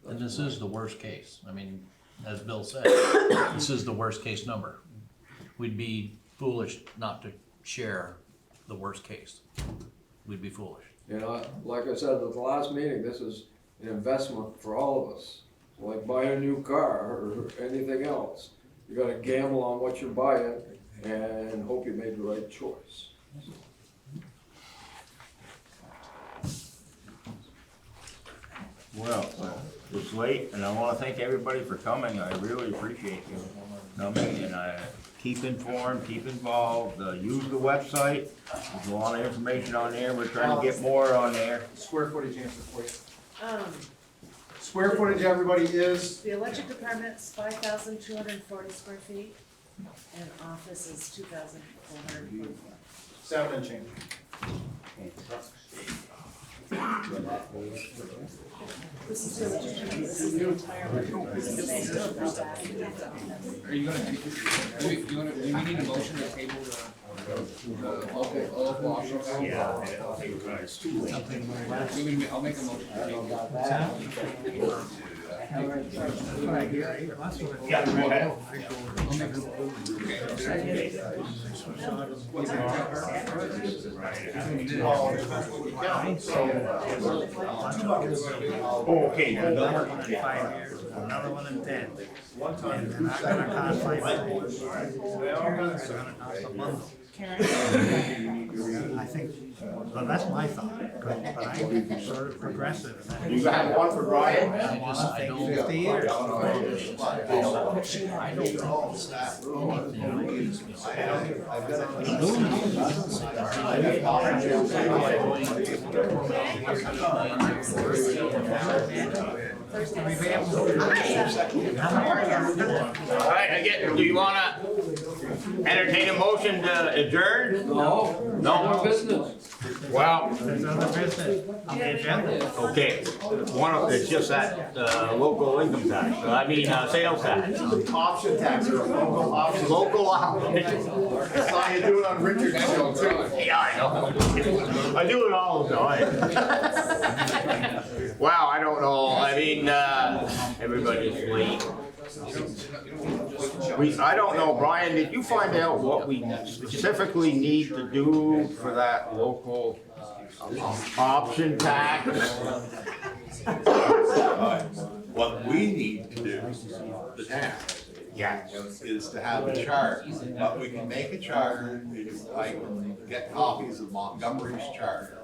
And this is the worst case. I mean, as Bill said, this is the worst case number. We'd be foolish not to share the worst case. We'd be foolish. You know, like I said at the last meeting, this is an investment for all of us. Like buying a new car or anything else. You gotta gamble on what you're buying and hope you made the right choice. Well, it's late, and I wanna thank everybody for coming, I really appreciate you coming, and keep informed, keep involved, use the website, there's a lot of information on there, we're trying to get more on there. Square footage answer for you. Square footage, everybody, is? The electric department's 5,240 square feet, and office is 2,444. 7 and change. This is the electric, this is the entire electric. This is the still about that. Are you gonna, do we need a motion to table the local options? Yeah, it's too late. I'll make a motion to table that. Okay, Another one in 5 years, another one in 10. And they're not gonna cost $5. It's gonna cost a bundle. I think, well, that's my thought, but I'm sort of progressive. And You got one for Brian? I want to think 50 years. All right, do you wanna entertain a motion to adjourn? No. No? Business. Well, There's other business on the agenda. okay, it's just that, local income tax, sales tax. Option tax or local option. Local option. Saw you do it on Richard's show too. Yeah, I know. I do it all the time. Wow, I don't know, everybody's late. I don't know, Brian, did you find out what we specifically need to do for that local option tax? What we need to do, the town, is to have a chart, but we can make a charter, I can get copies of Montgomery's charter,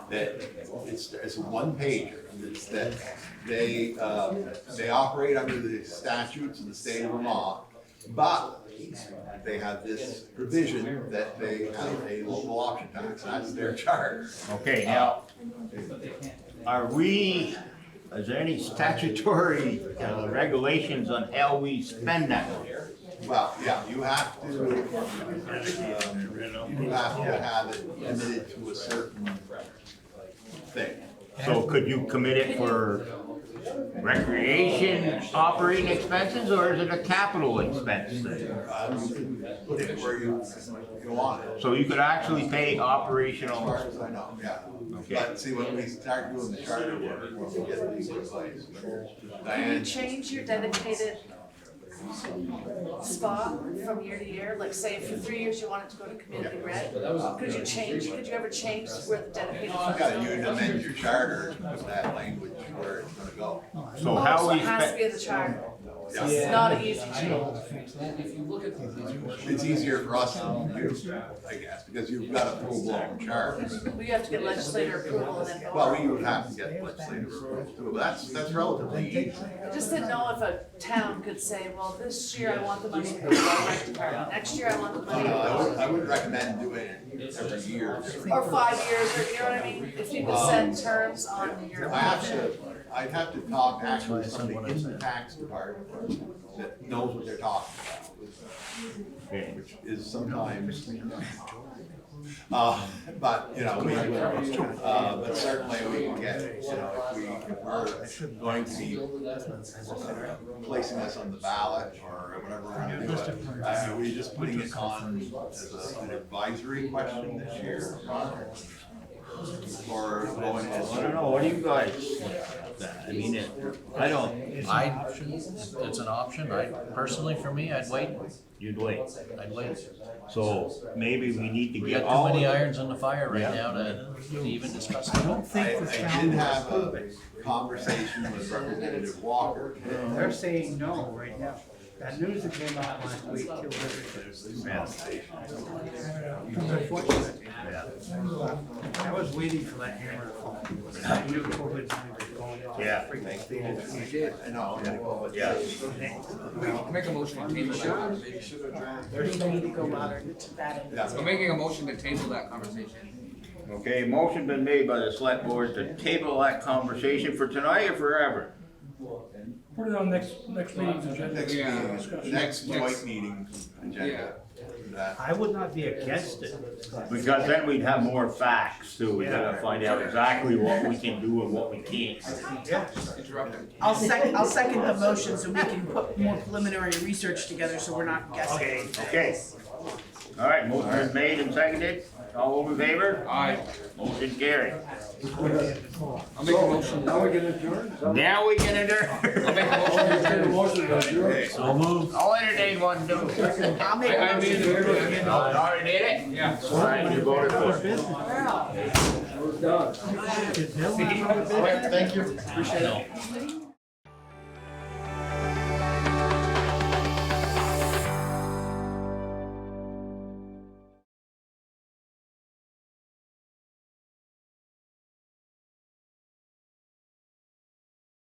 that it's a one pager, it's that they operate under the statutes of the state of Vermont, but they have this provision that they have a local option tax, that's their charter. Okay, now, is there any statutory regulations on how we spend that money? Well, yeah, you have to have it limited to a certain thing. So could you commit it for recreation operating expenses, or is it a capital expense? Put it where you want it. So you could actually pay operational. As far as I know, yeah. Okay. But see, when we start doing the charter work, when we get these in place, Can you Diane, change your dedicated spot from year to year? Like say if for 3 years you wanted to go to community red, could you ever change where the dedicated funds yeah, go? you amend your charter to put that language where it's gonna go. So Oh, how so we it has to spend, be in the charter. Yeah. It's not an easy change. If you look at the. It's easier for us to do, I guess, because you've got a full-blown charter. We have to get legislator approval and then vote. Well, we would have to get legislative approval too, but that's relatively easy. I just didn't know if a town could say, well, this year I want the money for the rec department, next year I want the money. I would recommend doing it every year. Or 5 years, or you know what I mean? If you could set terms on your budget. I'd have to talk actually to somebody in the tax department that knows what they're talking about, which is sometimes, but, you know, but certainly we can get, you know, if we're going to be placing this on the ballot or whatever we're gonna do, are we just putting it on as an advisory question this year? Or going as? I don't know, what do you guys think about that? I mean, it's an option, personally, for me, I'd wait. You'd wait. I'd wait. So maybe we need to We get got all. too many irons in the fire right Yeah. now to even discuss I that. don't think the I town did will have approve a it. conversation with Representative Walker. They're saying no right now. That news that came out last week killed everything. Unfortunate. I was waiting for that hammer to fall. I knew COVID was going on. Yeah. You did, I know. Yeah. Make a motion to table that conversation. There's no need to go modern to that. I'm making a motion to table that conversation. Okay, motion been made by the select board to table that conversation for tonight or forever? Put it on next meeting's agenda. Next joint meeting agenda. That. I would not be against it. Because then we'd have more facts too, we gotta find out exactly what we can do and what we can't. I'll second the motion so we can put more preliminary research together so we're not guessing. Okay. All right, motion is made and seconded, all over in favor? Aye. Motion carried. I'll make a motion. Now we can adjourn? Now we can adjourn. I'll make a motion to adjourn. Motion to adjourn. So moved. I'll entertain one, too. I'll make a I motion. made it. You already did it? Yeah. All right, you voted for it. We're done. Thank you, appreciate it.